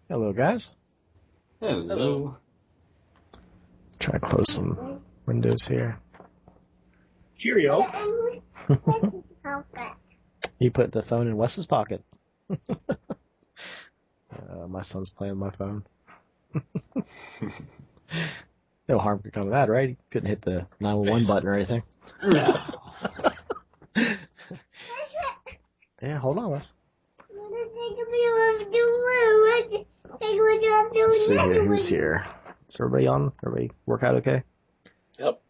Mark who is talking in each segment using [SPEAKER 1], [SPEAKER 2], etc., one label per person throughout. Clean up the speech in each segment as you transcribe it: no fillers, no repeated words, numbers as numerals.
[SPEAKER 1] Hello, guys.
[SPEAKER 2] Hello.
[SPEAKER 1] Try to close some windows here.
[SPEAKER 3] Cheerio.
[SPEAKER 1] You put the phone in Wes's pocket. My son's playing my phone. No harm could come of that, right? He couldn't hit the 911 button or anything.
[SPEAKER 2] No.
[SPEAKER 1] Yeah, hold on, Wes. Let's see here. Who's here? Is everybody on? Everybody work out okay?
[SPEAKER 4] Yep.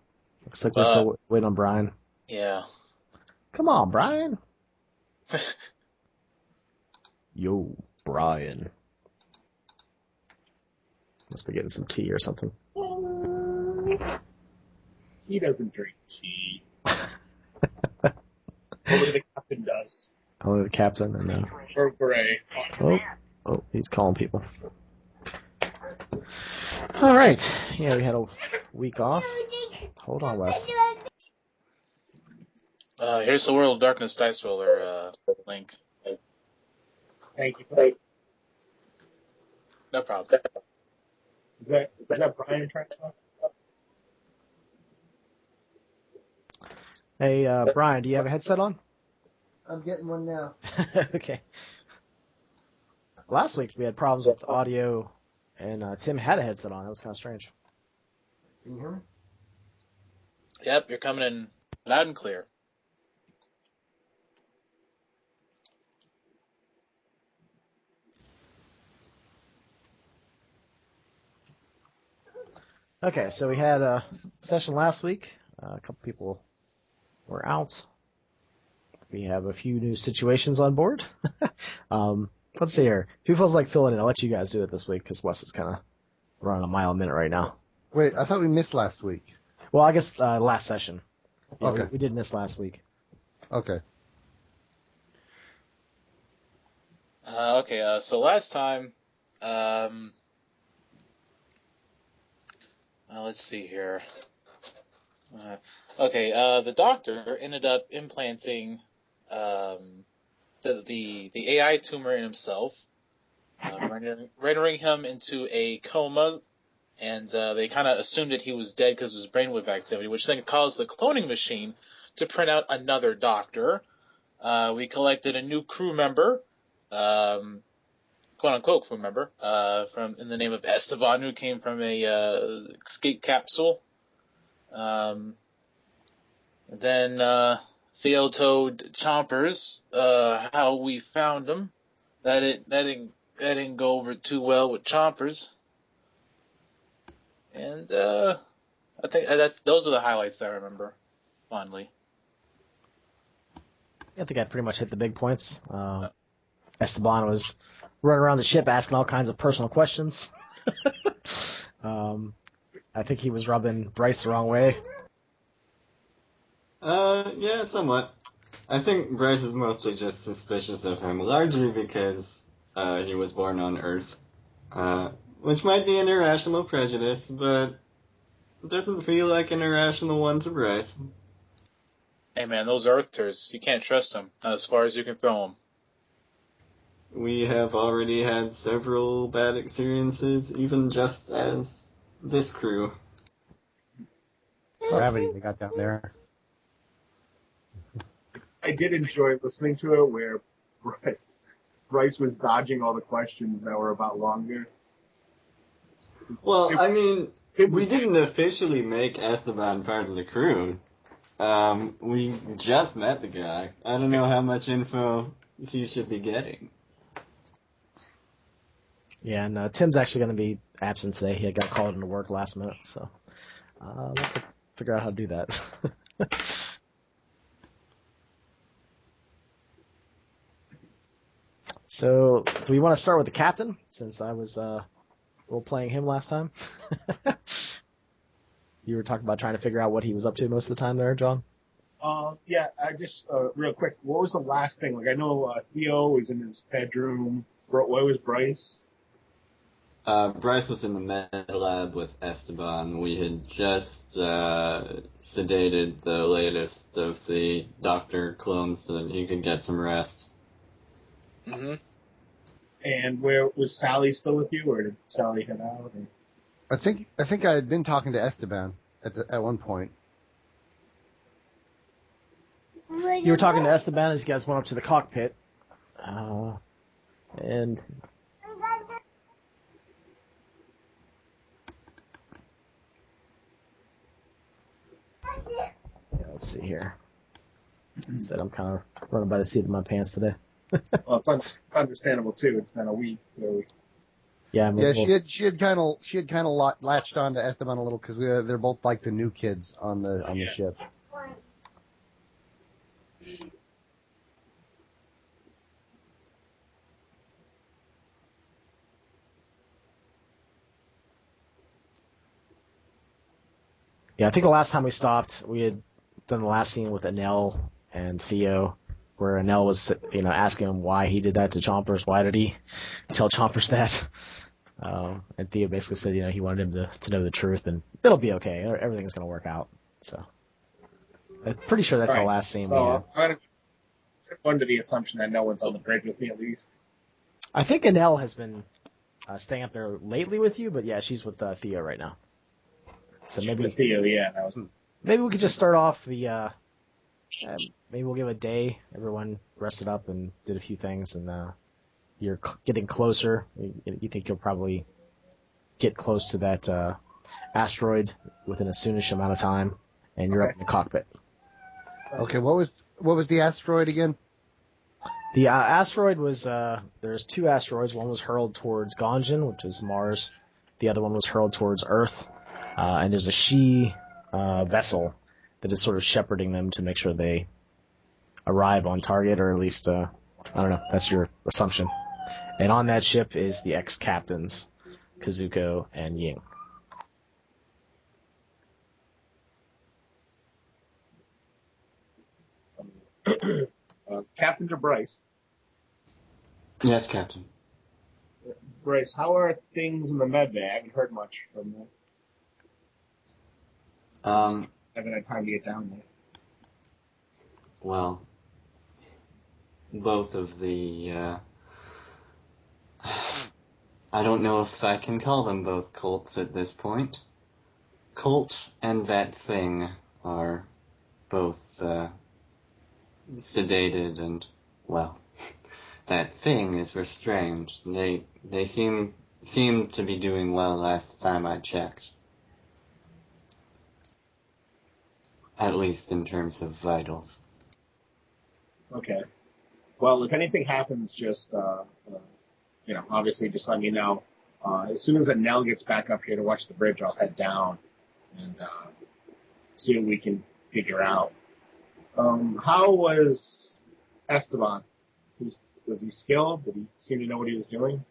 [SPEAKER 1] Looks like we're still waiting on Brian.
[SPEAKER 4] Yeah.
[SPEAKER 1] Come on, Brian. Yo, Brian. Must be getting some tea or something.
[SPEAKER 3] He doesn't drink tea. Only the captain does.
[SPEAKER 1] Only the captain and
[SPEAKER 3] Or Gray.
[SPEAKER 1] Oh, he's calling people. All right. Yeah, we had a week off. Hold on, Wes.
[SPEAKER 4] Here's the World of Darkness dice roller link.
[SPEAKER 3] Thank you.
[SPEAKER 4] No problem.
[SPEAKER 3] Is that Brian trying to talk?
[SPEAKER 1] Hey, Brian, do you have a headset on?
[SPEAKER 5] I'm getting one now.
[SPEAKER 1] Okay. Last week we had problems with audio, and Tim had a headset on. That was kind of strange.
[SPEAKER 5] Can you hear me?
[SPEAKER 4] Yep, you're coming in loud and clear.
[SPEAKER 1] Okay, so we had a session last week. A couple people were out. We have a few new situations on board. Let's see here. Who feels like filling in? I'll let you guys do it this week because Wes is kind of running a mile a minute right now.
[SPEAKER 5] Wait, I thought we missed last week.
[SPEAKER 1] Well, I guess last session. Yeah,
[SPEAKER 5] okay.
[SPEAKER 1] We did miss last week.
[SPEAKER 5] Okay.
[SPEAKER 4] So last time, let's see here. The doctor ended up implanting the AI tumor in himself, rendering him into a coma, and they kind of assumed that he was dead because of his brainwave activity, which then caused the cloning machine to print out another doctor. We collected a new crew member, quote-unquote crew member, in the name of Esteban, who came from a escape capsule. Then Theo told Chompers how we found him. That didn't go over too well with Chompers. And I think those are the highlights that I remember fondly.
[SPEAKER 1] I think I pretty much hit the big points. Esteban was running around the ship asking all kinds of personal questions. I think he was rubbing Bryce the wrong way.
[SPEAKER 2] Yeah, somewhat. I think Bryce is mostly just suspicious of him, largely because he was born on Earth, which might be an irrational prejudice, but it doesn't feel like an irrational one to Bryce.
[SPEAKER 4] Hey man, those Earthers, you can't trust them, not as far as you can throw them.
[SPEAKER 2] We have already had several bad experiences, even just as this crew.
[SPEAKER 5] Gravity they got down there.
[SPEAKER 3] I did enjoy listening to it where Bryce was dodging all the questions that were about longer.
[SPEAKER 2] Well, I mean, we didn't officially make Esteban part of the crew. We just met the guy. I don't know how much info he should be getting.
[SPEAKER 1] Yeah, and Tim's actually going to be absent today. He got called into work last minute, so I'll have to figure out how to do that. So, do we want to start with the captain, since I was role-playing him last time? You were talking about trying to figure out what he was up to most of the time there, John?
[SPEAKER 3] Yeah, I just, real quick, what was the last thing? Like, I know Theo was in his bedroom. Where was Bryce?
[SPEAKER 2] Bryce was in the med lab with Esteban. We had just sedated the latest of the doctor clones so that he could get some rest.
[SPEAKER 4] Mm-hmm.
[SPEAKER 3] And where was Sally still with you, or did Sally head out? Or?
[SPEAKER 5] I think I had been talking to Esteban at one point.
[SPEAKER 1] You were talking to Esteban as you guys went up to the cockpit. And yeah, let's see here. Said I'm kind of running by the seat of my pants today.
[SPEAKER 3] Well, it's understandable too. It's been a week. So
[SPEAKER 1] Yeah,
[SPEAKER 5] she had kind of latched on to Esteban a little because they're both like the new kids on the ship.
[SPEAKER 1] Yeah, I think the last time we stopped, we had done the last scene with Anel and Theo, where Anel was, asking him why he did that to Chompers. Why did he tell Chompers that? And Theo basically said, he wanted him to know the truth, and it'll be okay. Everything's going to work out. So I'm pretty sure that's the last scene we had.
[SPEAKER 3] I'm under the assumption that no one's on the bridge with me, at least.
[SPEAKER 1] I think Anel has been staying up there lately with you, but yeah, she's with Theo right now. So maybe
[SPEAKER 3] Theo, yeah.
[SPEAKER 1] Maybe we could just start off the. Maybe we'll give a day. Everyone rested up and did a few things, and you're getting closer. You think you'll probably get close to that asteroid within a soonish amount of time, and you're up in the cockpit.
[SPEAKER 5] Okay, what was the asteroid again?
[SPEAKER 1] The asteroid was there's two asteroids. One was hurled towards Gonjan, which is Mars. The other one was hurled towards Earth. And there's a she vessel that is sort of shepherding them to make sure they arrive on target, or at least, I don't know, that's your assumption. And on that ship is the ex-captains, Kazuko and Ying.
[SPEAKER 3] Captain to Bryce.
[SPEAKER 2] Yes, Captain.
[SPEAKER 3] Bryce, how are things in the med bay? I haven't heard much from them. I haven't had time to get down there.
[SPEAKER 2] Well, both of the, I don't know if I can call them both cults at this point. Colt and that thing are both, sedated and, well, that thing is restrained. They seem to be doing well last time I checked. At least in terms of vitals.
[SPEAKER 3] Okay. Well, if anything happens, just, obviously just let me know. As soon as Nell gets back up here to watch the bridge, I'll head down and see what we can figure out. How was Esteban? Was he skilled? Did he seem to know what he was doing?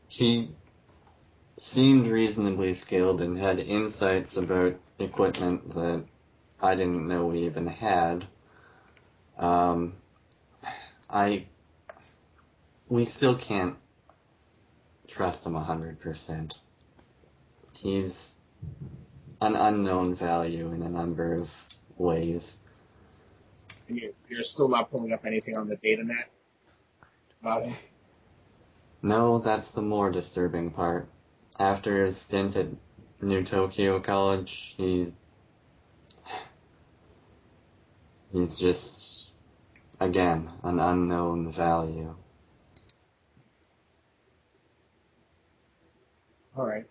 [SPEAKER 2] He seemed reasonably skilled and had insights about equipment that I didn't know we even had. We still can't trust him 100%. He's an unknown value in a number of ways.
[SPEAKER 3] And you're still not pulling up anything on the data net about him?
[SPEAKER 2] No, that's the more disturbing part. After his stint at New Tokyo College, he's just, again, an unknown value.
[SPEAKER 3] All right.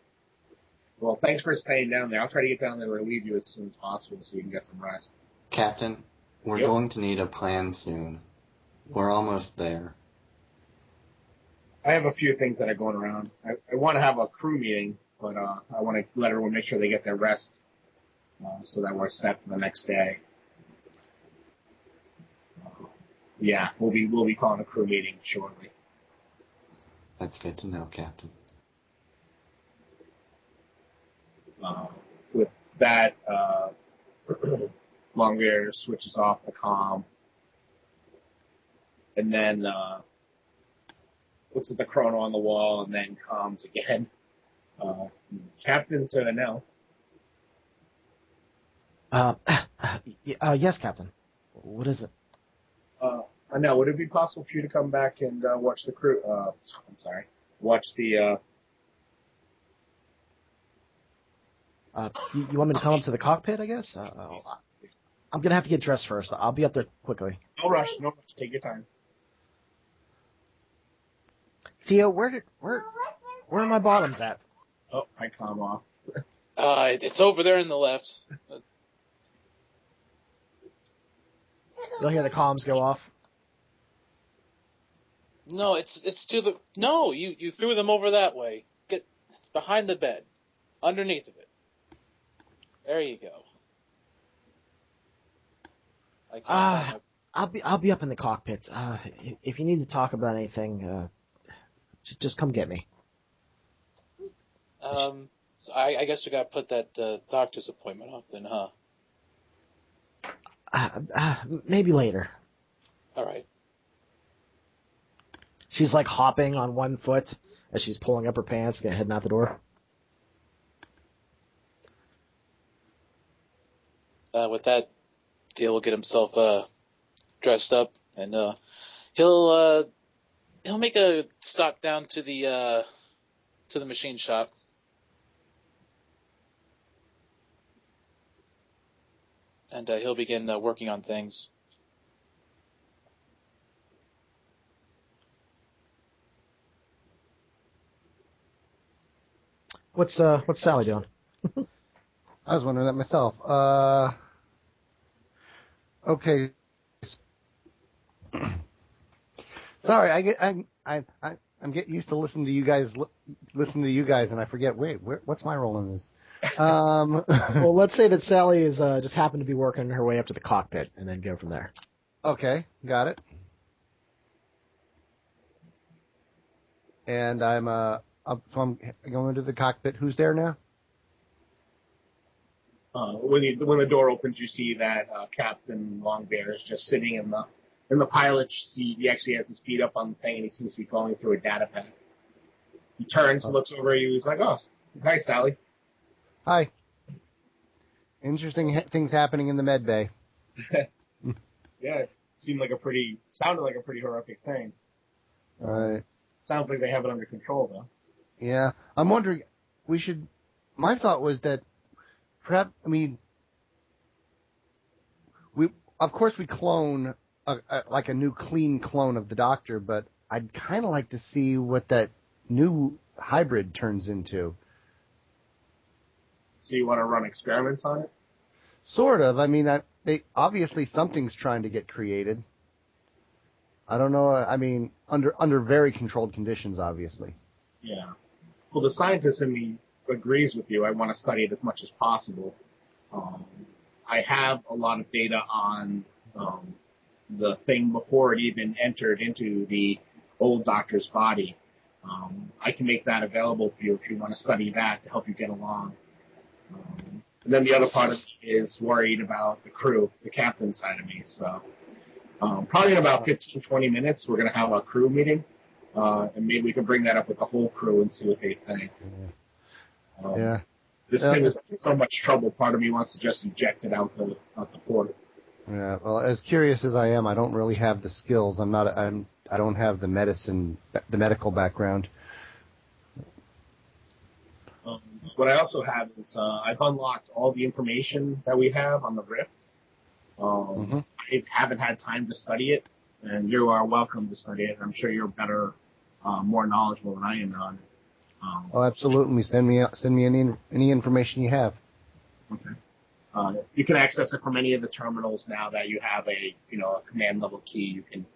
[SPEAKER 3] Well, thanks for staying down there. I'll try to get down there and relieve you as soon as possible so you can get some rest.
[SPEAKER 2] Captain, we're going to need a plan soon. We're almost there.
[SPEAKER 3] I have a few things that are going around. I want to have a crew meeting, but I want to let everyone make sure they get their rest so that we're set for the next day. Yeah, we'll be calling a crew meeting shortly.
[SPEAKER 2] That's good to know, Captain.
[SPEAKER 3] With that, Longbear switches off the comm, and then looks at the chrono on the wall, and then comms again. Captain to Nell.
[SPEAKER 1] Yes, Captain. What is it?
[SPEAKER 3] Now, would it be possible for you to come back and watch the crew? Watch the.
[SPEAKER 1] You want me to come up to the cockpit? I guess. I'm gonna have to get dressed first. I'll be up there quickly.
[SPEAKER 3] No rush. Take your time.
[SPEAKER 1] Theo, where are my bottoms at?
[SPEAKER 3] Oh, I calm off.
[SPEAKER 4] It's over there in the left.
[SPEAKER 1] You'll hear the comms go off.
[SPEAKER 4] No, it's to the. No, you threw them over that way. It's behind the bed, underneath of it. There you go.
[SPEAKER 1] I'll be up in the cockpit. If you need to talk about anything, just come get me.
[SPEAKER 4] So I guess we got to put that doctor's appointment off then, huh?
[SPEAKER 1] Maybe later.
[SPEAKER 4] All right.
[SPEAKER 1] She's like hopping on one foot as she's pulling up her pants, heading out the door.
[SPEAKER 4] With that, Theo will get himself dressed up, and he'll make a stop down to the machine shop. And he'll begin working on things.
[SPEAKER 1] What's Sally doing?
[SPEAKER 5] I was wondering that myself. Okay. Sorry, I'm getting used to listening to you guys, and I forget. Wait, what's my role in this?
[SPEAKER 1] Well, let's say that Sally is just happened to be working her way up to the cockpit, and then go from there.
[SPEAKER 5] Okay, got it. And I'm I'm going to the cockpit. Who's there now?
[SPEAKER 3] When the door opens, you see that Captain Longbear is just sitting in the pilot's seat. He actually has his feet up on the thing, and he seems to be going through a data pad. He turns, looks over at you. He's like, "Oh, hi, Sally."
[SPEAKER 5] Hi. Interesting things happening in the med bay.
[SPEAKER 3] Yeah, it sounded like a pretty horrific thing.
[SPEAKER 5] Right.
[SPEAKER 3] Sounds like they have it under control, though.
[SPEAKER 5] Yeah, I'm wondering. My thought was that perhaps, we of course we clone like a new clean clone of the Doctor, but I'd kind of like to see what that new hybrid turns into.
[SPEAKER 3] So you want to run experiments on it?
[SPEAKER 5] Sort of. They obviously something's trying to get created. I don't know. Under very controlled conditions, obviously.
[SPEAKER 3] Yeah. Well, the scientist in me agrees with you. I want to study it as much as possible. I have a lot of data on the thing before it even entered into the old Doctor's body. I can make that available for you if you want to study that to help you get along. And then the other part of me is worried about the crew, the captain side of me. So probably in about 15, 20 minutes, we're going to have a crew meeting. And maybe we can bring that up with the whole crew and see what they think.
[SPEAKER 5] Yeah.
[SPEAKER 3] This thing is in so much trouble. Part of me wants to just eject it out the port.
[SPEAKER 5] Yeah. Well, as curious as I am, I don't really have the skills. I don't have the medical background.
[SPEAKER 3] What I also have is I've unlocked all the information that we have on the Rift. I haven't had time to study it, and you are welcome to study it. I'm sure you're better, more knowledgeable than I am on it.
[SPEAKER 5] Oh, absolutely. Send me any information you have.
[SPEAKER 3] Okay. You can access it from any of the terminals now that you have a command level key. You can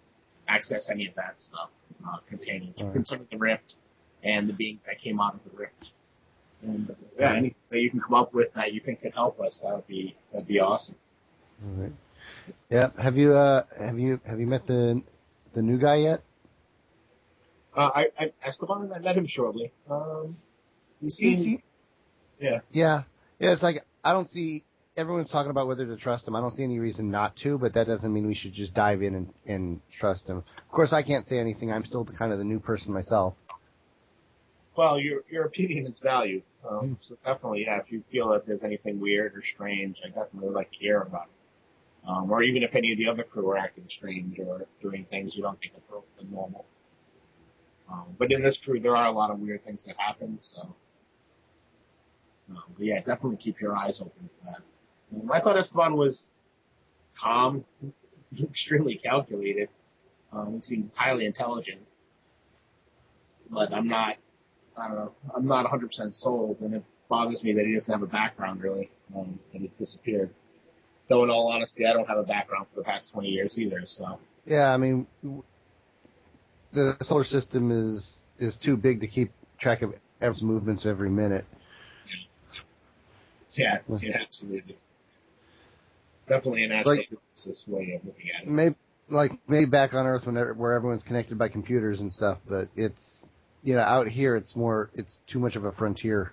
[SPEAKER 3] access any of that stuff containing concerning the Rift and the beings that came out of the Rift. And anything that you can come up with that you think could help us, that'd be awesome.
[SPEAKER 5] All right. Yeah. Have you met the new guy yet?
[SPEAKER 3] Esteban, I met him shortly. Yeah.
[SPEAKER 5] It's like I don't see. Everyone's talking about whether to trust him. I don't see any reason not to, but that doesn't mean we should just dive in and trust him. Of course, I can't say anything. I'm still kind of the new person myself.
[SPEAKER 3] Well, your opinion is valued. So definitely, if you feel that there's anything weird or strange, I definitely would like to hear about it. or even if any of the other crew are acting strange or doing things you don't think are normal. But in this crew, there are a lot of weird things that happen, so. But yeah, definitely keep your eyes open for that. I thought Esteban was calm, extremely calculated. He seemed highly intelligent. But I'm not 100% sold, and it bothers me that he doesn't have a background, really, and he's disappeared. Though, in all honesty, I don't have a background for the past 20 years either, so.
[SPEAKER 5] Yeah, I mean, the solar system is too big to keep track of everyone's movements every minute.
[SPEAKER 3] Yeah, absolutely. Definitely an astrophysicist way of looking at it.
[SPEAKER 5] Maybe back on Earth where everyone's connected by computers and stuff, but it's, out here it's too much of a frontier.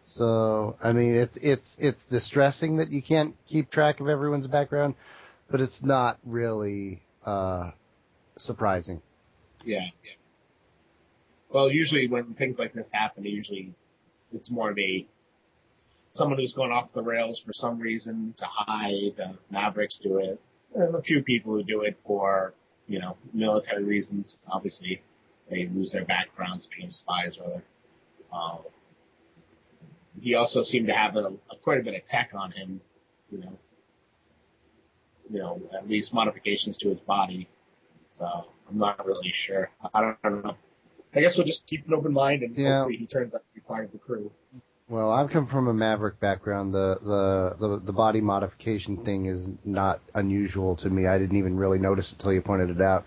[SPEAKER 5] So, I mean, it's distressing that you can't keep track of everyone's background, but it's not really surprising.
[SPEAKER 3] Yeah. Well, usually when things like this happen, it's more of someone who's gone off the rails for some reason to hide. Mavericks do it. There's a few people who do it for, military reasons. Obviously, they lose their backgrounds being spies or other. He also seemed to have quite a bit of tech on him, at least modifications to his body. So I'm not really sure. I don't know. I guess we'll just keep an open mind and hopefully he turns out to be part of the crew.
[SPEAKER 5] Well, I've come from a Maverick background. The body modification thing is not unusual to me. I didn't even really notice it until you pointed it out.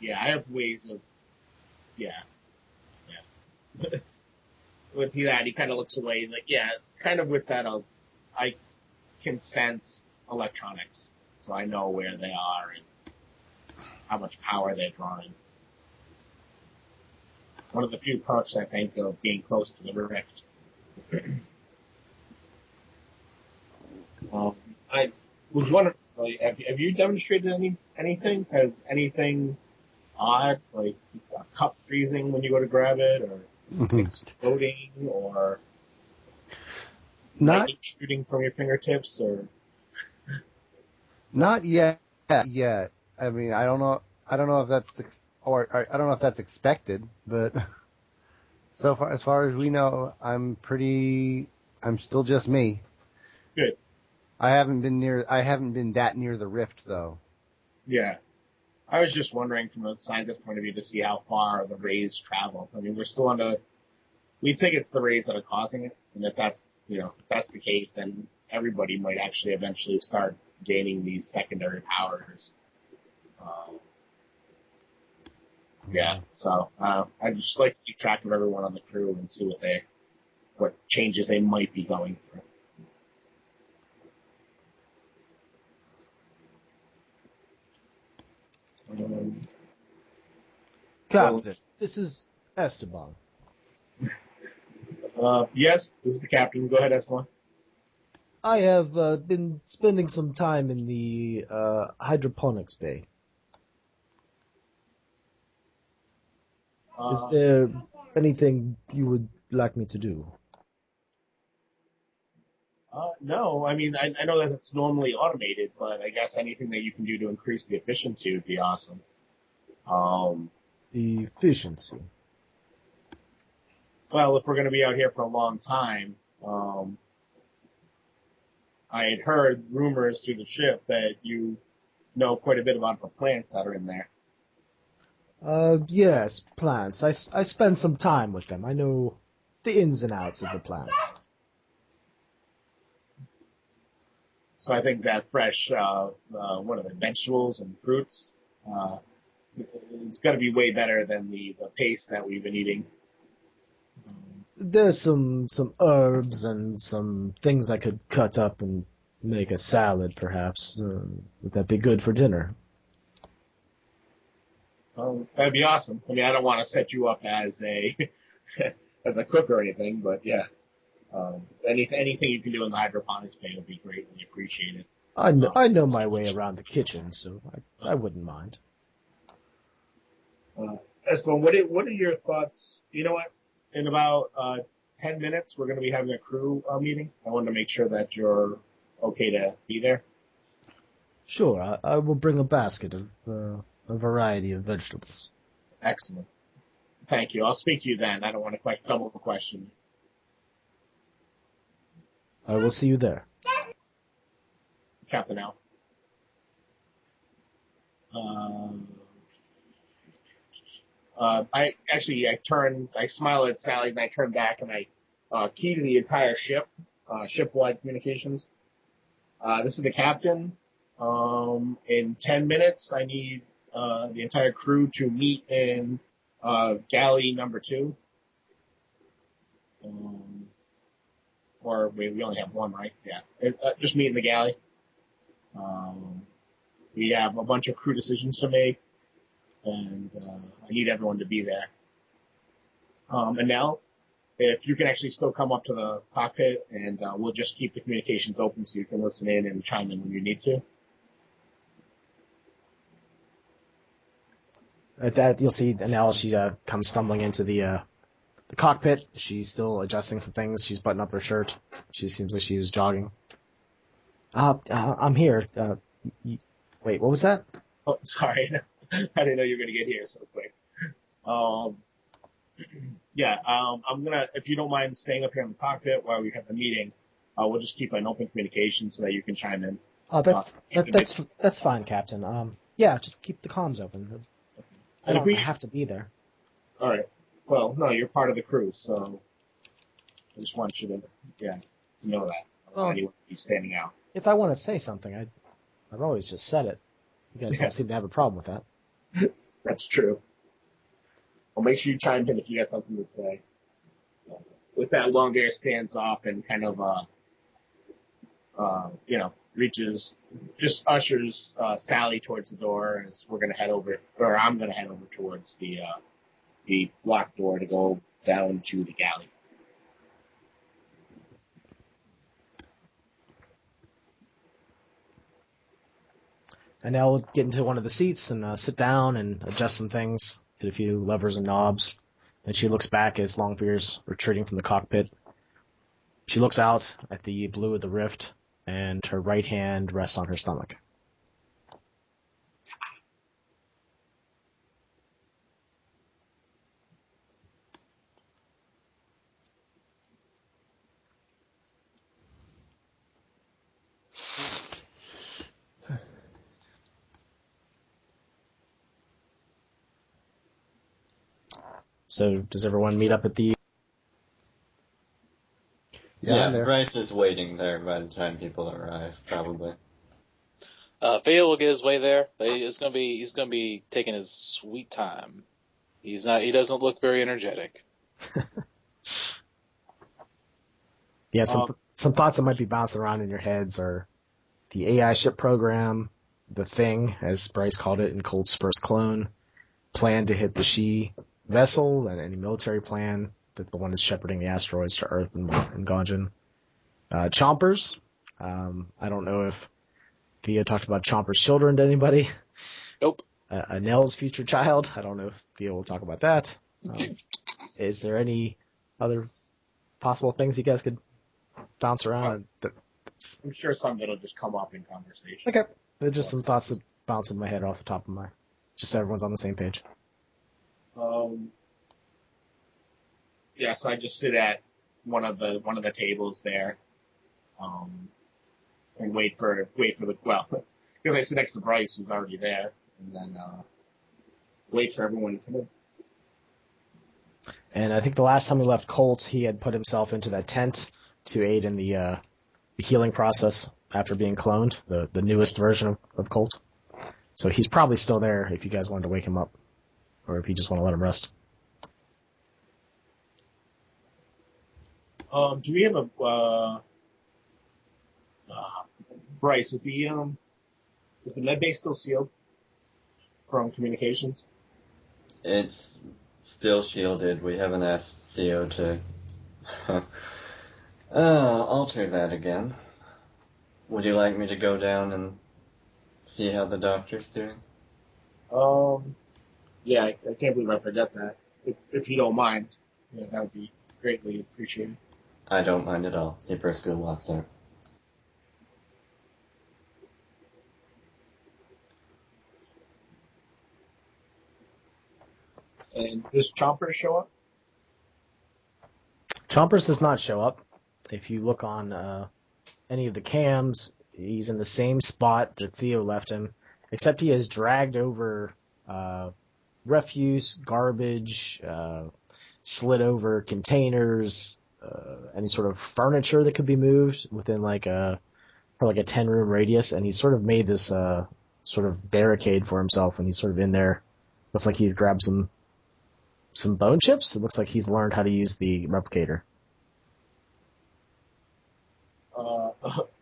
[SPEAKER 3] Yeah, I have ways of. Yeah. With that, he kind of looks away. Kind of with that, I can sense electronics, so I know where they are and how much power they're drawing. One of the few perks, I think, of being close to the rift. I was wondering, so have you demonstrated anything? Has anything odd, like a cup freezing when you go to grab it, or exploding, or lightning shooting from your fingertips, or?
[SPEAKER 5] Not yet. I mean, I don't know if that's I don't know if that's expected, but as far as we know, I'm still just me.
[SPEAKER 3] Good.
[SPEAKER 5] I haven't been that near the rift though.
[SPEAKER 3] Yeah. I was just wondering from a scientist point of view to see how far the rays travel. I mean, we're still we think it's the rays that are causing it, and if that's the case, then everybody might actually eventually start gaining these secondary powers. So I'd just like to keep track of everyone on the crew and see what changes they might be going through.
[SPEAKER 1] Captain, this is Esteban.
[SPEAKER 3] Yes, this is the captain. Go ahead, Esteban.
[SPEAKER 1] I have been spending some time in the hydroponics bay. Is there anything you would like me to do?
[SPEAKER 3] No, I mean, I know that it's normally automated, but I guess anything that you can do to increase the efficiency would be awesome.
[SPEAKER 1] The efficiency?
[SPEAKER 3] Well, if we're going to be out here for a long time, I had heard rumors through the ship that you know quite a bit about the plants that are in there.
[SPEAKER 1] Yes, plants. I spend some time with them. I know the ins and outs of the plants.
[SPEAKER 3] So I think that fresh, vegetables and fruits, it's got to be way better than the paste that we've been eating.
[SPEAKER 1] There's some herbs and some things I could cut up and make a salad, perhaps. Would that be good for dinner?
[SPEAKER 3] That'd be awesome. I mean, I don't want to set you up as a as a cook or anything, but yeah. Anything you can do in the hydroponics bay would be greatly appreciated.
[SPEAKER 1] I know my way around the kitchen, so I wouldn't mind.
[SPEAKER 3] Esteban, what are your thoughts? You know what? In about 10 minutes, we're going to be having a crew meeting. I wanted to make sure that you're okay to be there.
[SPEAKER 1] Sure, I will bring a basket of a variety of vegetables.
[SPEAKER 3] Excellent. Thank you. I'll speak to you then. I don't want to double question.
[SPEAKER 1] I will see you there.
[SPEAKER 3] Captain Al. I smile at Sally and I turn back and I key to the entire ship, ship-wide communications. This is the captain. In 10 minutes, I need the entire crew to meet in galley number 2. Or we only have one, right? Yeah. Just meet in the galley. We have a bunch of crew decisions to make, and I need everyone to be there. And now, if you can actually still come up to the cockpit, and we'll just keep the communications open so you can listen in and chime in when you need to.
[SPEAKER 1] At that, you'll see Nell. She comes stumbling into the cockpit. She's still adjusting some things. She's buttoning up her shirt. She seems like she was jogging. I'm here. Wait, what was that?
[SPEAKER 3] Oh, sorry. I didn't know you were going to get here so quick. I'm going to, if you don't mind staying up here in the cockpit while we have the meeting, we'll just keep an open communication so that you can chime in.
[SPEAKER 1] Oh, that's fine, Captain. Just keep the comms open. I don't have to be there.
[SPEAKER 3] All right. Well, no, you're part of the crew, so I just want you to know that.
[SPEAKER 1] Well,
[SPEAKER 3] anyone be standing out.
[SPEAKER 1] If I want to say something, I've always just said it. You guys don't seem to have a problem with that.
[SPEAKER 3] That's true. Well, make sure you chime in if you got something to say. With that, Longair stands off and kind of, ushers Sally towards the door as we're going to head over, or I'm going to head over towards the locked door to go down to the galley.
[SPEAKER 1] And now we'll get into one of the seats and sit down and adjust some things, hit a few levers and knobs. And she looks back as Longbeard's retreating from the cockpit. She looks out at the blue of the rift, and her right hand rests on her stomach. So, does everyone meet up at the...
[SPEAKER 2] Yeah, Bryce is waiting there by the time people arrive, probably.
[SPEAKER 4] Vale will get his way there, but he's gonna be taking his sweet time. He doesn't look very energetic.
[SPEAKER 1] Yeah, some thoughts that might be bouncing around in your heads are the AI ship program, the Thing, as Bryce called it in Cold Spur's clone, plan to hit the She vessel, and any military plan, that the one that's shepherding the asteroids to Earth and Gonjan. Chompers. I don't know if Thea talked about Chomper's children to anybody.
[SPEAKER 4] Nope.
[SPEAKER 1] Nell's future child. I don't know if Thea will talk about that. Is there any other possible things you guys could bounce around?
[SPEAKER 3] I'm sure some of it will just come up in conversation.
[SPEAKER 1] Okay. They're just some thoughts that bounce in my head off the top of my... Just so everyone's on the same page.
[SPEAKER 3] So I just sit at one of the tables there, and wait for because I sit next to Bryce, who's already there, and then wait for everyone to come in.
[SPEAKER 1] And I think the last time we left Colt, he had put himself into that tent to aid in the healing process after being cloned, the newest version of Colt. So he's probably still there if you guys wanted to wake him up, or if you just want to let him rest.
[SPEAKER 3] Do we have a Bryce? Is the med bay still sealed from communications?
[SPEAKER 2] It's still shielded. We haven't asked Theo to alter that again. Would you like me to go down and see how the doctor's doing?
[SPEAKER 3] Yeah, I can't believe I forgot that. If you don't mind, that would be Greatly appreciated.
[SPEAKER 2] I don't mind at all. He briskly walks out.
[SPEAKER 3] And does Chomper show up?
[SPEAKER 1] Chompers does not show up. If you look on any of the cams, he's in the same spot that Theo left him, except he has dragged over refuse, garbage, slid over containers, any sort of furniture that could be moved within like a 10-room radius, and he's sort of made this sort of barricade for himself, and he's sort of in there. Looks like he's grabbed some bone chips. It looks like he's learned how to use the replicator.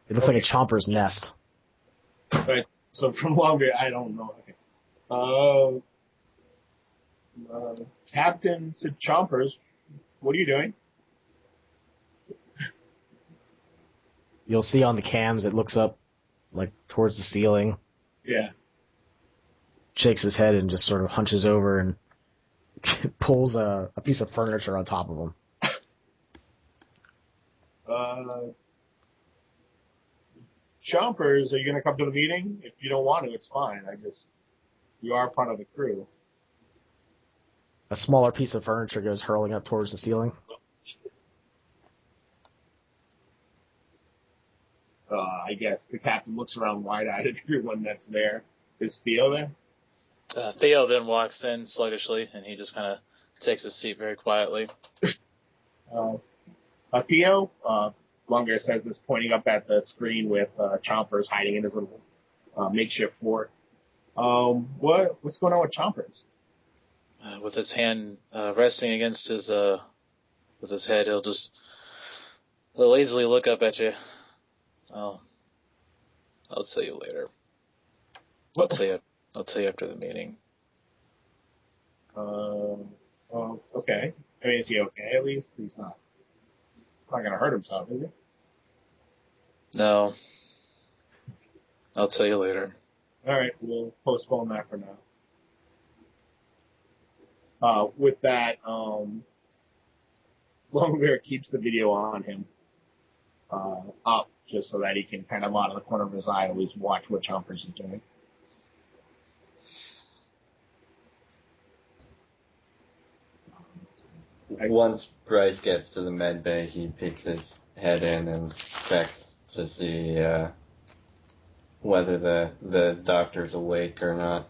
[SPEAKER 1] It looks like a chomper's nest.
[SPEAKER 3] Right. So from longer, I don't know. Okay. Captain to Chompers, what are you doing?
[SPEAKER 1] You'll see on the cams, it looks up like towards the ceiling,
[SPEAKER 3] Yeah.
[SPEAKER 1] shakes his head, and just sort of hunches over and pulls a piece of furniture on top of him.
[SPEAKER 3] Chompers, are you going to come to the meeting? If you don't want to, it's fine. You are part of the crew.
[SPEAKER 1] A smaller piece of furniture goes hurling up towards the ceiling.
[SPEAKER 3] I guess the captain looks around wide-eyed at everyone that's there. Is Theo there?
[SPEAKER 4] Theo then walks in sluggishly, and he just kind of takes his seat very quietly.
[SPEAKER 3] Theo, Longer says this, pointing up at the screen with Chompers hiding in his little makeshift fort. What's going on with Chompers?
[SPEAKER 4] With his hand resting against his with his head, he'll lazily look up at you. I'll tell you later.
[SPEAKER 3] What?
[SPEAKER 4] I'll tell you after the meeting.
[SPEAKER 3] Okay. I mean, is he okay at least? He's not going to hurt himself, is he?
[SPEAKER 4] No. I'll tell you later.
[SPEAKER 3] All right, we'll postpone that for now. With that, Longbear keeps the video on him up just so that he can kind of out of the corner of his eye always watch what Chompers is doing.
[SPEAKER 2] Once Bryce gets to the med bay, he peeks his head in and checks to see whether the doctor's awake or not.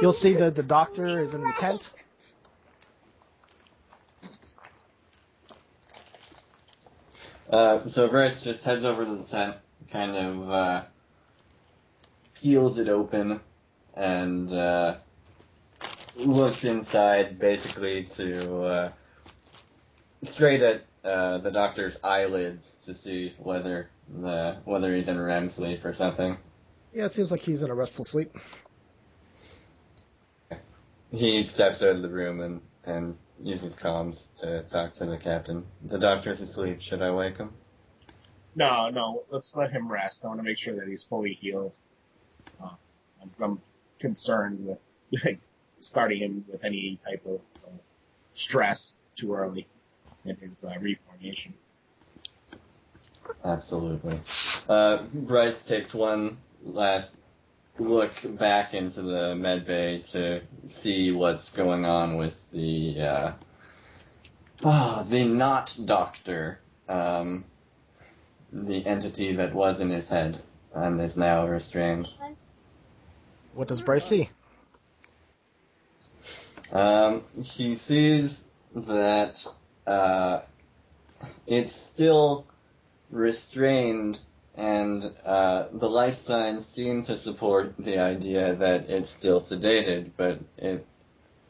[SPEAKER 1] You'll see that the doctor is in the tent.
[SPEAKER 2] So Bryce just heads over to the tent, kind of peels it open, and looks inside basically to straight at the doctor's eyelids to see whether he's in REM sleep or something.
[SPEAKER 1] Yeah, it seems like he's in a restful sleep.
[SPEAKER 2] He steps out of the room and uses comms to talk to the captain. The doctor's asleep. Should I wake him?
[SPEAKER 3] No. Let's let him rest. I want to make sure that he's fully healed. I'm concerned with starting him with any type of stress too early in his reformation.
[SPEAKER 2] Absolutely. Bryce takes one last look back into the med bay to see what's going on with the not doctor, the entity that was in his head and is now restrained.
[SPEAKER 1] What does Bryce see?
[SPEAKER 2] He sees that it's still restrained, and the life signs seem to support the idea that it's still sedated, but it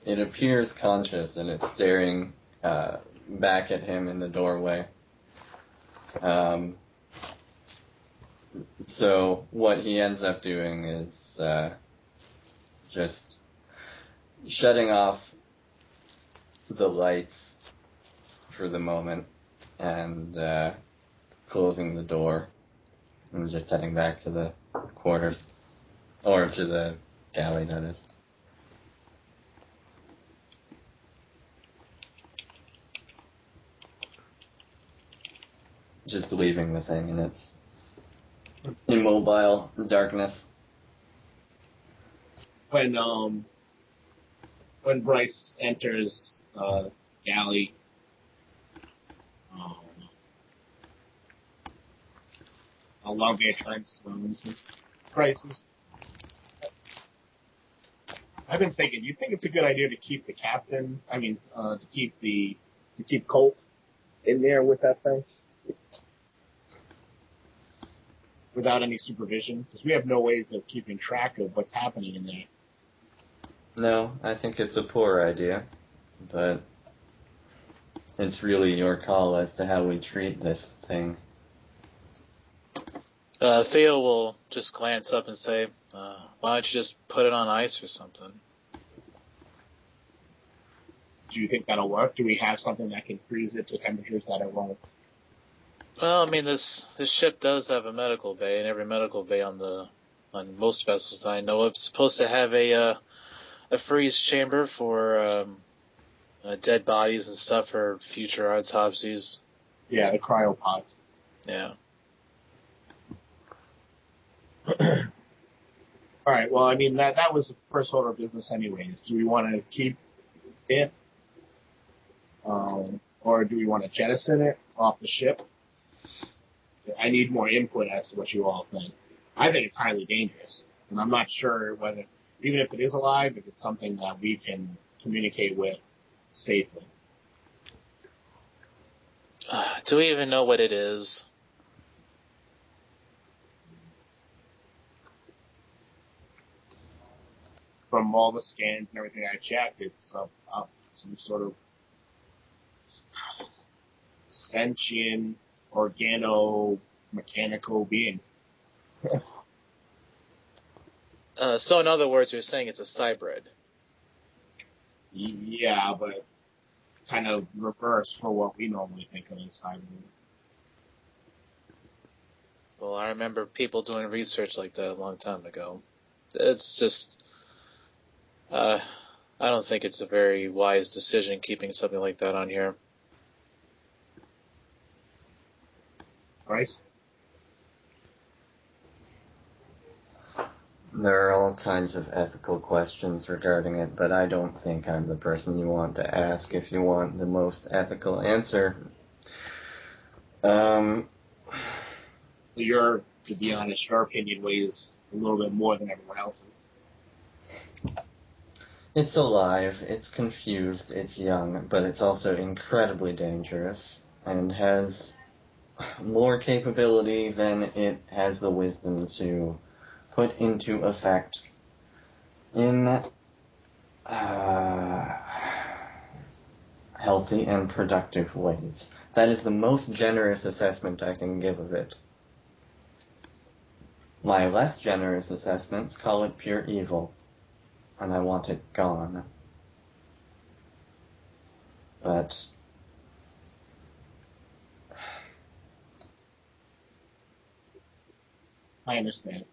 [SPEAKER 2] appears conscious, and it's staring back at him in the doorway. So what he ends up doing is just shutting off the lights for the moment and closing the door and just heading back to the quarters. Or to the galley, that is. Just leaving the thing in its immobile darkness.
[SPEAKER 3] When Bryce enters galley, Elongate turns to him and says, Bryce, I've been thinking, do you think it's a good idea to keep the captain, to keep Colt in there with that thing? Without any supervision? Because we have no ways of keeping track of what's happening in there.
[SPEAKER 2] No, I think it's a poor idea, but it's really your call as to how we treat this thing.
[SPEAKER 4] Theo will just glance up and say, why don't you just put it on ice or something?
[SPEAKER 3] Do you think that'll work? Do we have something that can freeze it to temperatures that it won't?
[SPEAKER 4] Well, this ship does have a medical bay, and every medical bay on most vessels that I know of is supposed to have a freeze chamber for dead bodies and stuff for future autopsies.
[SPEAKER 3] Yeah, the cryopods.
[SPEAKER 4] Yeah.
[SPEAKER 3] All right. Well, that was the first order of business, anyways. Do we want to keep it, or do we want to jettison it off the ship? I need more input as to what you all think. I think it's highly dangerous, and I'm not sure whether, even if it is alive, if it's something that we can communicate with safely.
[SPEAKER 4] Do we even know what it is?
[SPEAKER 3] From all the scans and everything I checked, it's some sort of sentient, organo-mechanical being.
[SPEAKER 4] So in other words, you're saying it's a cybrid.
[SPEAKER 3] Yeah, but kind of reverse for what we normally think of as cybrid.
[SPEAKER 4] Well, I remember people doing research like that a long time ago. It's just... I don't think it's a very wise decision keeping something like that on here.
[SPEAKER 3] Bryce?
[SPEAKER 2] There are all kinds of ethical questions regarding it, but I don't think I'm the person you want to ask if you want the most ethical answer.
[SPEAKER 3] To be honest, your opinion weighs a little bit more than everyone else's.
[SPEAKER 2] It's alive, it's confused, it's young, but it's also incredibly dangerous and has more capability than it has the wisdom to put into effect in healthy and productive ways. That is the most generous assessment I can give of it. My less generous assessments call it pure evil, and I want it gone. But
[SPEAKER 3] I understand.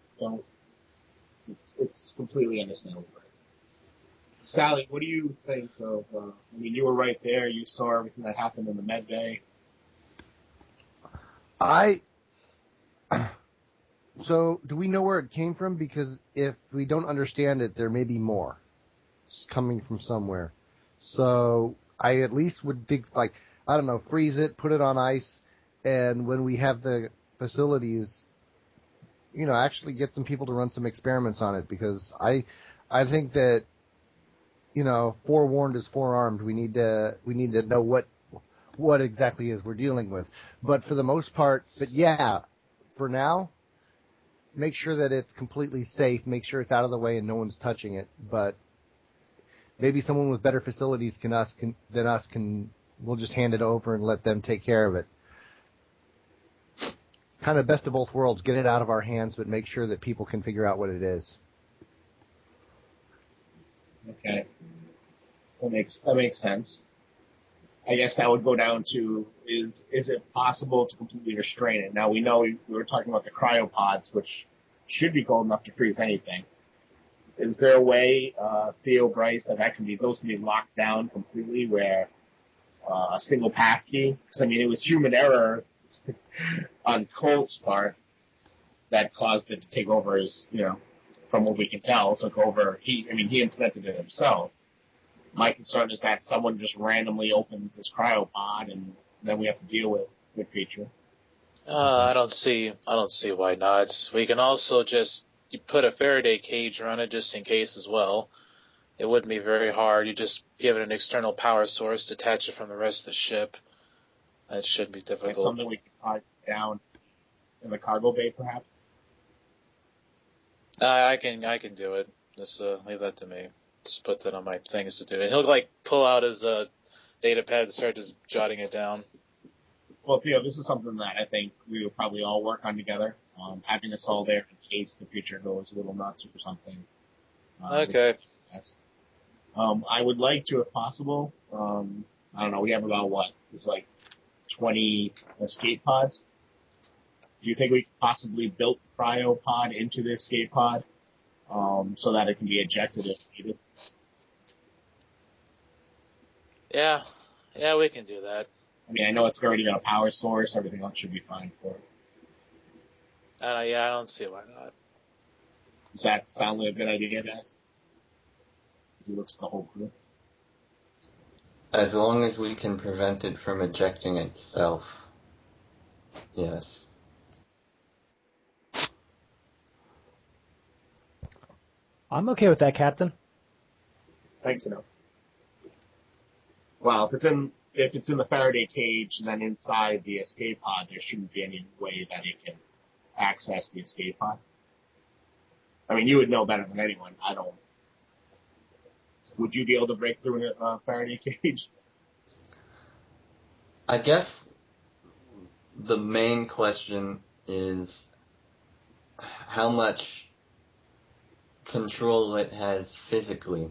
[SPEAKER 3] It's completely understandable. Sally, what do you think of, you were right there, you saw everything that happened in the med bay.
[SPEAKER 5] So, do we know where it came from? Because if we don't understand it, there may be more. It's coming from somewhere. So, I at least would think, freeze it, put it on ice, and when we have the facilities, actually get some people to run some experiments on it, because I think that, forewarned is forearmed. We need to know what exactly is we're dealing with. But for the most part, for now, make sure that it's completely safe, make sure it's out of the way and no one's touching it. But maybe someone with better facilities than us we'll just hand it over and let them take care of it. Kind of best of both worlds. Get it out of our hands, but make sure that people can figure out what it is.
[SPEAKER 3] Okay. That makes sense. I guess that would go down to, is it possible to completely restrain it? Now, we know we were talking about the cryopods, which should be cold enough to freeze anything. Is there a way, Theo, Bryce, that can be those can be locked down completely where a single pass key? Because I mean, it was human error on Colt's part that caused it to take over his, from what we can tell, took over. He implemented it himself. My concern is that someone just randomly opens this cryopod and then we have to deal with the creature.
[SPEAKER 4] I don't see why not. We can also just put a Faraday cage around it just in case as well. It wouldn't be very hard. You just give it an external power source, detach it from the rest of the ship. That shouldn't be difficult.
[SPEAKER 3] It's something we can tie down in the cargo bay, perhaps.
[SPEAKER 4] I can do it. Just leave that to me. Just put that on my things to do. And he'll pull out his data pad and start just jotting it down.
[SPEAKER 3] Well, Theo, this is something that I think we will probably all work on together. Having us all there in case the creature goes a little nuts or something.
[SPEAKER 4] Okay.
[SPEAKER 3] I would like to, if possible, I don't know, we have about it's 20 escape pods. Do you think we could possibly build the cryopod into the escape pod so that it can be ejected if needed?
[SPEAKER 4] Yeah, we can do that.
[SPEAKER 3] I mean, I know it's already got a power source. Everything else should be fine for it.
[SPEAKER 4] I don't see why not.
[SPEAKER 3] Does that sound like a good idea, guys? He looks at the whole crew.
[SPEAKER 2] As long as we can prevent it from ejecting itself. Yes.
[SPEAKER 1] I'm okay with that, Captain.
[SPEAKER 3] Thanks, enough. Well, if it's in the Faraday cage and then inside the escape pod, there shouldn't be any way that it can access the escape pod. I mean, you would know better than anyone. I don't. Would you be able to break through a Faraday cage?
[SPEAKER 2] I guess the main question is how much control it has physically.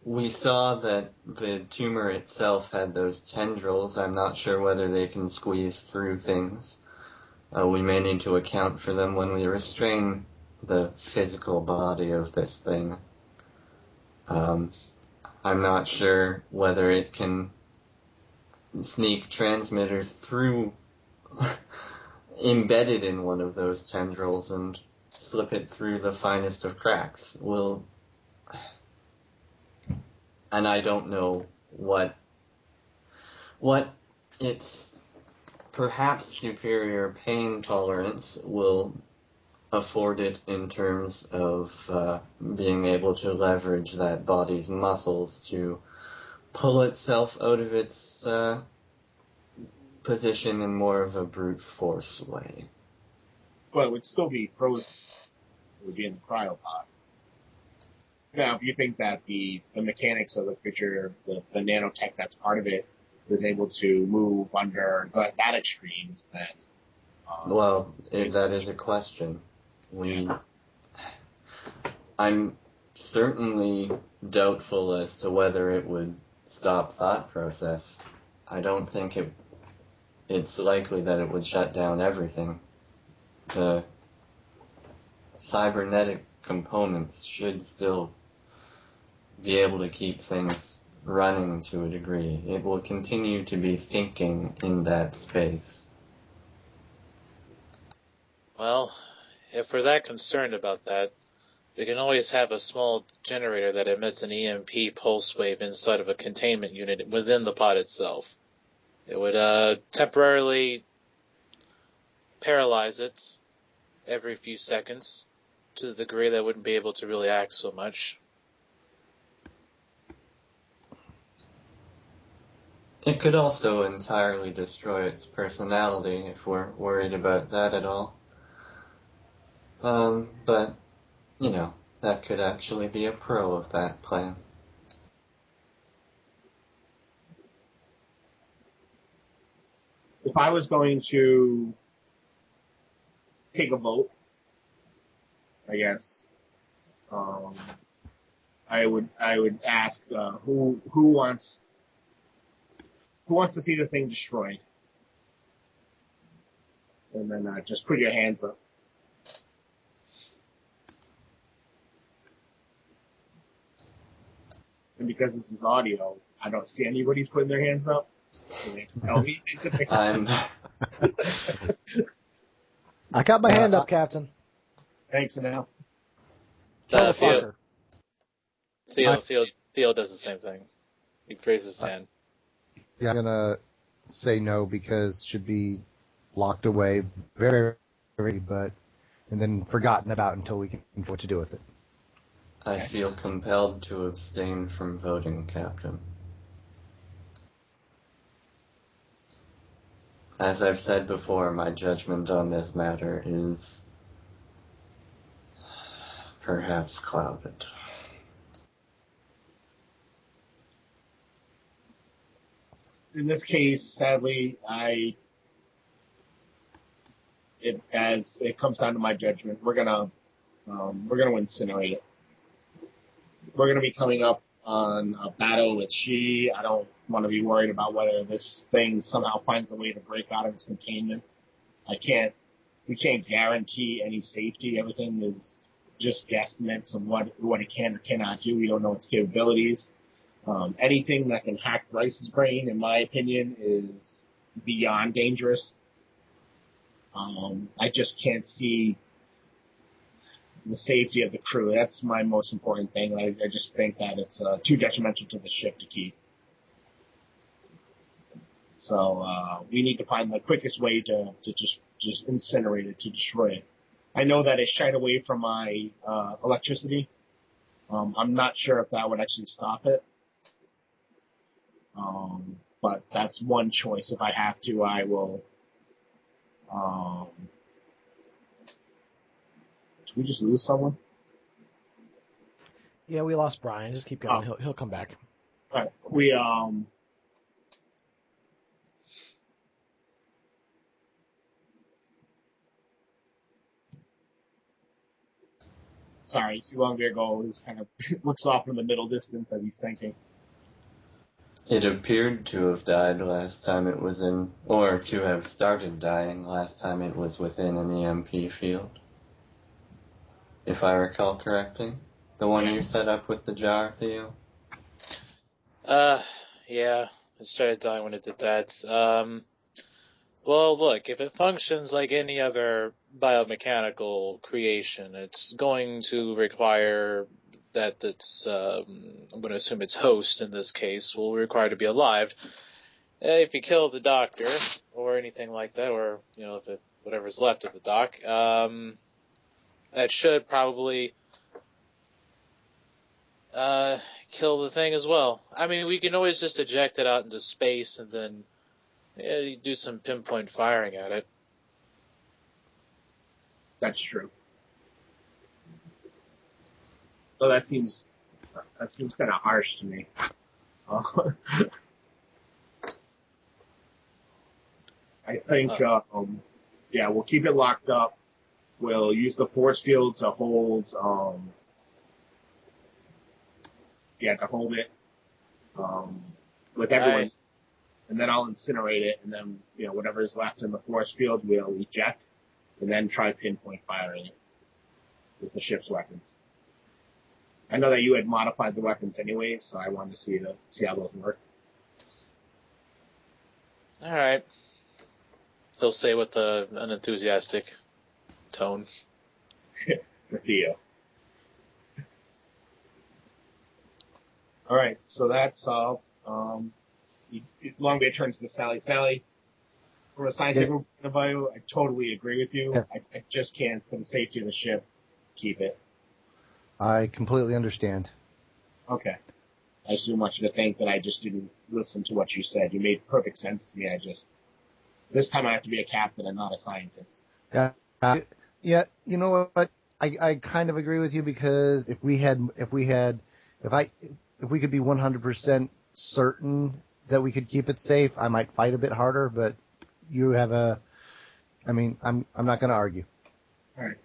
[SPEAKER 2] We saw that the tumor itself had those tendrils. I'm not sure whether they can squeeze through things. We may need to account for them when we restrain the physical body of this thing. I'm not sure whether it can sneak transmitters through, embedded in one of those tendrils and slip it through the finest of cracks. And I don't know what its perhaps superior pain tolerance will afford it in terms of being able to leverage that body's muscles to pull itself out of its position in more of a brute force way.
[SPEAKER 3] Well, it would still be frozen. It would be in the cryopod. Now, if you think that the mechanics of the creature, the nanotech that's part of it, is able to move under that extremes, then...
[SPEAKER 2] that is a question. I'm certainly doubtful as to whether it would stop thought process. I don't think it's likely that it would shut down everything. The cybernetic components should still be able to keep things running to a degree. It will continue to be thinking in that space.
[SPEAKER 4] Well, if we're that concerned about that, we can always have a small generator that emits an EMP pulse wave inside of a containment unit within the pod itself. It would temporarily paralyze it every few seconds to the degree that it wouldn't be able to really act so much.
[SPEAKER 2] It could also entirely destroy its personality if we're worried about that at all. But, that could actually be a pro of that plan.
[SPEAKER 3] If I was going to take a vote, I guess, I would ask who wants to see the thing destroyed, and then just put your hands up. and because this is audio, I don't see anybody putting their hands up. So they tell me that they
[SPEAKER 1] I got my hand up, Captain.
[SPEAKER 3] Thanks, Anil.
[SPEAKER 1] Kill the fucker.
[SPEAKER 4] Theo does the same thing. He raises his hand.
[SPEAKER 5] Yeah, I'm gonna say no because it should be locked away very, but and then forgotten about until we can know what to do with it.
[SPEAKER 2] I feel compelled to abstain from voting, Captain. As I've said before, my judgment on this matter is perhaps clouded.
[SPEAKER 3] In this case, sadly, as it comes down to my judgment, we're gonna incinerate it. We're gonna be coming up on a battle with She. I don't want to be worried about whether this thing somehow finds a way to break out of its containment. We can't guarantee any safety. Everything is just guesstimates of what it can or cannot do. We don't know its capabilities. Anything that can hack Bryce's brain, in my opinion, is beyond dangerous. I just can't see the safety of the crew. That's my most important thing. I just think that it's too detrimental to the ship to keep. So we need to find the quickest way to just incinerate it, to destroy it. I know that it shied away from my electricity. I'm not sure if that would actually stop it. But that's one choice. If I have to, I will. Did we just lose someone?
[SPEAKER 1] Yeah, we lost Brian. Just keep going. He'll come back.
[SPEAKER 3] All right. We Sorry, Long Virgo is kind of looks off in the middle distance as he's thinking.
[SPEAKER 2] It appeared to have died last time it was in, or to have started dying last time it was within an EMP field. If I recall correctly. The one you set up with the jar, Theo?
[SPEAKER 4] Yeah. It started dying when it did that. Well, look, if it functions like any other biomechanical creation, it's going to require that it's, I'm going to assume its host in this case, will require to be alive. If you kill the doctor, or anything like that, or, if whatever's left of the doc, that should probably kill the thing as well. I mean, we can always just eject it out into space and then you do some pinpoint firing at it.
[SPEAKER 3] That's true. So that seems kind of harsh to me. I think, we'll keep it locked up. We'll use the force field to hold, with everyone. Right. And then I'll incinerate it, and then, whatever is left in the force field, we'll eject, and then try pinpoint firing it with the ship's weapons. I know that you had modified the weapons anyway, so I wanted to see how those work.
[SPEAKER 4] All right. He'll say with an enthusiastic tone.
[SPEAKER 3] For Theo. All right, so that's all. Longbay turns to Sally. Sally, from a scientific point of view, I totally agree with you. Yes. I just can't, for the safety of the ship, keep it.
[SPEAKER 5] I completely understand.
[SPEAKER 3] Okay. I just didn't want you to think that I just didn't listen to what you said. You made perfect sense to me. This time I have to be a captain and not a scientist.
[SPEAKER 5] Yeah. You know what? I kind of agree with you because if we could be 100% certain that we could keep it safe, I might fight a bit harder, but I'm not going to argue.
[SPEAKER 3] All right.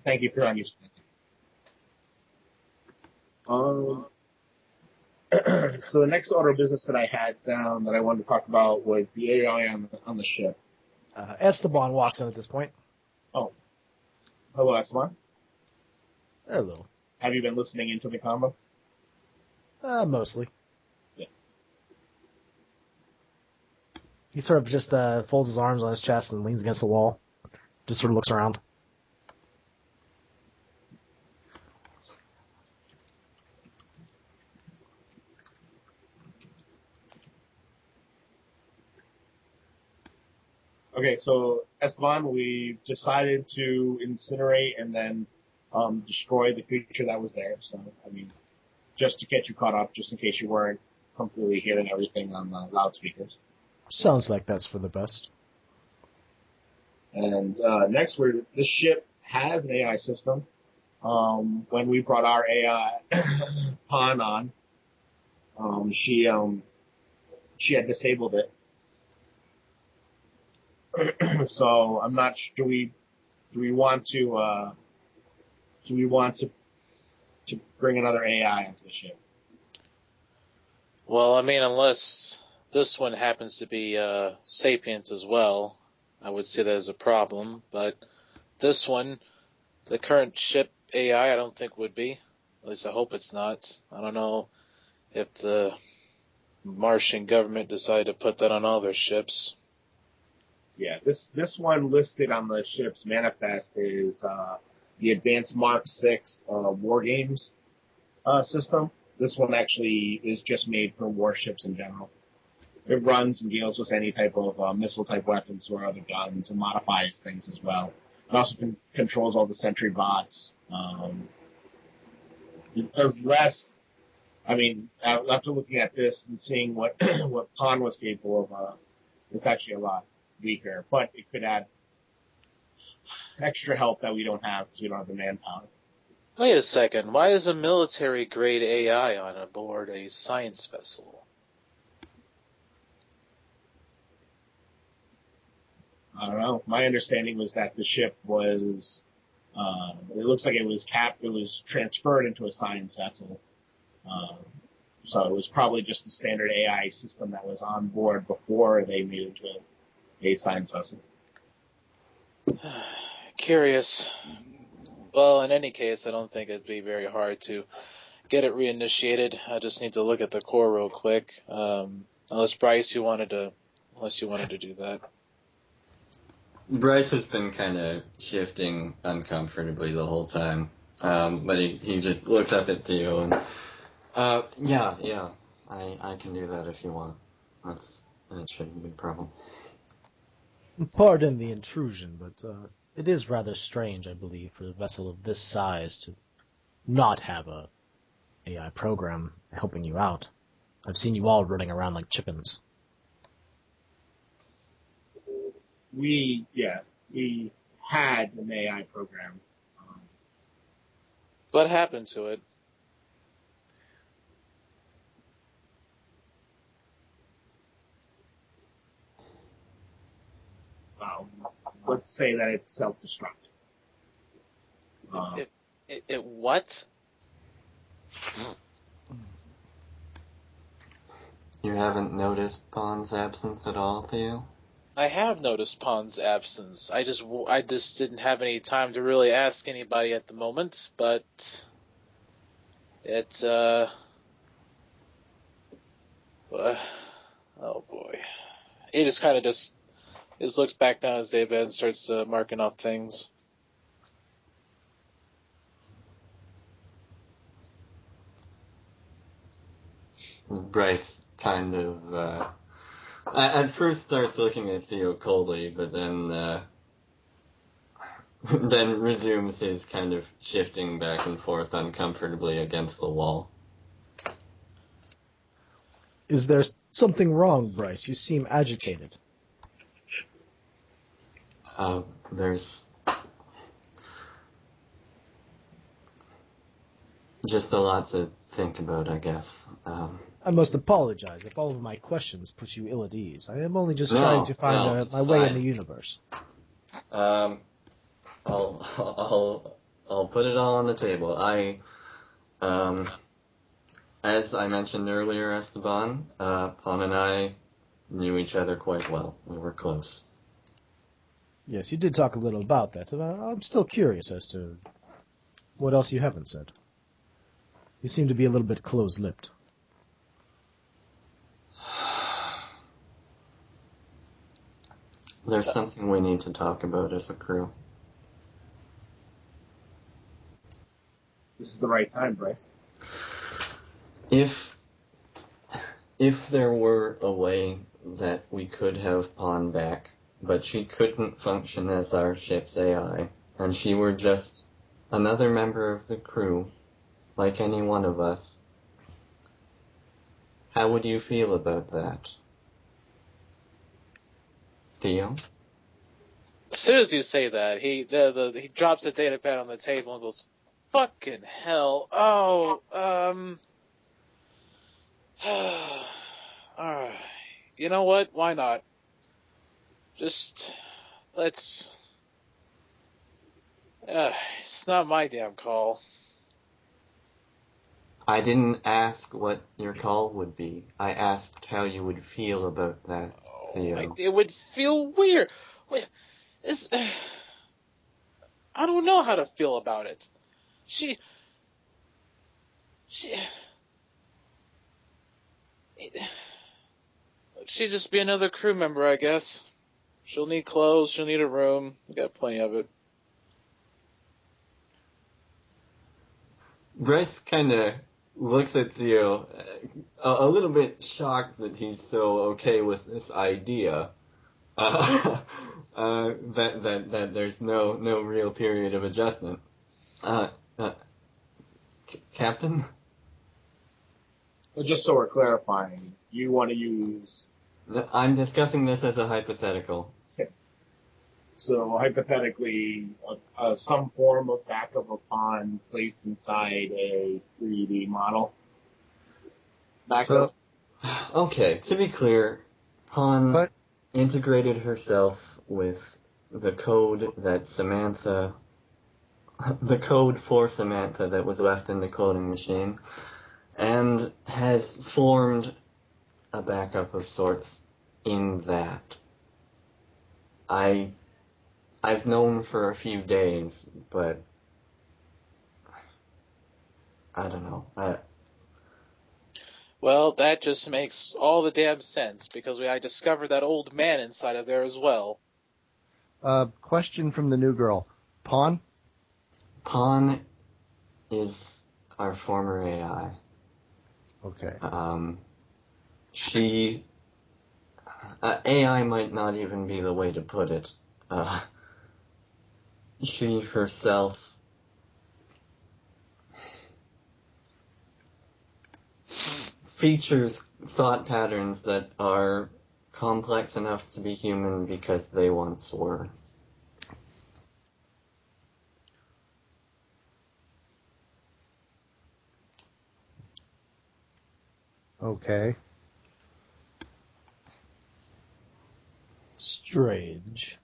[SPEAKER 3] Thank you for understanding. So the next order of business that I had down that I wanted to talk about was the AI on the ship.
[SPEAKER 1] Esteban walks in at this point.
[SPEAKER 3] Oh. Hello, Esteban.
[SPEAKER 1] Hello.
[SPEAKER 3] Have you been listening into the combo?
[SPEAKER 1] Mostly.
[SPEAKER 3] Yeah.
[SPEAKER 1] He sort of just folds his arms on his chest and leans against the wall. Just sort of looks around.
[SPEAKER 3] Okay, so Esteban, we decided to incinerate and then destroy the creature that was there. So, I mean, just to get you caught up, just in case you weren't completely hearing everything on the loudspeakers.
[SPEAKER 1] Sounds like that's for the best.
[SPEAKER 3] And next, this ship has an AI system. When we brought our AI pawn on, she had disabled it. So I'm not sure. Do we want to bring another AI onto the ship?
[SPEAKER 4] Well, I mean, unless this one happens to be sapient as well, I would see that as a problem. But this one, the current ship AI, I don't think would be. At least I hope it's not. I don't know if the Martian government decided to put that on all their ships.
[SPEAKER 3] Yeah, this one listed on the ship's manifest is the Advanced Mark 6 War Games system. This one actually is just made for warships in general. It runs and deals with any type of missile-type weapons or other guns and modifies things as well. It also controls all the sentry bots. It does less. I mean, after looking at this and seeing what what Pawn was capable of, it's actually a lot weaker, but it could add extra help that we don't have because we don't have the manpower.
[SPEAKER 4] Wait a second. Why is a military-grade AI on aboard a science vessel?
[SPEAKER 3] I don't know. My understanding was that the ship was, it looks like it was transferred into a science vessel. So it was probably just a standard AI system that was on board before they made it into a science vessel.
[SPEAKER 4] Curious. Well, in any case, I don't think it'd be very hard to get it reinitiated. I just need to look at the core real quick. Unless Bryce, you wanted to do that.
[SPEAKER 2] Bryce has been kind of shifting uncomfortably the whole time, but he just looks up at Theo and, yeah, I can do that if you want. That shouldn't be a problem.
[SPEAKER 1] Pardon the intrusion, but it is rather strange, I believe, for a vessel of this size to not have a AI program helping you out. I've seen you all running around like chickens.
[SPEAKER 3] We had an AI program.
[SPEAKER 4] What happened to it?
[SPEAKER 3] Let's say that it's self-destruct.
[SPEAKER 4] It what?
[SPEAKER 2] You haven't noticed Pawn's absence at all, Theo?
[SPEAKER 4] I have noticed Pawn's absence. I just didn't have any time to really ask anybody at the moment, but oh boy. He just kind of just looks back down his daybed and starts marking off things.
[SPEAKER 2] Bryce kind of, at first starts looking at Theo coldly, but then then resumes his kind of shifting back and forth uncomfortably against the wall.
[SPEAKER 1] Is there something wrong, Bryce? You seem agitated.
[SPEAKER 2] There's just a lot to think about, I guess.
[SPEAKER 1] I must apologize if all of my questions put you ill at ease. I am only just trying to find my way in the universe.
[SPEAKER 2] I'll put it all on the table. As I mentioned earlier, Esteban, Pawn and I knew each other quite well. We were close.
[SPEAKER 1] Yes, you did talk a little about that, and I'm still curious as to what else you haven't said. You seem to be a little bit close-lipped.
[SPEAKER 2] There's something we need to talk about as a crew.
[SPEAKER 3] This is the right time, Bryce.
[SPEAKER 2] If there were a way that we could have Pawn back, but she couldn't function as our ship's AI, and she were just another member of the crew, like any one of us, how would you feel about that? Theo?
[SPEAKER 4] As soon as you say that, he drops a data pad on the table and goes, "Fucking hell! Oh, alright. You know what? Why not? Just let's. It's not my damn call."
[SPEAKER 2] I didn't ask what your call would be. I asked how you would feel about that, Theo.
[SPEAKER 4] It would feel weird. Wait, I don't know how to feel about it. She'd just be another crew member, I guess. She'll need clothes, she'll need a room. We got plenty of it.
[SPEAKER 2] Bryce kind of looks at Theo, a little bit shocked that he's so okay with this idea. That there's no real period of adjustment. Captain?
[SPEAKER 3] Well, just so we're clarifying, you want to use...
[SPEAKER 2] I'm discussing this as a hypothetical.
[SPEAKER 3] Okay. So, hypothetically, some form of backup of Pawn placed inside a 3D model. Backup.
[SPEAKER 2] Okay, to be clear, Pawn integrated herself with the code for Samantha that was left in the coding machine, and has formed a backup of sorts in that. I've known for a few days, but I don't know.
[SPEAKER 4] Well, that just makes all the damn sense, because I discovered that old man inside of there as well.
[SPEAKER 5] Question from the new girl. Pawn?
[SPEAKER 2] Pawn is our former AI.
[SPEAKER 5] Okay.
[SPEAKER 2] AI might not even be the way to put it. She herself features thought patterns that are complex enough to be human because they once were.
[SPEAKER 5] Okay.
[SPEAKER 1] Strange.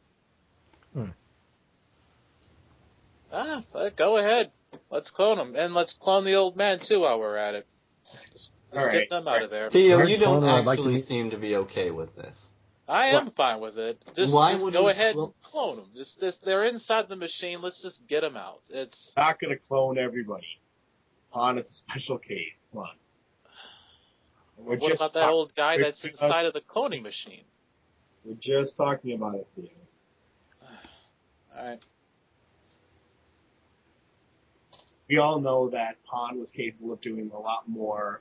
[SPEAKER 4] Go ahead. Let's clone him. And let's clone the old man, too, while we're at it. Let's get them out of there.
[SPEAKER 2] Theo, you don't
[SPEAKER 1] Cloner, I'd like
[SPEAKER 2] actually
[SPEAKER 1] to
[SPEAKER 2] seem to be okay with this.
[SPEAKER 4] I am fine with it. Just go ahead and clone them. They're inside the machine. Let's just get them out. It's
[SPEAKER 3] not going to clone everybody. Pawn is a special case. Come on.
[SPEAKER 4] What about that old guy that's inside of the cloning machine?
[SPEAKER 3] We're just talking about it, Theo.
[SPEAKER 4] All right.
[SPEAKER 3] We all know that Pawn was capable of doing a lot more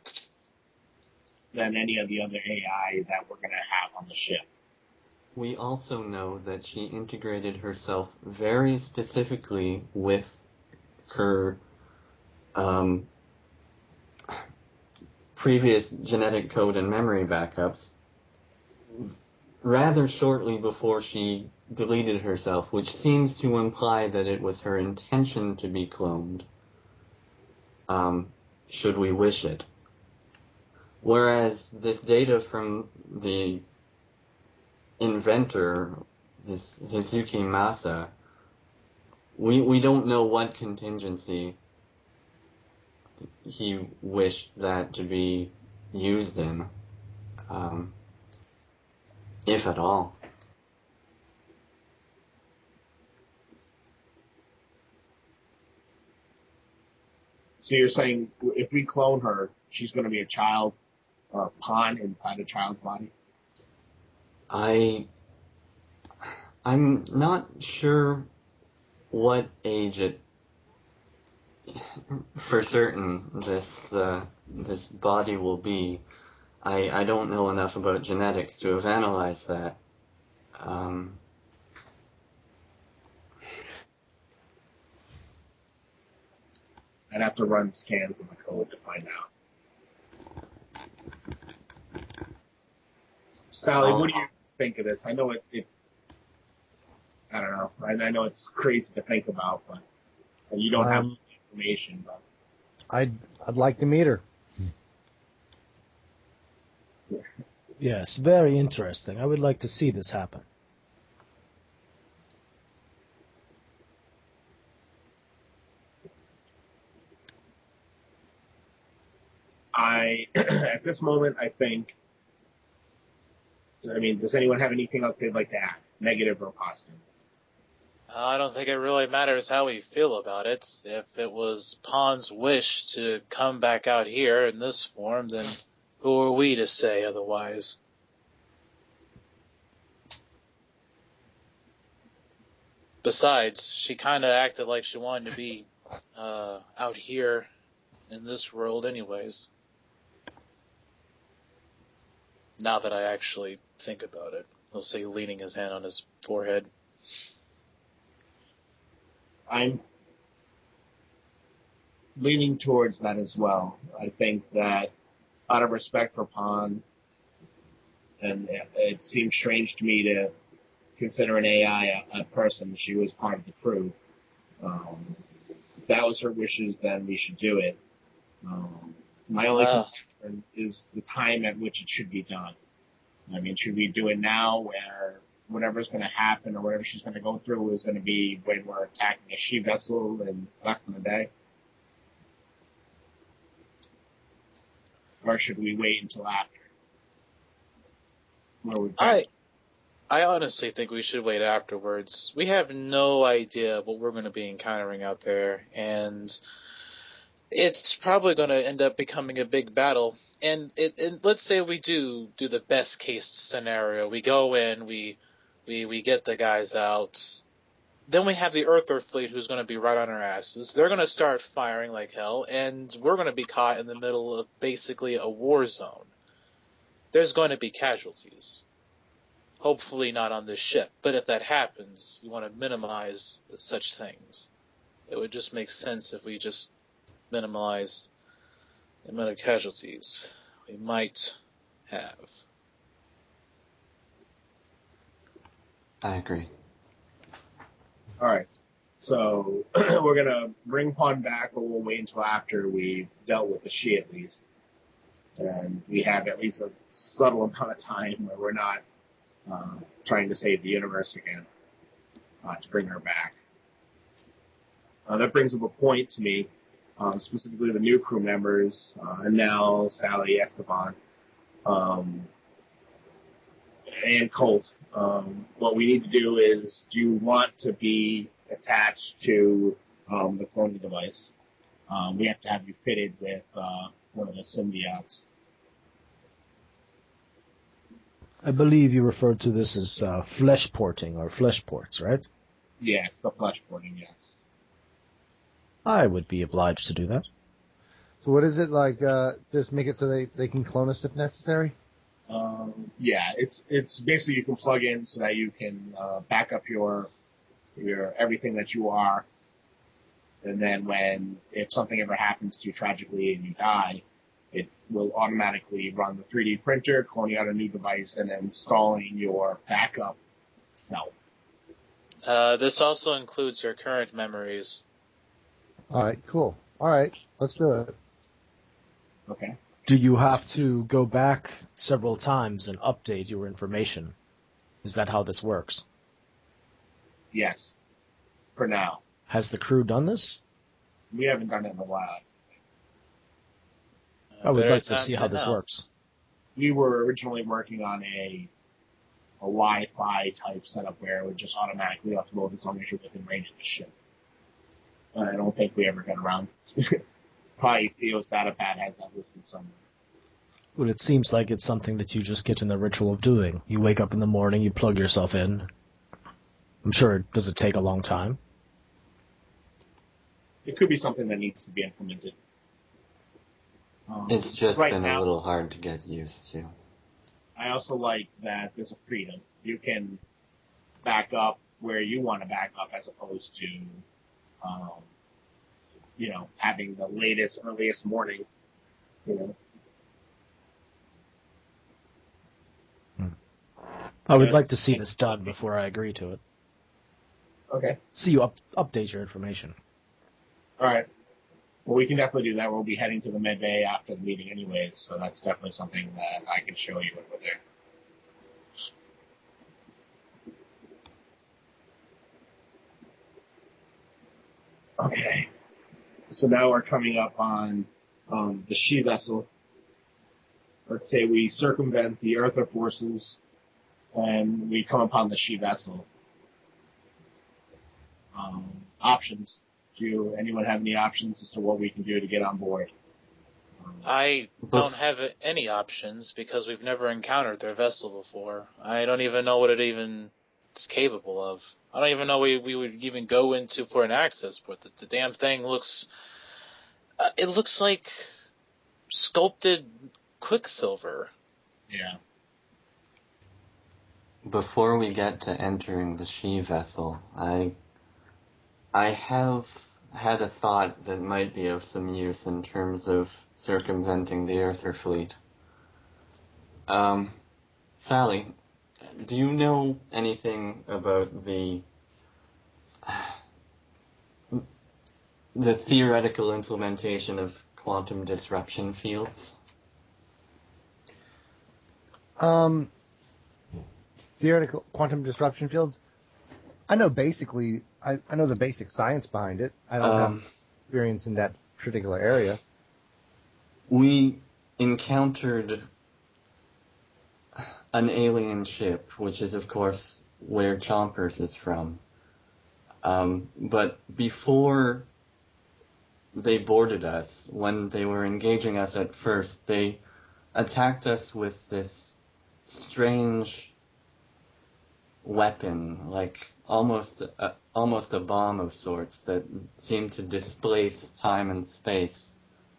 [SPEAKER 3] than any of the other AI that we're going to have on the ship.
[SPEAKER 2] We also know that she integrated herself very specifically with her previous genetic code and memory backups rather shortly before she deleted herself, which seems to imply that it was her intention to be cloned, should we wish it. Whereas this data from the inventor, Hizuki Masa, we don't know what contingency he wished that to be used in, if at all.
[SPEAKER 3] So you're saying if we clone her, she's going to be a child, or a pawn inside a child's body?
[SPEAKER 2] I'm not sure what age for certain this body will be. I don't know enough about genetics to have analyzed that.
[SPEAKER 3] I'd have to run scans of the code to find out. Sally, what do you think of this? I know it's I don't know. I know it's crazy to think about, but you don't have information. But
[SPEAKER 5] I'd like to meet her.
[SPEAKER 1] Yes, very interesting. I would like to see this happen.
[SPEAKER 3] At this moment, I think, does anyone have anything else they'd like to add, negative or positive?
[SPEAKER 4] I don't think it really matters how we feel about it. If it was Pon's wish to come back out here in this form, then who are we to say otherwise? Besides, she kind of acted like she wanted to be out here in this world anyways. Now that I actually think about it. He'll say, leaning his hand on his forehead.
[SPEAKER 3] I'm leaning towards that as well. I think that out of respect for Pon, and it seems strange to me to consider an AI a person. She was part of the crew. If that was her wishes, then we should do it. My only concern is the time at which it should be done. Should we do it now where whatever's going to happen or whatever she's going to go through is going to be when we're attacking a she vessel in less than a day? Or should we wait until after?
[SPEAKER 4] I honestly think we should wait afterwards. We have no idea what we're going to be encountering out there, and it's probably going to end up becoming a big battle. And let's say we do the best case scenario. We go in, we get the guys out. Then we have the Earther fleet who's going to be right on our asses. They're going to start firing like hell, and we're going to be caught in the middle of basically a war zone. There's going to be casualties. Hopefully not on this ship, but if that happens, you want to minimize such things. It would just make sense if we just minimize the amount of casualties we might have.
[SPEAKER 2] I agree.
[SPEAKER 3] All right. So we're going to bring Pon back, but we'll wait until after we've dealt with the she at least. And we have at least a subtle amount of time where we're not trying to save the universe again to bring her back. That brings up a point to me, specifically the new crew members, Anel, Sally, Esteban, and Colt. What we need to do is, do you want to be attached to the cloning device? We have to have you fitted with one of the symbiotes.
[SPEAKER 1] I believe you referred to this as flesh porting or flesh ports, right?
[SPEAKER 3] Yes, the flesh porting, yes.
[SPEAKER 1] I would be obliged to do that.
[SPEAKER 5] So what is it like? Just make it so they can clone us if necessary?
[SPEAKER 3] Yeah, it's basically you can plug in so that you can back up your everything that you are, and then if something ever happens to you tragically and you die, it will automatically run the 3D printer, cloning out a new device, and then installing your backup self.
[SPEAKER 4] This also includes your current memories.
[SPEAKER 5] All right, cool. All right, let's do it.
[SPEAKER 3] Okay.
[SPEAKER 1] Do you have to go back several times and update your information? Is that how this works?
[SPEAKER 3] Yes. For now.
[SPEAKER 1] Has the crew done this?
[SPEAKER 3] We haven't done it in a while.
[SPEAKER 1] I would like to see how this works.
[SPEAKER 3] We were originally working on a Wi-Fi type setup where it would just automatically upload as long as you're within range of the ship. I don't think we ever got around. Probably Theosdatapad has that listed somewhere.
[SPEAKER 1] Well, it seems like it's something that you just get in the ritual of doing. You wake up in the morning, you plug yourself in. I'm sure, does it take a long time?
[SPEAKER 3] It could be something that needs to be implemented.
[SPEAKER 2] It's just
[SPEAKER 3] right
[SPEAKER 2] been
[SPEAKER 3] now,
[SPEAKER 2] a little hard to get used to.
[SPEAKER 3] I also like that there's a freedom. You can back up where you want to back up as opposed to, having the latest, earliest morning,
[SPEAKER 1] I would like to see this done before I agree to it.
[SPEAKER 3] Okay.
[SPEAKER 1] See you update your information.
[SPEAKER 3] All right. Well, we can definitely do that. We'll be heading to the med bay after the meeting anyways, so that's definitely something that I can show you when we're there. Okay. So now we're coming up on the She vessel. Let's say we circumvent the Earther forces and we come upon the She vessel. Options. Do anyone have any options as to what we can do to get on board?
[SPEAKER 4] I don't have any options because we've never encountered their vessel before. I don't even know what it even is capable of. I don't even know we would even go into for an access port. The damn thing looks... it looks like sculpted quicksilver.
[SPEAKER 3] Yeah.
[SPEAKER 2] Before we get to entering the She vessel, I have had a thought that might be of some use in terms of circumventing the Earther fleet. Sally, do you know anything about the theoretical implementation of quantum disruption fields?
[SPEAKER 5] Theoretical quantum disruption fields? I know basically, I know the basic science behind it. I don't have experience in that particular area.
[SPEAKER 2] We encountered an alien ship, which is, of course, where Chompers is from. But before they boarded us, when they were engaging us at first, they attacked us with this strange weapon, like almost a bomb of sorts that seemed to displace time and space,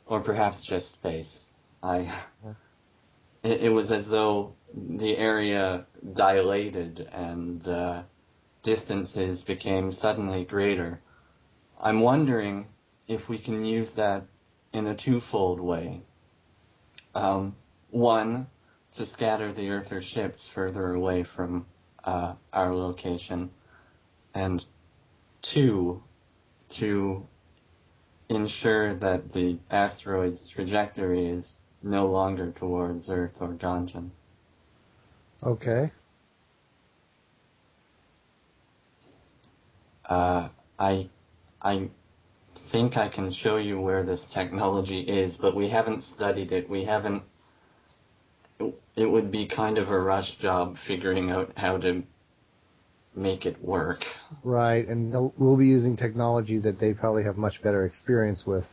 [SPEAKER 2] or perhaps just space. It was as though the area dilated and distances became suddenly greater. I'm wondering if we can use that in a twofold way. One, to scatter the Earther ships further away from our location, and two, to ensure that the asteroid's trajectory is no longer towards Earth or Ganjan.
[SPEAKER 5] Okay.
[SPEAKER 2] I think I can show you where this technology is, but we haven't studied it. It would be kind of a rush job figuring out how to make it work.
[SPEAKER 5] Right, and we'll be using technology that they probably have much better experience with.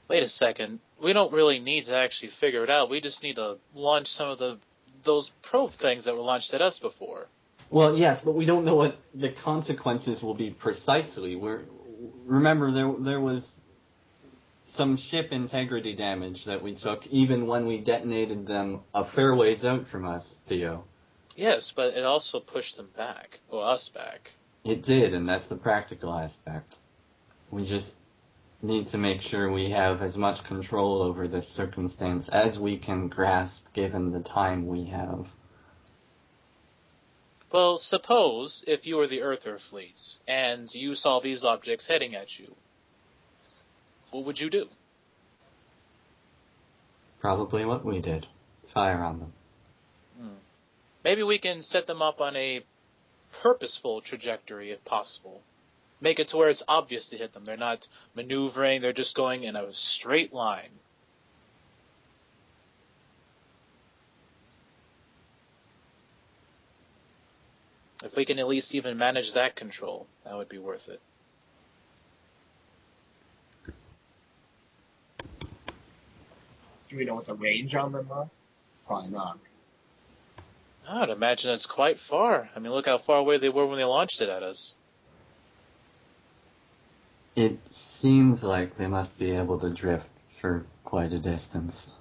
[SPEAKER 4] Wait a second. We don't really need to actually figure it out. We just need to launch some of those probe things that were launched at us before.
[SPEAKER 2] Well, yes, but we don't know what the consequences will be precisely. Remember, there was some ship integrity damage that we took even when we detonated them a fair ways out from us, Theo.
[SPEAKER 4] Yes, but it also pushed them back, or us back.
[SPEAKER 2] It did, and that's the practical aspect. We just need to make sure we have as much control over this circumstance as we can grasp given the time we have.
[SPEAKER 4] Well, suppose if you were the Earther fleets, and you saw these objects heading at you, what would you do?
[SPEAKER 2] Probably what we did. Fire on them.
[SPEAKER 4] Maybe we can set them up on a purposeful trajectory if possible. Make it to where it's obvious to hit them. They're not maneuvering, they're just going in a straight line. If we can at least even manage that control, that would be worth it.
[SPEAKER 3] Do we know what the range on them are? Probably not.
[SPEAKER 4] I would imagine it's quite far. I mean, look how far away they were when they launched it at us.
[SPEAKER 2] It seems like they must be able to drift for quite a distance.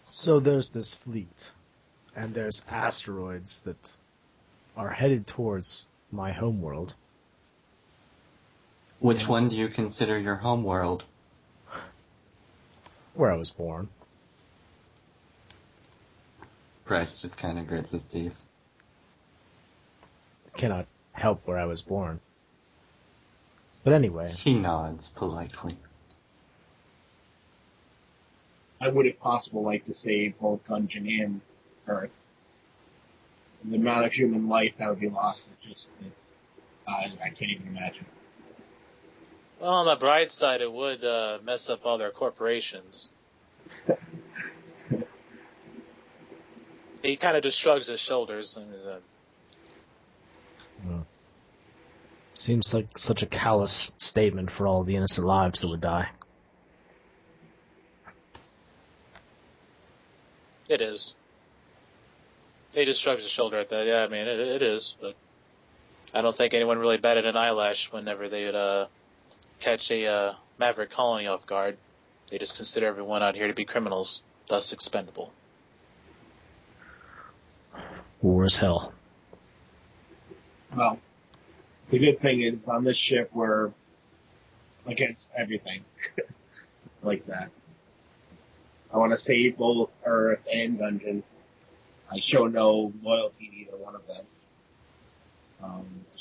[SPEAKER 1] So there's this fleet, and there's asteroids that are headed towards my homeworld.
[SPEAKER 2] Which one do you consider your homeworld?
[SPEAKER 1] Where I was born.
[SPEAKER 2] Bryce just kind of grits his teeth.
[SPEAKER 1] Cannot help where I was born. But anyway.
[SPEAKER 2] He nods politely.
[SPEAKER 3] I would, if possible, like to save both Gungeon and Earth. The amount of human life that would be lost is I can't even imagine.
[SPEAKER 4] Well, on the bright side, it would mess up all their corporations. He kind of just shrugs his shoulders.
[SPEAKER 1] Seems like such a callous statement for all the innocent lives that would die.
[SPEAKER 4] It is. He just shrugs his shoulder at that. Yeah, I mean, it is, but I don't think anyone really batted an eyelash whenever they would catch a Maverick colony off guard. They just consider everyone out here to be criminals, thus expendable.
[SPEAKER 1] War is hell.
[SPEAKER 3] Well, the good thing is on this ship we're against everything like that. I want to save both Earth and Gungeon. I show no loyalty to either one of them.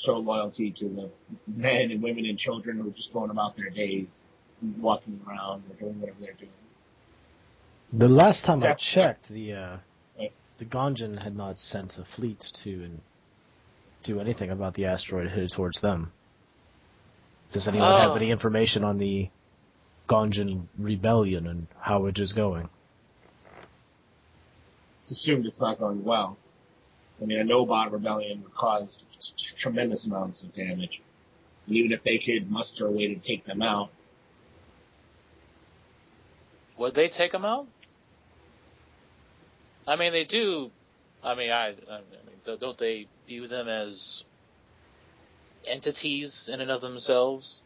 [SPEAKER 3] Show loyalty to the men and women and children who are just going about their days, walking around or doing whatever they're doing.
[SPEAKER 1] The last time I checked, the Gungeon had not sent a fleet to do anything about the asteroid headed towards them. Does anyone have any information on the Gungeon rebellion and how it is going?
[SPEAKER 3] It's assumed it's not going well. I mean, a no-bot rebellion would cause tremendous amounts of damage. And even if they could muster a way to take them out.
[SPEAKER 4] Would they take them out? I mean, they do. I mean, don't they view them as entities in and of themselves?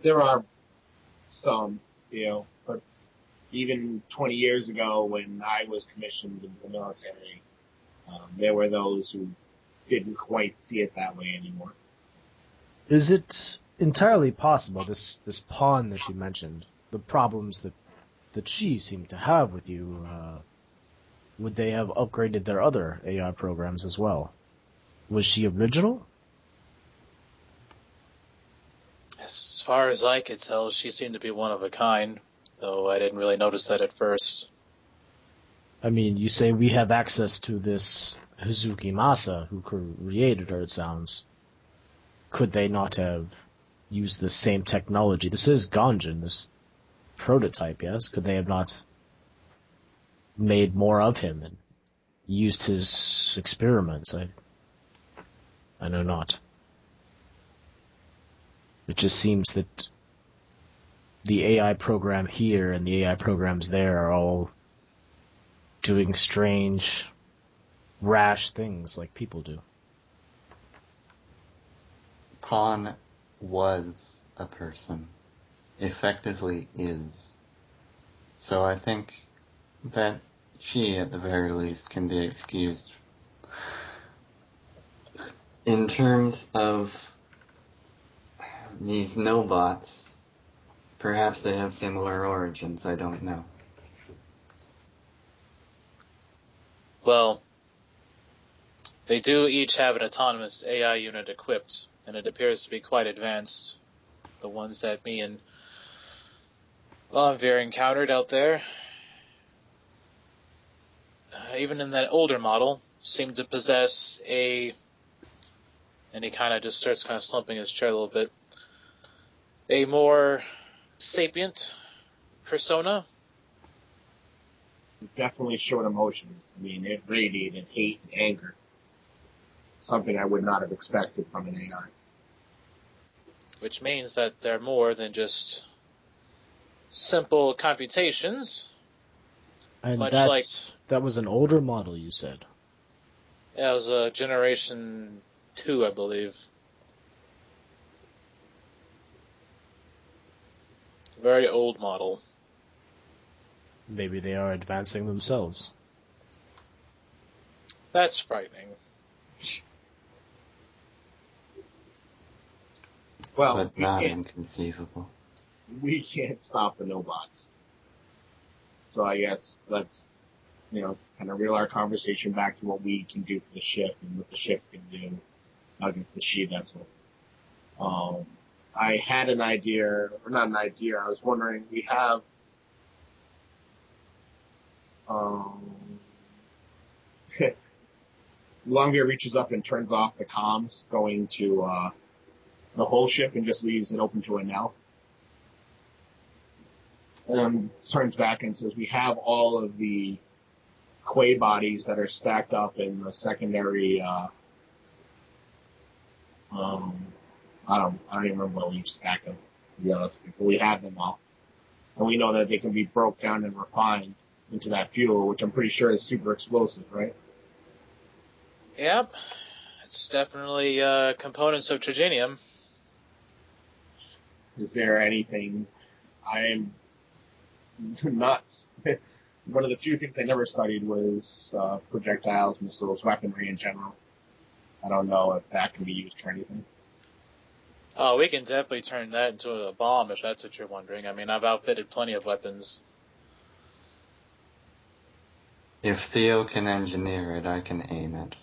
[SPEAKER 3] There are some, but even 20 years ago when I was commissioned in the military, there were those who didn't quite see it that way anymore.
[SPEAKER 1] Is it entirely possible, this pawn that you mentioned, the problems that she seemed to have with you, would they have upgraded their other AI programs as well? Was she original?
[SPEAKER 4] As far as I could tell, she seemed to be one of a kind, though I didn't really notice that at first.
[SPEAKER 1] I mean, you say we have access to this Hazuki Masa, who created her, it sounds. Could they not have used the same technology? This is Gungeon, this prototype, yes? Could they have not made more of him and used his experiments? I know not. It just seems that the AI program here and the AI programs there are all doing strange, rash things like people do.
[SPEAKER 2] Pawn was a person. Effectively is. So I think that she, at the very least, can be excused. In terms of these no-bots, perhaps they have similar origins, I don't know.
[SPEAKER 4] Well, they do each have an autonomous AI unit equipped, and it appears to be quite advanced. The ones that me and Veer encountered out there, even in that older model, seemed to possess and he kind of just starts kind of slumping his chair a little bit, a more sapient persona.
[SPEAKER 3] definitely showed emotions. I mean, it radiated hate and anger. Something I would not have expected from an AI.
[SPEAKER 4] Which means that they're more than just simple computations.
[SPEAKER 1] And
[SPEAKER 4] Much
[SPEAKER 1] that was an older model, you said.
[SPEAKER 4] Yeah, it was a Generation 2, I believe. Very old model.
[SPEAKER 1] Maybe they are advancing themselves.
[SPEAKER 4] That's frightening.
[SPEAKER 3] Well,
[SPEAKER 2] But not inconceivable.
[SPEAKER 3] We can't stop the no-bots. So I guess let's, kind of reel our conversation back to what we can do for the ship and what the ship can do against the she vessel. I had an idea, or not an idea, I was wondering, we have Longbeard reaches up and turns off the comms going to the whole ship and just leaves it open to a Nell. Turns back and says, we have all of the Quay bodies that are stacked up in the secondary, I don't even remember where we've stacked them, to be honest with you, but we have them all. And we know that they can be broke down and refined into that fuel, which I'm pretty sure is super explosive, right?
[SPEAKER 4] Yep. It's definitely components of trigenium.
[SPEAKER 3] Is there anything I'm not... One of the few things I never studied was projectiles, missiles, weaponry in general. I don't know if that can be used for anything.
[SPEAKER 4] Oh, we can definitely turn that into a bomb if that's what you're wondering. I mean, I've outfitted plenty of weapons.
[SPEAKER 2] If Theo can engineer it, I can aim it.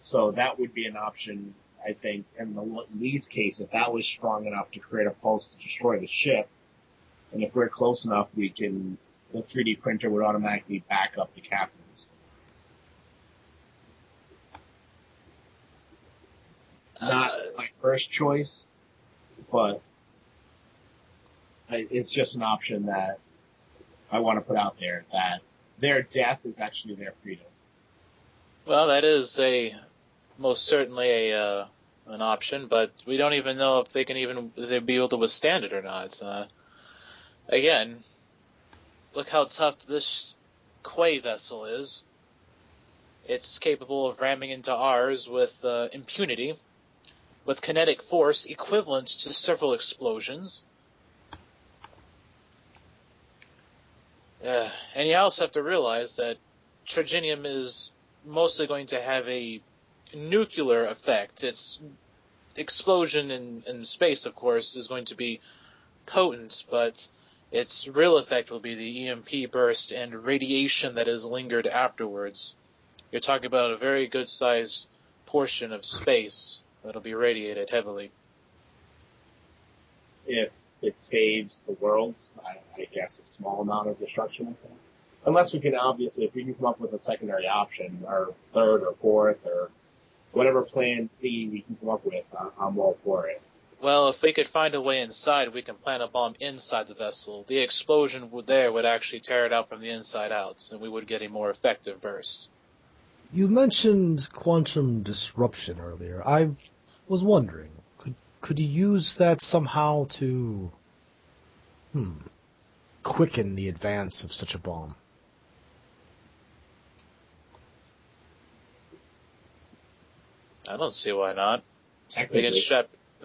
[SPEAKER 3] So that would be an option, I think, in the Lee's case, if that was strong enough to create a pulse to destroy the ship, and if we're close enough, the 3D printer would automatically back up the captains. Not my first choice, but it's just an option that I want to put out there, that their death is actually their freedom.
[SPEAKER 4] Well, that is most certainly an option, but we don't even know if they'd be able to withstand it or not. Again, look how tough this Quay vessel is. It's capable of ramming into ours with impunity, with kinetic force equivalent to several explosions. And you also have to realize that trigenium is mostly going to have a nuclear effect. Its explosion in space, of course, is going to be potent, but its real effect will be the EMP burst and radiation that is lingered afterwards. You're talking about a very good-sized portion of space that'll be radiated heavily.
[SPEAKER 3] If it saves the world, I guess a small amount of destruction. Unless we can, obviously, if we can come up with a secondary option, or third or fourth, or whatever plan C we can come up with, I'm all for it.
[SPEAKER 4] Well, if we could find a way inside, we can plant a bomb inside the vessel. The explosion would actually tear it out from the inside out, and we would get a more effective burst.
[SPEAKER 1] You mentioned quantum disruption earlier. I was wondering, could you use that somehow to quicken the advance of such a bomb?
[SPEAKER 4] I don't see why not. We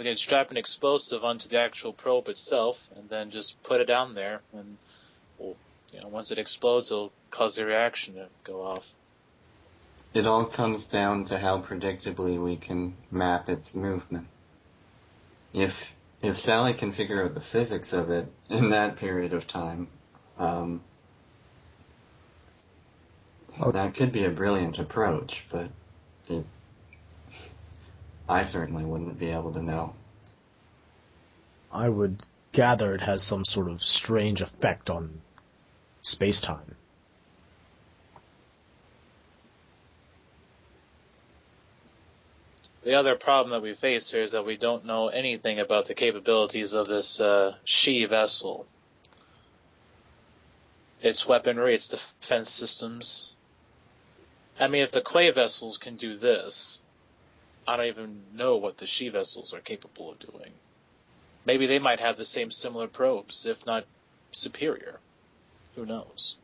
[SPEAKER 4] can strap an explosive onto the actual probe itself, and then just put it down there, and once it explodes, it'll cause the reaction to go off.
[SPEAKER 2] It all comes down to how predictably we can map its movement. If Sally can figure out the physics of it in that period of time, that could be a brilliant approach, but I certainly wouldn't be able to know.
[SPEAKER 1] I would gather it has some sort of strange effect on space-time.
[SPEAKER 4] The other problem that we face here is that we don't know anything about the capabilities of this she vessel. its weaponry, its defense systems. I mean, if the Quay vessels can do this, I don't even know what the She vessels are capable of doing. Maybe they might have the same similar probes, if not superior. Who knows?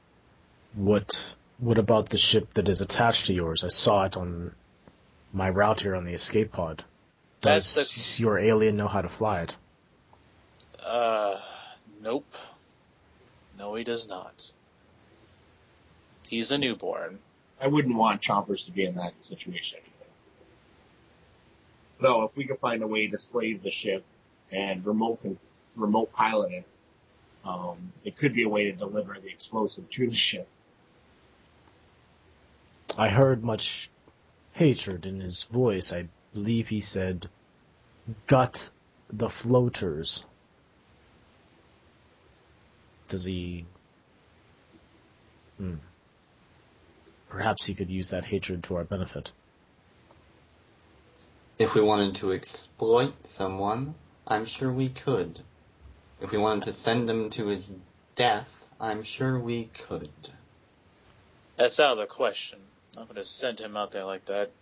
[SPEAKER 1] What about the ship that is attached to yours? I saw it on my route here on the escape pod. Does your alien know how to fly it?
[SPEAKER 4] Nope. No, he does not. He's a newborn.
[SPEAKER 3] I wouldn't want chompers to be in that situation. Though, if we could find a way to slave the ship and remote pilot it, it could be a way to deliver the explosive to the ship.
[SPEAKER 1] I heard much hatred in his voice. I believe he said, "Gut the floaters." Does he... Perhaps he could use that hatred to our benefit.
[SPEAKER 2] If we wanted to exploit someone, I'm sure we could. If we wanted to send him to his death, I'm sure we could.
[SPEAKER 4] That's out of the question. I'm not going to send him out there like that.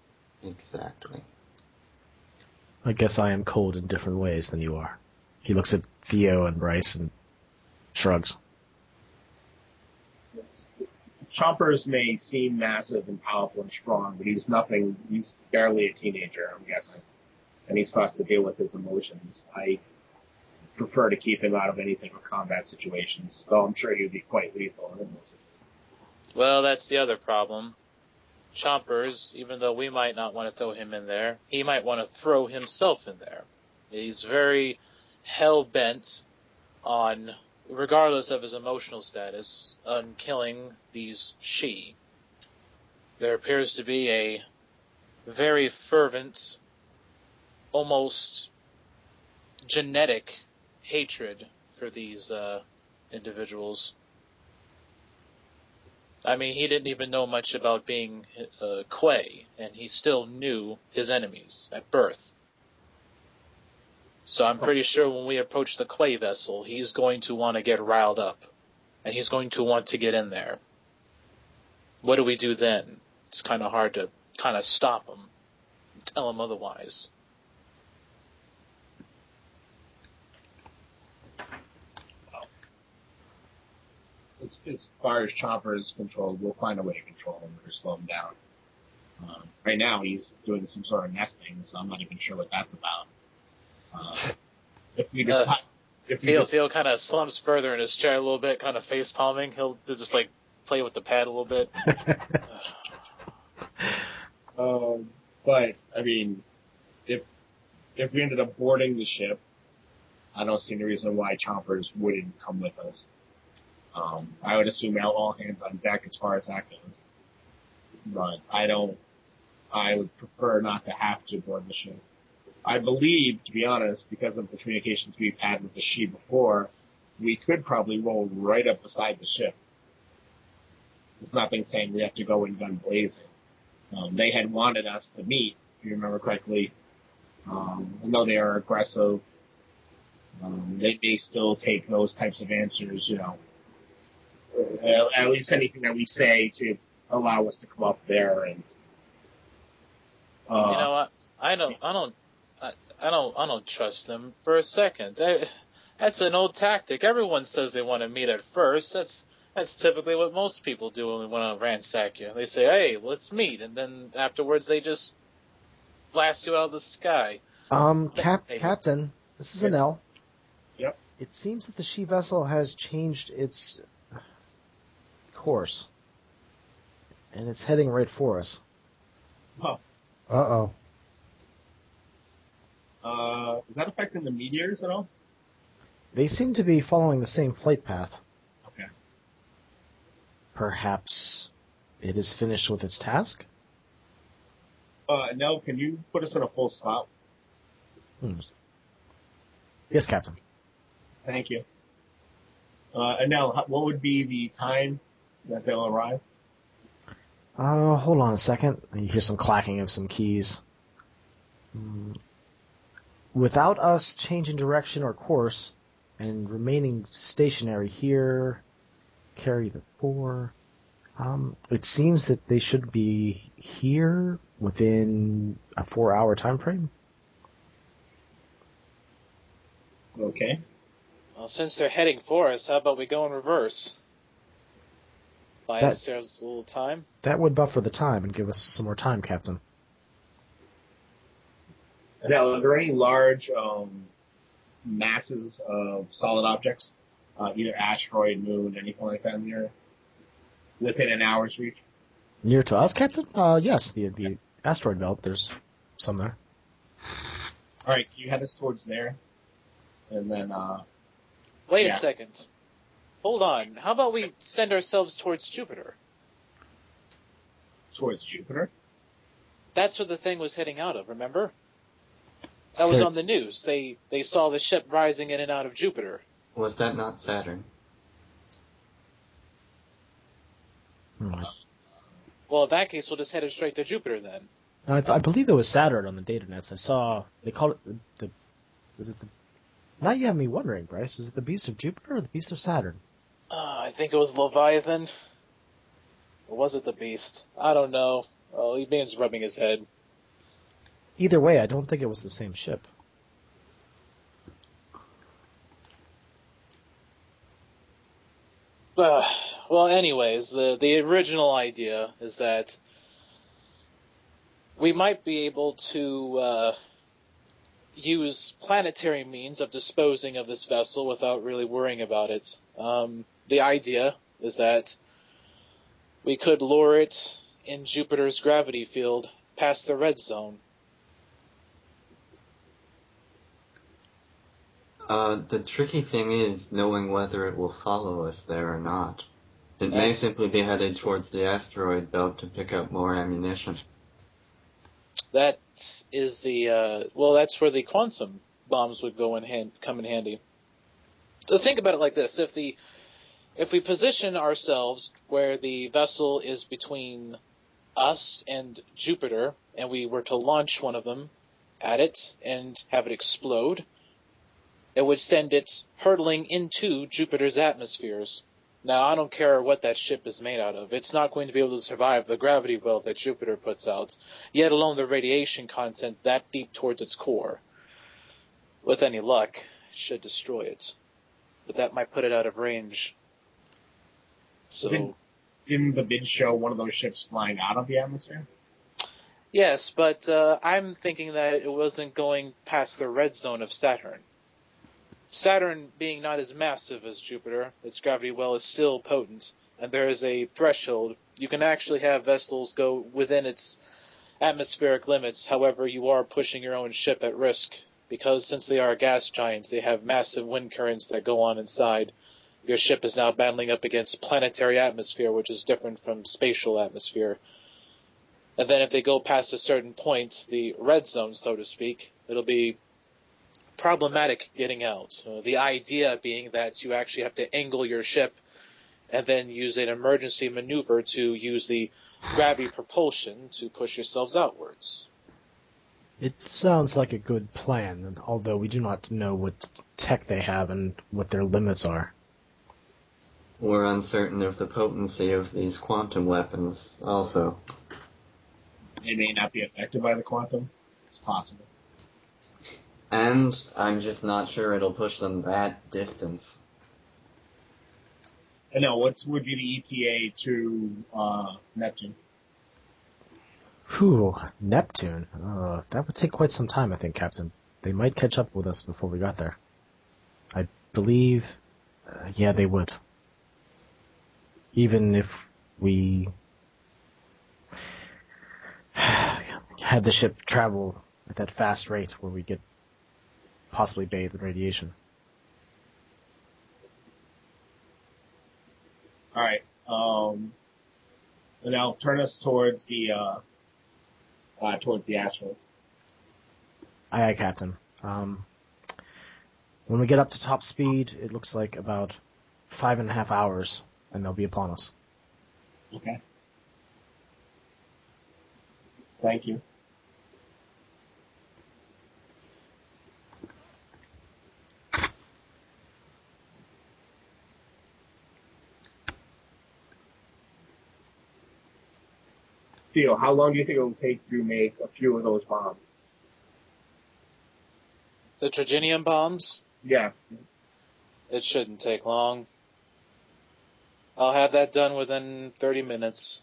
[SPEAKER 2] Exactly.
[SPEAKER 1] I guess I am cold in different ways than you are. He looks at Theo and Bryce and shrugs.
[SPEAKER 3] Chompers may seem massive and powerful and strong, but he's barely a teenager, I'm guessing. And he still has to deal with his emotions. I prefer to keep him out of any type of combat situations, though I'm sure he'd be quite lethal in those situations.
[SPEAKER 4] Well, that's the other problem. Chompers, even though we might not want to throw him in there, he might want to throw himself in there. He's very hell-bent on, regardless of his emotional status, on killing these She. There appears to be a very fervent, almost genetic hatred for these individuals. I mean, he didn't even know much about being Quay, and he still knew his enemies at birth. So I'm pretty sure when we approach the Quay vessel, he's going to want to get riled up, and he's going to want to get in there. What do we do then? It's kind of hard to kind of stop him, tell him otherwise.
[SPEAKER 3] As far as Chopper is controlled, we'll find a way to control him or slow him down. Right now, he's doing some sort of nesting, so I'm not even sure what that's about. If we decide,
[SPEAKER 4] Theo kind of slumps further in his chair a little bit, kind of face palming. He'll just like play with the pad a little bit.
[SPEAKER 3] But I mean, if we ended up boarding the ship, I don't see any reason why Chompers wouldn't come with us. I would assume all hands on deck as far as that goes. But I would prefer not to have to board the ship. I believe, to be honest, because of the communications we've had with the She before, we could probably roll right up beside the ship. There's nothing saying we have to go in gun blazing. They had wanted us to meet, if you remember correctly. I know they are aggressive. They may still take those types of answers, at least anything that we say to allow us to come up there and.
[SPEAKER 4] I don't trust them for a second. That's an old tactic. Everyone says they want to meet at first. That's typically what most people do when they want to ransack you. They say, "Hey, let's meet," and then afterwards they just blast you out of the sky.
[SPEAKER 1] Captain, this is an L.
[SPEAKER 3] Yep.
[SPEAKER 1] It seems that the She vessel has changed its course, and it's heading right for us.
[SPEAKER 3] Oh.
[SPEAKER 5] Uh-oh.
[SPEAKER 3] Is that affecting the meteors at all?
[SPEAKER 1] They seem to be following the same flight path.
[SPEAKER 3] Okay.
[SPEAKER 1] Perhaps it is finished with its task?
[SPEAKER 3] Nell, can you put us in a full stop?
[SPEAKER 1] Yes, Captain.
[SPEAKER 3] Thank you. Nell, what would be the time that they'll arrive?
[SPEAKER 1] Hold on a second. You hear some clacking of some keys. Without us changing direction or course and remaining stationary here, carry the 4. It seems that they should be here within a 4-hour time frame.
[SPEAKER 3] Okay.
[SPEAKER 4] Well, since they're heading for us, how about we go in reverse? Buy ourselves a little time.
[SPEAKER 1] That would buffer the time and give us some more time, Captain.
[SPEAKER 3] Now, are there any large masses of solid objects, either asteroid, moon, anything like that in the area, within an hour's reach?
[SPEAKER 1] Near to us, Captain? Yes, the asteroid belt, there's some there.
[SPEAKER 3] All right, you head us towards there, and then...
[SPEAKER 4] Wait a second. Hold on. How about we send ourselves towards Jupiter?
[SPEAKER 3] Towards Jupiter?
[SPEAKER 4] That's where the thing was heading out of, remember? That was on the news. They saw the ship rising in and out of Jupiter.
[SPEAKER 2] Was that not Saturn?
[SPEAKER 4] Well, in that case, we'll just head it straight to Jupiter then.
[SPEAKER 1] I believe it was Saturn on the data nets. I saw they called it Now you have me wondering, Bryce. Is it the Beast of Jupiter or the Beast of Saturn?
[SPEAKER 4] I think it was Leviathan. Or was it the Beast? I don't know. Oh, he begins rubbing his head.
[SPEAKER 1] Either way, I don't think it was the same ship.
[SPEAKER 4] Well, anyways, the original idea is that we might be able to use planetary means of disposing of this vessel without really worrying about it. The idea is that we could lure it in Jupiter's gravity field past the red zone.
[SPEAKER 2] The tricky thing is knowing whether it will follow us there or not. It may simply be headed towards the asteroid belt to pick up more ammunition.
[SPEAKER 4] That is that's where the quantum bombs would come in handy. So think about it like this: if we position ourselves where the vessel is between us and Jupiter, and we were to launch one of them at it and have it explode, it would send it hurtling into Jupiter's atmospheres. Now, I don't care what that ship is made out of. It's not going to be able to survive the gravity well that Jupiter puts out, yet alone the radiation content that deep towards its core. With any luck, it should destroy it. But that might put it out of range. So,
[SPEAKER 3] didn't the bid show one of those ships flying out of the atmosphere?
[SPEAKER 4] Yes, but I'm thinking that it wasn't going past the red zone of Saturn. Saturn being not as massive as Jupiter, its gravity well is still potent, and there is a threshold. You can actually have vessels go within its atmospheric limits, however you are pushing your own ship at risk, because since they are gas giants, they have massive wind currents that go on inside. Your ship is now battling up against planetary atmosphere, which is different from spatial atmosphere. And then if they go past a certain point, the red zone, so to speak, it'll be problematic getting out. The idea being that you actually have to angle your ship and then use an emergency maneuver to use the gravity propulsion to push yourselves outwards.
[SPEAKER 1] It sounds like a good plan, although we do not know what tech they have and what their limits are.
[SPEAKER 2] We're uncertain of the potency of these quantum weapons also.
[SPEAKER 3] They may not be affected by the quantum. It's possible.
[SPEAKER 2] And I'm just not sure it'll push them that distance.
[SPEAKER 3] I know, what would be the ETA to Neptune?
[SPEAKER 1] Whew, Neptune. That would take quite some time, I think, Captain. They might catch up with us before we got there. I believe, yeah, they would. Even if we had the ship travel at that fast rate where we get possibly bathed in radiation.
[SPEAKER 3] All right. And now turn us towards the asteroid.
[SPEAKER 1] Aye, Captain. When we get up to top speed, it looks like about 5.5 hours, and they'll be upon us.
[SPEAKER 3] Okay. Thank you. Theo, how long do you think it will take to make a few of those bombs?
[SPEAKER 4] The trigenium bombs?
[SPEAKER 3] Yeah.
[SPEAKER 4] It shouldn't take long. I'll have that done within 30 minutes.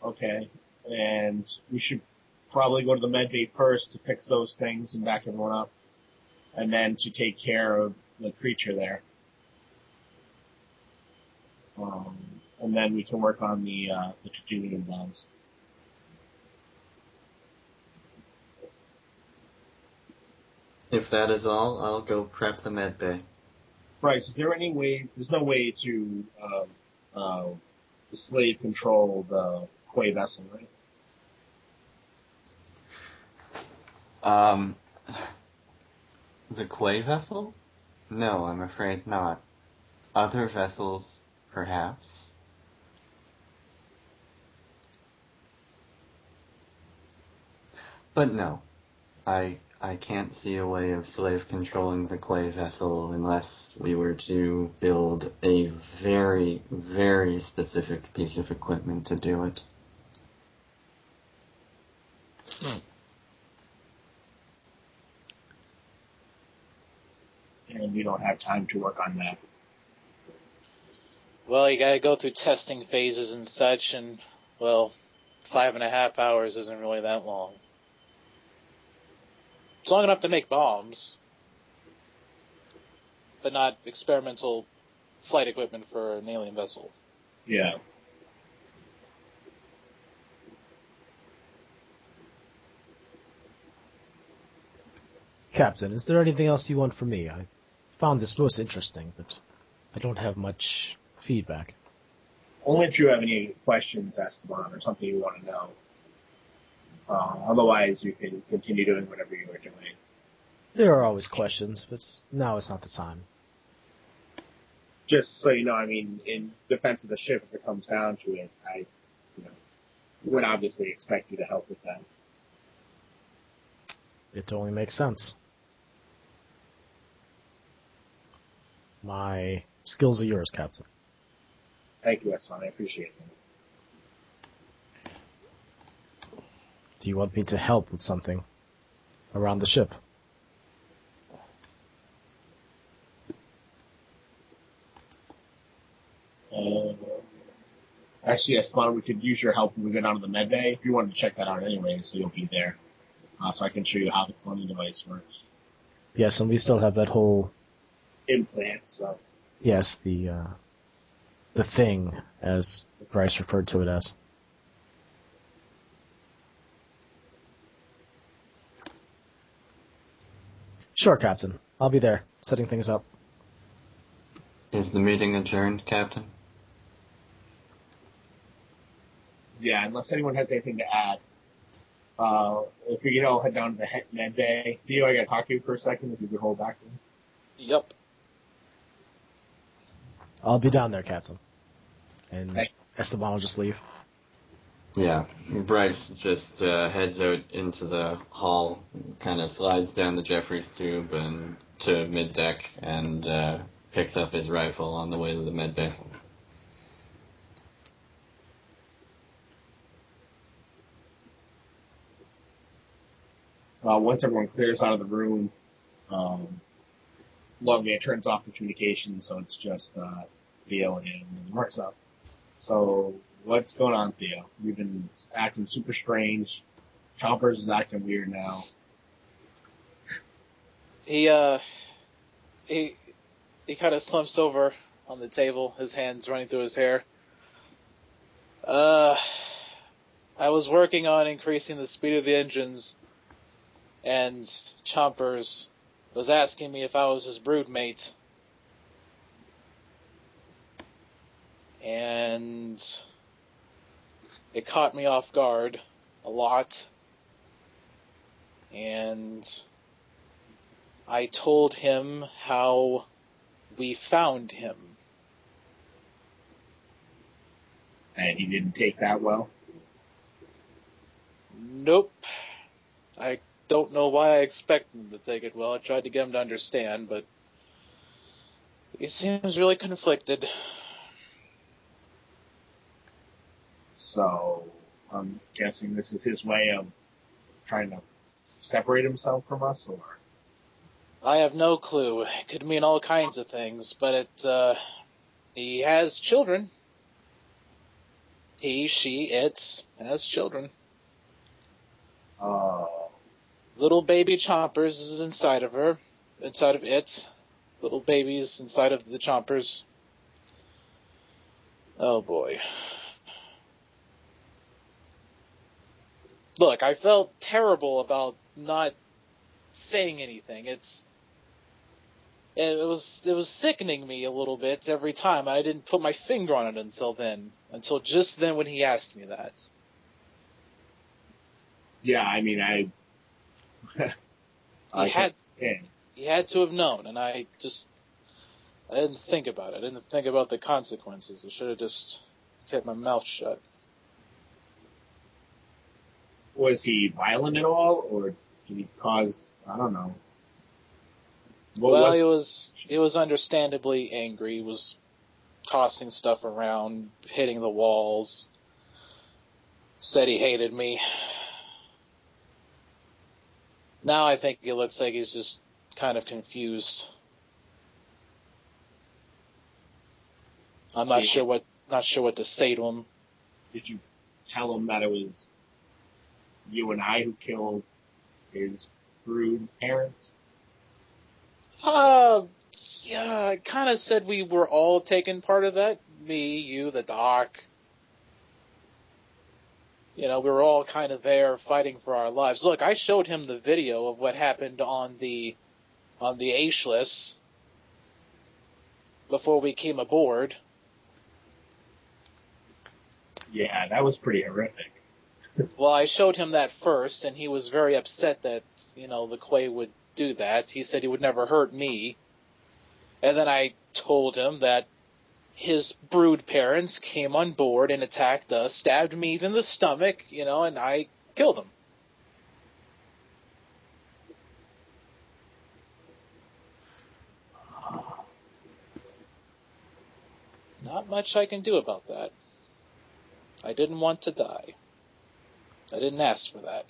[SPEAKER 3] Okay. And we should probably go to the medbay first to fix those things and back everyone up. And then to take care of the creature there. And then we can work on the trigenium bombs.
[SPEAKER 2] If that is all, I'll go prep the med bay.
[SPEAKER 3] Bryce, is there any way? There's no way to slave control the Quay vessel, right?
[SPEAKER 2] The Quay vessel? No, I'm afraid not. Other vessels, perhaps. But no, I can't see a way of slave controlling the Quay vessel unless we were to build a very, very specific piece of equipment to do it.
[SPEAKER 3] And we don't have time to work on that.
[SPEAKER 4] Well, you gotta go through testing phases and such, and, well, 5.5 hours isn't really that long. It's long enough to make bombs, but not experimental flight equipment for an alien vessel.
[SPEAKER 3] Yeah.
[SPEAKER 1] Captain, is there anything else you want from me? I found this most interesting, but I don't have much feedback.
[SPEAKER 3] Only if you have any questions, Esteban, or something you want to know. Otherwise, you can continue doing whatever you were doing.
[SPEAKER 1] There are always questions, but now is not the time.
[SPEAKER 3] Just so you know, I mean, in defense of the ship, if it comes down to it, I would obviously expect you to help with that.
[SPEAKER 1] It only makes sense. My skills are yours, Captain.
[SPEAKER 3] Thank you, Esteban. I appreciate that.
[SPEAKER 1] Do you want me to help with something around the ship?
[SPEAKER 3] Actually, Esteban, we could use your help when we go down to the med bay. If you wanted to check that out anyway, so you'll be there. So I can show you how the cloning device works.
[SPEAKER 1] Yes, and we still have that whole...
[SPEAKER 3] implant, so...
[SPEAKER 1] Yes, the thing, as Bryce referred to it as. Sure, Captain. I'll be there, setting things up.
[SPEAKER 2] Is the meeting adjourned, Captain?
[SPEAKER 3] Yeah, unless anyone has anything to add. If we could all head down to the med bay. Theo, I gotta talk to you for a second, if you could hold back.
[SPEAKER 4] Yep.
[SPEAKER 1] I'll be down there, Captain. And
[SPEAKER 3] Okay.
[SPEAKER 1] Esteban will just leave.
[SPEAKER 2] Yeah, Bryce just heads out into the hall, kind of slides down the Jeffries tube and to mid-deck, and picks up his rifle on the way to the med bay.
[SPEAKER 3] Once everyone clears out of the room, Longman turns off the communication, so it's just Theo and him, and he works up. So, what's going on, Theo? You've been acting super strange. Chompers is acting weird now.
[SPEAKER 4] He kind of slumps over on the table, his hands running through his hair. I was working on increasing the speed of the engines, and Chompers was asking me if I was his broodmate. And it caught me off guard a lot. And I told him how we found him.
[SPEAKER 3] And he didn't take that well?
[SPEAKER 4] Nope. I don't know why I expect him to take it well. I tried to get him to understand, but he seems really conflicted.
[SPEAKER 3] So, I'm guessing this is his way of trying to separate himself from us, or?
[SPEAKER 4] I have no clue. It could mean all kinds of things, but he has children. He, she, it has children. Little baby chompers is inside of her, inside of it. Little babies inside of the chompers. Oh boy. Look, I felt terrible about not saying anything. It was sickening me a little bit every time. I didn't put my finger on it until just then when he asked me that.
[SPEAKER 3] Yeah, I mean,
[SPEAKER 4] he had to have known, and I didn't think about it. I didn't think about the consequences. I should have just kept my mouth shut.
[SPEAKER 3] Was he violent at all, or did he cause, I don't know.
[SPEAKER 4] He was understandably angry. He was tossing stuff around, hitting the walls. Said he hated me. Now I think it looks like he's just kind of confused. I'm not sure what to say to him.
[SPEAKER 3] Did you tell him that it was you and I who killed his brood parents?
[SPEAKER 4] Yeah, I kind of said we were all taking part of that. Me, you, the doc. You know, we were all kind of there fighting for our lives. Look, I showed him the video of what happened on the Aishless before we came aboard.
[SPEAKER 3] Yeah, that was pretty horrific.
[SPEAKER 4] Well, I showed him that first, and he was very upset that, the Quay would do that. He said he would never hurt me. And then I told him that his brood parents came on board and attacked us, stabbed me in the stomach, and I killed them. Not much I can do about that. I didn't want to die. I didn't ask for that.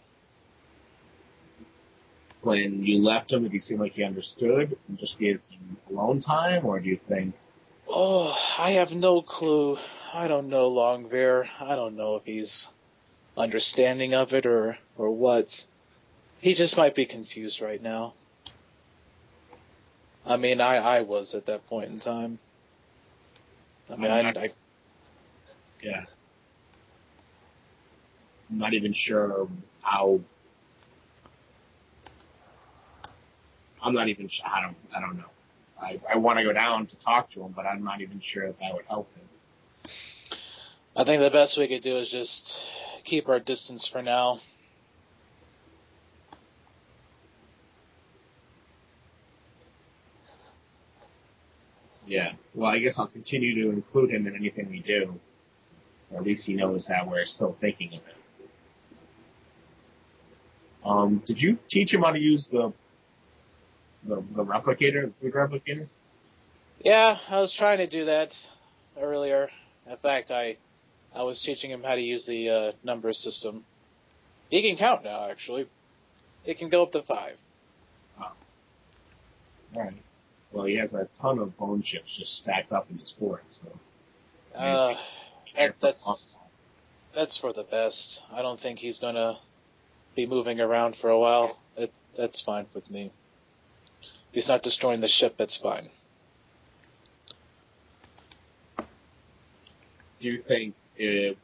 [SPEAKER 3] When you left him, did he seem like he understood and just gave some alone time, or do you think?
[SPEAKER 4] Oh, I have no clue. I don't know, Longbear. I don't know if he's understanding of it or what. He just might be confused right now. I mean, I was at that point in time. I mean,
[SPEAKER 3] yeah. I'm not even sure how. I'm not even sure. I don't know. I want to go down to talk to him, but I'm not even sure if that would help him.
[SPEAKER 4] I think the best we could do is just keep our distance for now.
[SPEAKER 3] Yeah. Well, I guess I'll continue to include him in anything we do. At least he knows that we're still thinking of him. Did you teach him how to use the replicator, the food replicator?
[SPEAKER 4] Yeah, I was trying to do that earlier. In fact, I was teaching him how to use the number system. He can count now, actually. It can go up to 5.
[SPEAKER 3] Oh. All right. Well, he has a ton of bone chips just stacked up in his fort, so.
[SPEAKER 4] That's for the best. I don't think he's gonna be moving around for a while. That's fine with me. He's not destroying the ship, that's fine.
[SPEAKER 3] Do you think it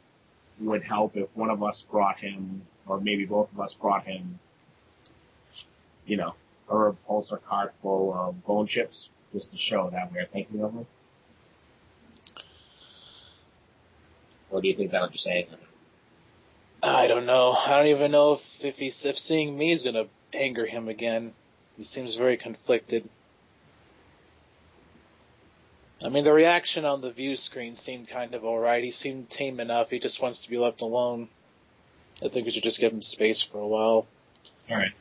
[SPEAKER 3] would help if one of us brought him, or maybe both of us brought him, a repulsor cart full of bone chips, just to show that we're thinking of him? Or do you think that would just say anything?
[SPEAKER 4] I don't know. I don't even know if seeing me is gonna anger him again. He seems very conflicted. I mean, the reaction on the view screen seemed kind of alright. He seemed tame enough. He just wants to be left alone. I think we should just give him space for a while.
[SPEAKER 3] Alright.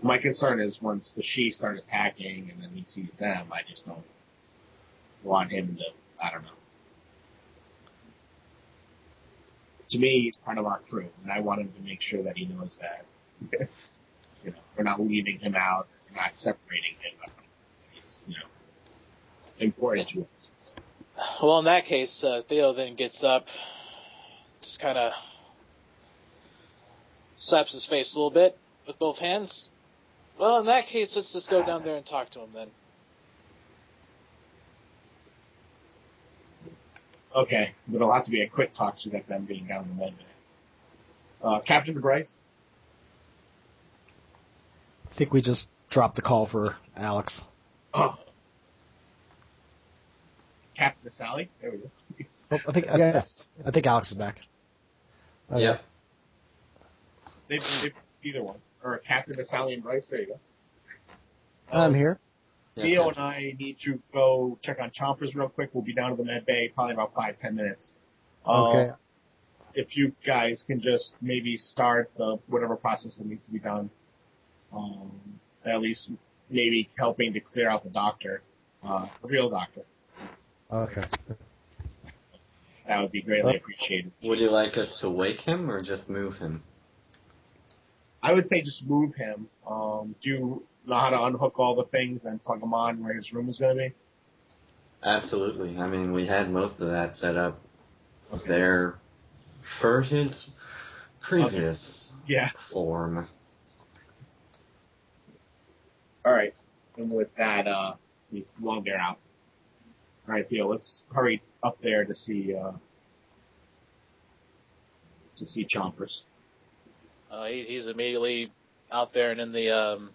[SPEAKER 3] My concern is once the she start attacking and then he sees them, I just don't want him to, I don't know. to me, he's part of our crew, and I want him to make sure that he knows that, we're not leaving him out, we're not separating him. He's, important to us.
[SPEAKER 4] Well, in that case, Theo then gets up, just kind of slaps his face a little bit with both hands. Well, in that case, let's just go down there and talk to him then.
[SPEAKER 3] Okay, but it'll have to be a quick talk so that them being down in the med bay. Captain Bryce?
[SPEAKER 1] I think we just dropped the call for Alex.
[SPEAKER 3] Oh. Captain Sally? There we go.
[SPEAKER 1] Oh,
[SPEAKER 5] Yes.
[SPEAKER 1] I think Alex is back.
[SPEAKER 5] Okay.
[SPEAKER 2] Yep.
[SPEAKER 3] They've either one. Or Captain Sally and Bryce, there you go.
[SPEAKER 5] I'm here.
[SPEAKER 3] Theo and I need to go check on Chompers real quick. We'll be down to the med bay probably about 5-10 minutes.
[SPEAKER 5] Okay.
[SPEAKER 3] If you guys can just maybe start the whatever process that needs to be done. At least maybe helping to clear out the doctor, the real doctor.
[SPEAKER 5] Okay.
[SPEAKER 3] That would be greatly appreciated.
[SPEAKER 2] Would you like us to wake him or just move him?
[SPEAKER 3] I would say just move him. Do you know how to unhook all the things and plug them on where his room is going to be?
[SPEAKER 2] Absolutely. I mean, we had most of that set up there for his previous form.
[SPEAKER 3] All right. And with that, he's long there out. All right, Theo, let's hurry up there to see Chompers.
[SPEAKER 4] He's immediately out there and in the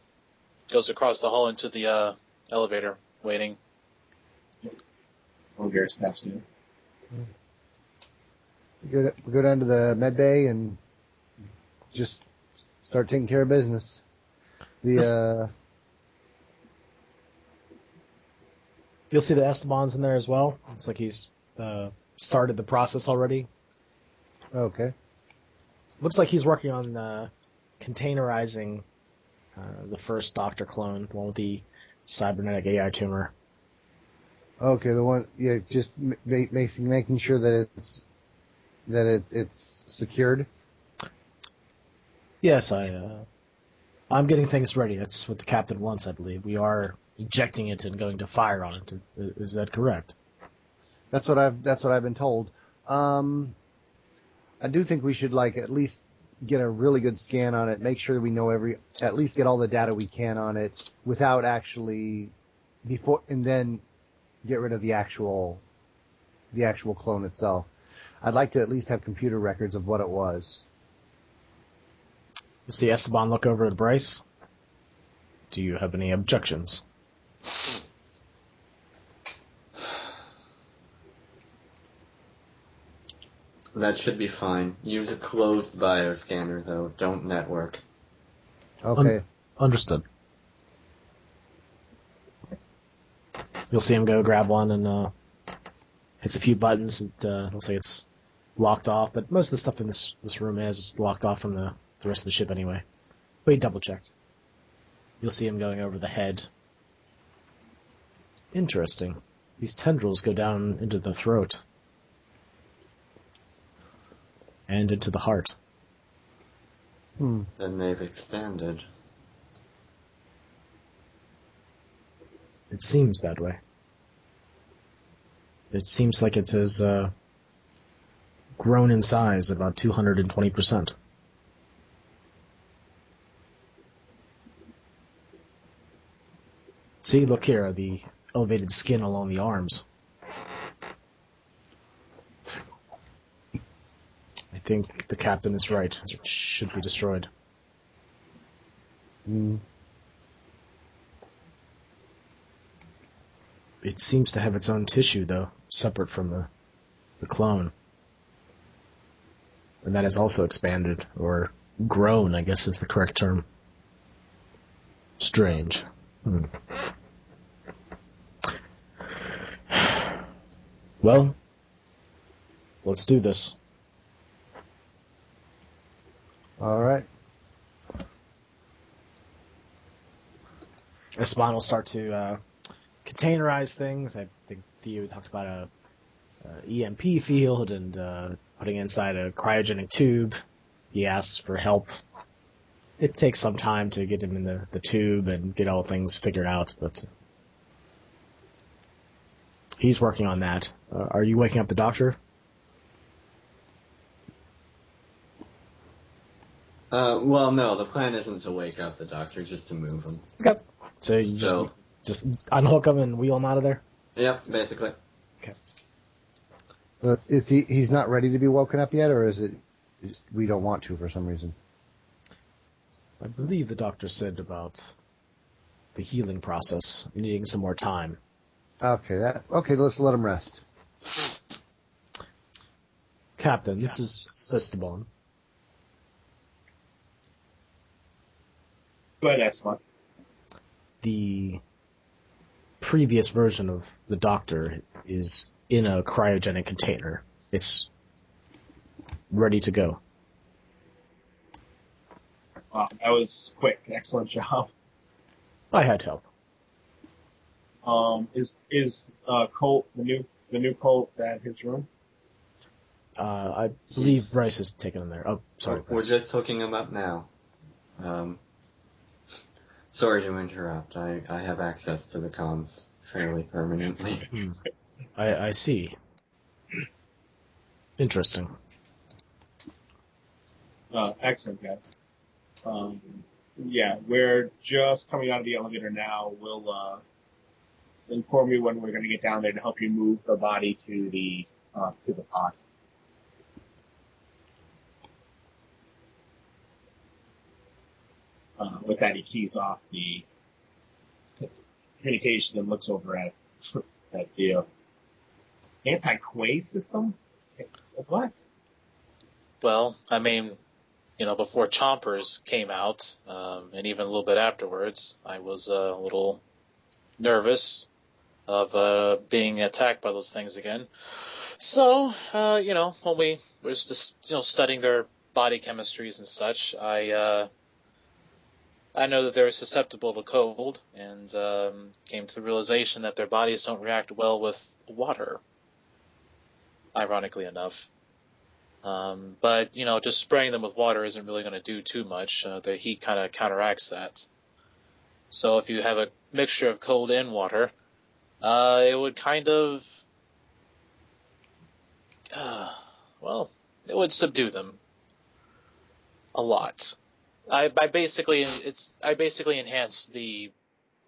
[SPEAKER 4] goes across the hall into the elevator, waiting.
[SPEAKER 3] Olger steps in.
[SPEAKER 5] We go down to the med bay and just start taking care of business.
[SPEAKER 1] You'll see the Esteban's in there as well. Looks like he's started the process already.
[SPEAKER 5] Okay.
[SPEAKER 1] Looks like he's working on containerizing the first Doctor clone, the one with the cybernetic AI tumor.
[SPEAKER 5] Okay, the one, just making sure that it's secured.
[SPEAKER 1] Yes, I'm getting things ready. That's what the captain wants, I believe. We are ejecting it and going to fire on it. Is that correct?
[SPEAKER 5] That's what I've been told. I do think we should at least get a really good scan on it, make sure we know at least get all the data we can on it without actually and then get rid of the actual clone itself. I'd like to at least have computer records of what it was.
[SPEAKER 1] You see Esteban look over at Bryce. Do you have any objections?
[SPEAKER 2] That should be fine. Use a closed bioscanner, though. Don't network.
[SPEAKER 5] Okay.
[SPEAKER 1] Understood. You'll see him go grab one and hits a few buttons. It looks like it's locked off, but most of the stuff in this room is locked off from the rest of the ship anyway. But he double-checked. You'll see him going over the head. Interesting. These tendrils go down into the throat. And into the heart.
[SPEAKER 2] Then they've expanded.
[SPEAKER 1] It seems that way. It seems like it has grown in size about 220%. See, look here, the elevated skin along the arms. I think the captain is right. It should be destroyed. It seems to have its own tissue, though, separate from the clone. And that has also expanded, or grown, I guess is the correct term. Strange. Well, let's do this.
[SPEAKER 5] All right.
[SPEAKER 1] Esteban will start to containerize things. I think Theo talked about EMP field and putting inside a cryogenic tube. He asks for help. It takes some time to get him in the tube and get all things figured out, but he's working on that. Are you waking up the doctor?
[SPEAKER 2] Well, no, the plan isn't to wake up the doctor, just to move him.
[SPEAKER 1] Okay. So you just unhook him and wheel him out of there?
[SPEAKER 2] Yep, basically.
[SPEAKER 1] Okay.
[SPEAKER 5] Is he's not ready to be woken up yet, or is it we don't want to for some reason?
[SPEAKER 1] I believe the doctor said about the healing process, needing some more time.
[SPEAKER 5] Okay, let's let him rest.
[SPEAKER 1] Captain, this is Esteban.
[SPEAKER 3] Go ahead, Esteban.
[SPEAKER 1] The previous version of the doctor is in a cryogenic container. It's ready to go.
[SPEAKER 3] Wow, that was quick. Excellent job.
[SPEAKER 1] I had help.
[SPEAKER 3] Is Colt the new Colt at his room?
[SPEAKER 1] I believe Bryce is taken in there. Oh, sorry.
[SPEAKER 2] We're
[SPEAKER 1] Bryce.
[SPEAKER 2] just hooking him up now. Sorry to interrupt. I have access to the comms fairly permanently.
[SPEAKER 1] I see. Interesting.
[SPEAKER 3] Excellent, guys. Yeah, we're just coming out of the elevator now. We'll inform you when we're going to get down there to help you move the body to the pod. With that, he keys off the communication and looks over at the anti-quay system. What?
[SPEAKER 4] Well, I mean, before Chompers came out, and even a little bit afterwards, I was a little nervous of being attacked by those things again. So, when we were just, studying their body chemistries and such, I know that they're susceptible to cold, and came to the realization that their bodies don't react well with water, ironically enough. But, just spraying them with water isn't really going to do too much. The heat kind of counteracts that. So if you have a mixture of cold and water, it would kind of, it would subdue them a lot. I basically enhanced the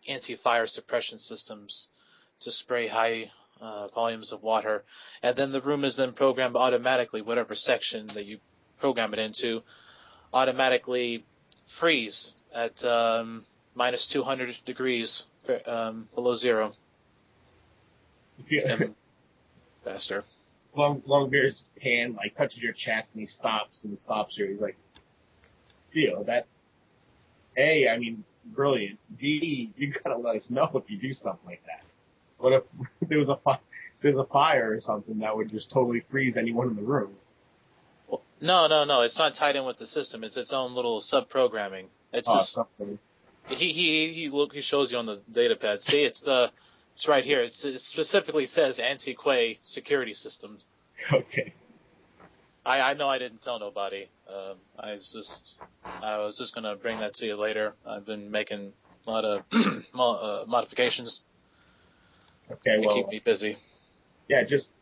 [SPEAKER 4] anti-fire suppression systems to spray high volumes of water, and then the room is then programmed automatically, whatever section that you program it into, automatically freeze at minus 200 degrees below zero. Faster.
[SPEAKER 3] Longbeard's hand touches your chest and he stops you. He's like, Theo, that's A, I mean, brilliant. B, you gotta let us know if you do stuff like that. What if there's a fire or something that would just totally freeze anyone in the room?
[SPEAKER 4] Well, no. It's not tied in with the system. It's its own little sub-programming. It's just
[SPEAKER 3] something.
[SPEAKER 4] He shows you on the data pad. See, it's right here. It specifically says anti-quay security systems.
[SPEAKER 3] Okay.
[SPEAKER 4] I know I didn't tell nobody. I was just gonna bring that to you later. I've been making a lot of modifications.
[SPEAKER 3] Okay,
[SPEAKER 4] to keep me busy.
[SPEAKER 3] Yeah, just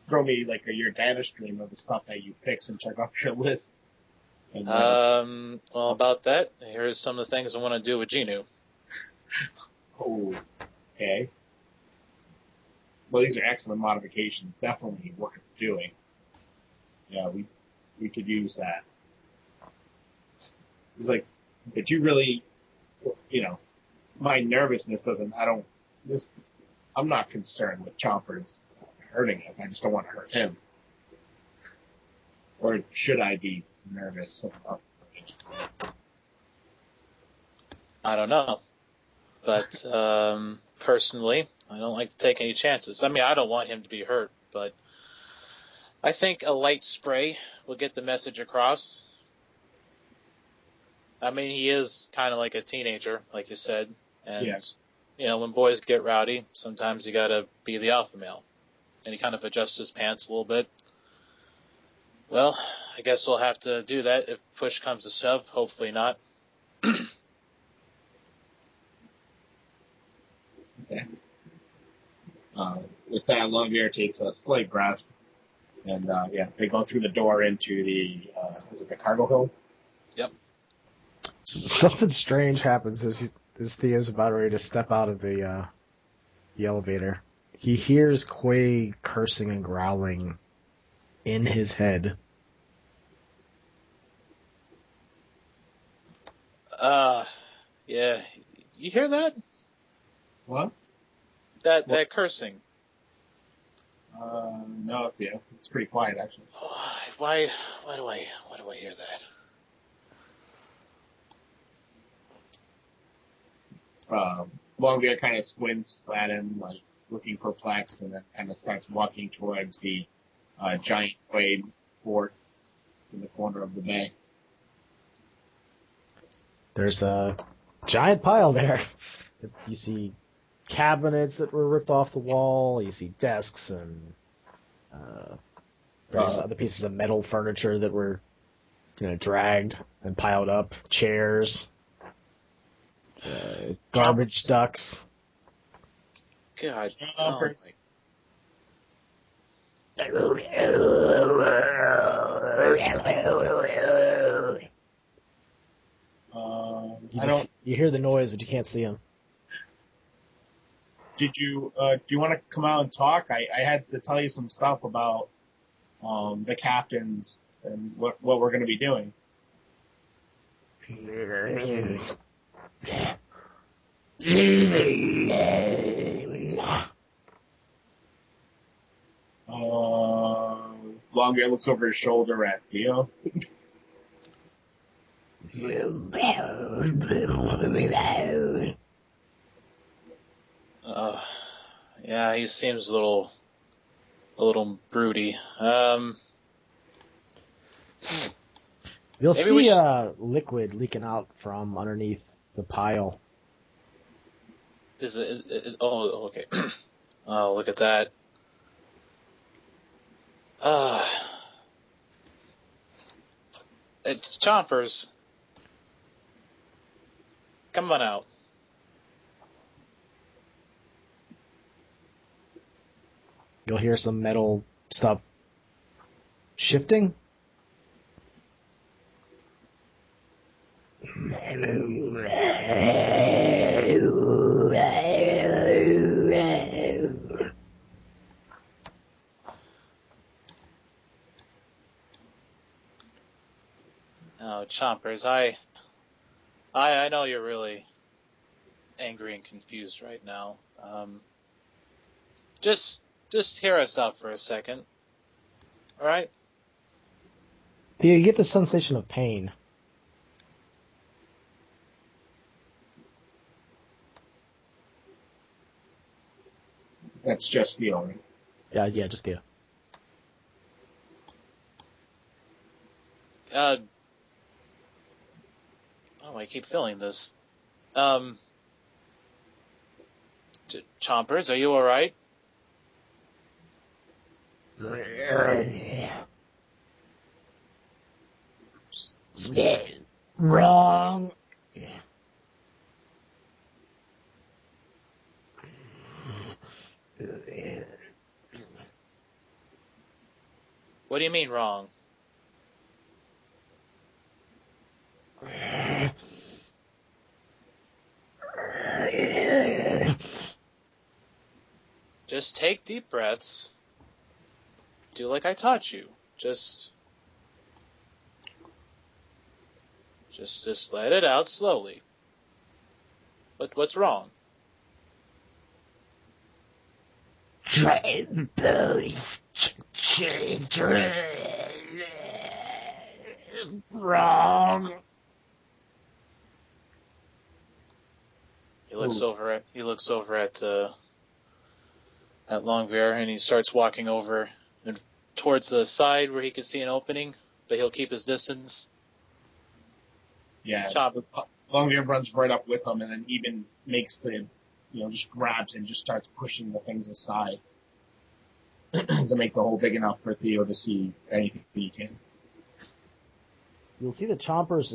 [SPEAKER 3] throw me your data stream of the stuff that you fix and check off your list. And,
[SPEAKER 4] well, about that, here's some of the things I want to do with Genu.
[SPEAKER 3] Oh, okay. Well, these are excellent modifications. Definitely worth doing. Yeah, we could use that. It's but you really, my nervousness I'm not concerned with Chompers hurting us. I just don't want to hurt him. Or should I be nervous about it?
[SPEAKER 4] I don't know. But, personally, I don't like to take any chances. I mean, I don't want him to be hurt, but I think a light spray will get the message across. I mean, he is kind of like a teenager, like you said. And,
[SPEAKER 3] yes.
[SPEAKER 4] When boys get rowdy, sometimes you gotta be the alpha male. and he kind of adjusts his pants a little bit. Well, I guess we'll have to do that if push comes to shove. Hopefully not.
[SPEAKER 3] Okay. With that, Longbeard takes a slight breath, and they go through the door into the the cargo hold?
[SPEAKER 4] Yep.
[SPEAKER 1] Something strange happens as Theo's about ready to step out of the elevator. He hears Quay cursing and growling in his head.
[SPEAKER 4] Yeah. You hear that?
[SPEAKER 3] What?
[SPEAKER 4] That cursing.
[SPEAKER 3] No, yeah, it's pretty quiet actually.
[SPEAKER 4] Why do I hear that?
[SPEAKER 3] Longbeard kind of squints at him, like looking perplexed, and then kind of starts walking towards the giant blade fort in the corner of the bay.
[SPEAKER 1] There's a giant pile there. You see cabinets that were ripped off the wall. You see desks and various other pieces of metal furniture that were, dragged and piled up. Chairs, garbage ducks.
[SPEAKER 4] God.
[SPEAKER 1] You hear the noise, but you can't see him.
[SPEAKER 3] Do you want to come out and talk? I had to tell you some stuff about the captains and what we're going to be doing. Longbeard looks over his shoulder at Theo.
[SPEAKER 4] Yeah, he seems a little broody.
[SPEAKER 1] You'll see liquid leaking out from underneath the pile.
[SPEAKER 4] Oh, okay. Oh, look at that. Chompers. Come on out.
[SPEAKER 1] You'll hear some metal stuff shifting.
[SPEAKER 4] Oh, Chompers, I know you're really angry and confused right now. Just hear us out for a second. All right?
[SPEAKER 1] You get the sensation of pain.
[SPEAKER 3] That's just Theo, right?
[SPEAKER 1] Yeah, just Theo.
[SPEAKER 4] Oh, I keep feeling this. Chompers, are you all right?
[SPEAKER 1] Wrong.
[SPEAKER 4] What do you mean wrong? Just take deep breaths. Do like I taught you. Just let it out slowly. What's wrong?
[SPEAKER 1] Wrong.
[SPEAKER 4] He looks over at Longbeard, and he starts walking over and towards the side where he can see an opening, but he'll keep his distance.
[SPEAKER 3] Yeah.
[SPEAKER 4] Chop.
[SPEAKER 3] Longbeard runs right up with him, and then even makes just grabs and just starts pushing the things aside. to make the hole big enough for Theo to see anything he can.
[SPEAKER 1] You'll see the Chomper's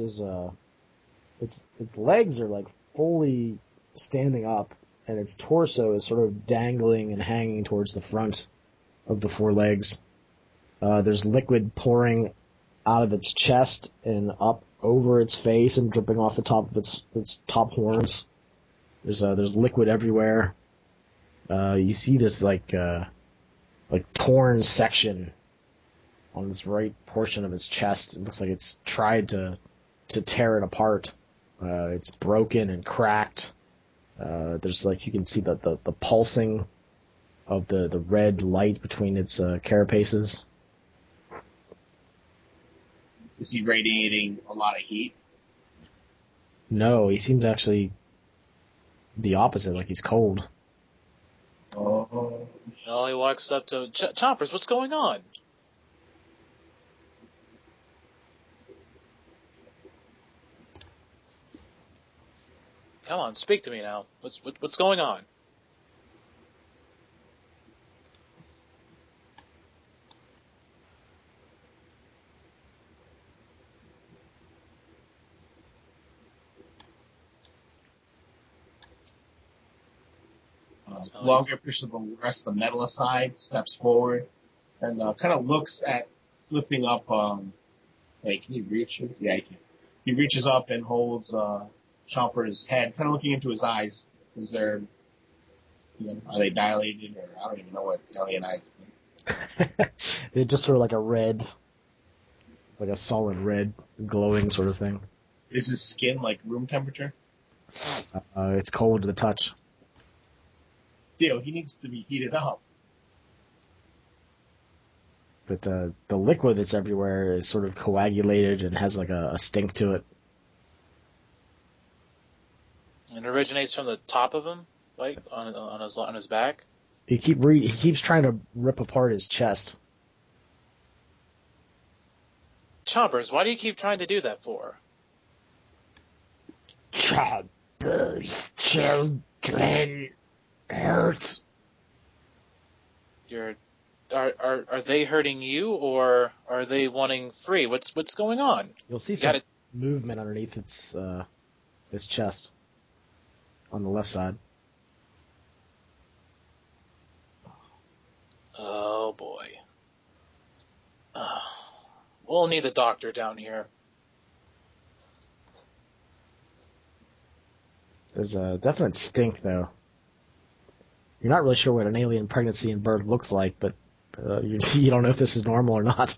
[SPEAKER 1] its legs are like fully standing up, and its torso is sort of dangling and hanging towards the front of the four legs. There's liquid pouring out of its chest and up over its face and dripping off the top of its top horns. There's liquid everywhere. You see this like torn section on this right portion of its chest. It looks like it's tried to tear it apart. It's broken and cracked. There's like you can see the pulsing of the red light between its carapaces.
[SPEAKER 3] Is he radiating a lot of heat?
[SPEAKER 1] No, he seems actually the opposite, like he's cold.
[SPEAKER 3] Oh.
[SPEAKER 4] No, he walks up to Chompers. What's going on? Come on, speak to me now. What's going on?
[SPEAKER 3] Longer pushes the rest of the metal aside, steps forward, and kind of looks at lifting up. Wait, can you reach it? Yeah, he can. He reaches up and holds Chomper's head, kind of looking into his eyes. Is there, are they dilated, or I don't even know what alien eyes are.
[SPEAKER 1] They're just sort of like a red, like a solid red, glowing sort of thing.
[SPEAKER 3] Is his skin like room temperature?
[SPEAKER 1] It's cold to the touch.
[SPEAKER 3] Theo, he needs to be heated up.
[SPEAKER 1] But the liquid that's everywhere is sort of coagulated and has like a stink to it.
[SPEAKER 4] And it originates from the top of him, like on his back.
[SPEAKER 1] He keeps trying to rip apart his chest.
[SPEAKER 4] Chompers, why do you keep trying to do that for?
[SPEAKER 1] Chompers, children, hurt.
[SPEAKER 4] Are they hurting you, or are they wanting free? What's going on?
[SPEAKER 1] You'll see some movement underneath its chest on the left side.
[SPEAKER 4] Oh boy. We'll need the doctor down here.
[SPEAKER 1] There's a definite stink, though. You're not really sure what an alien pregnancy in bird looks like, but you don't know if this is normal or not.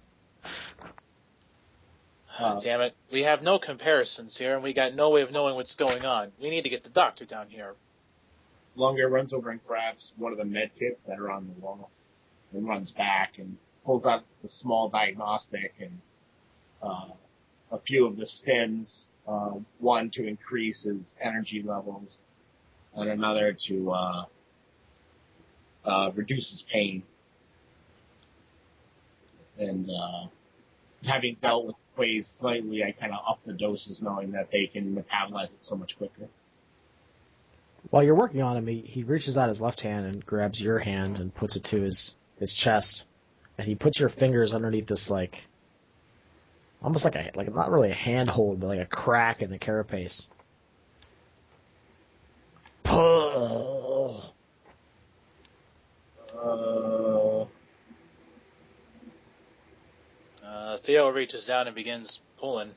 [SPEAKER 4] Damn it. We have no comparisons here, and we got no way of knowing what's going on. We need to get the doctor down here.
[SPEAKER 3] Longer runs over and grabs one of the med kits that are on the wall and runs back and pulls out the small diagnostic and a few of the stims, one to increase his energy levels and another to reduce his pain. And having dealt with ways slightly, I kind of up the doses knowing that they can metabolize it so much quicker.
[SPEAKER 1] While you're working on him, he reaches out his left hand and grabs your hand and puts it to his chest. And he puts your fingers underneath this, like, almost like not really a handhold, but like a crack in the carapace. Pull.
[SPEAKER 4] Theo reaches down and begins pulling.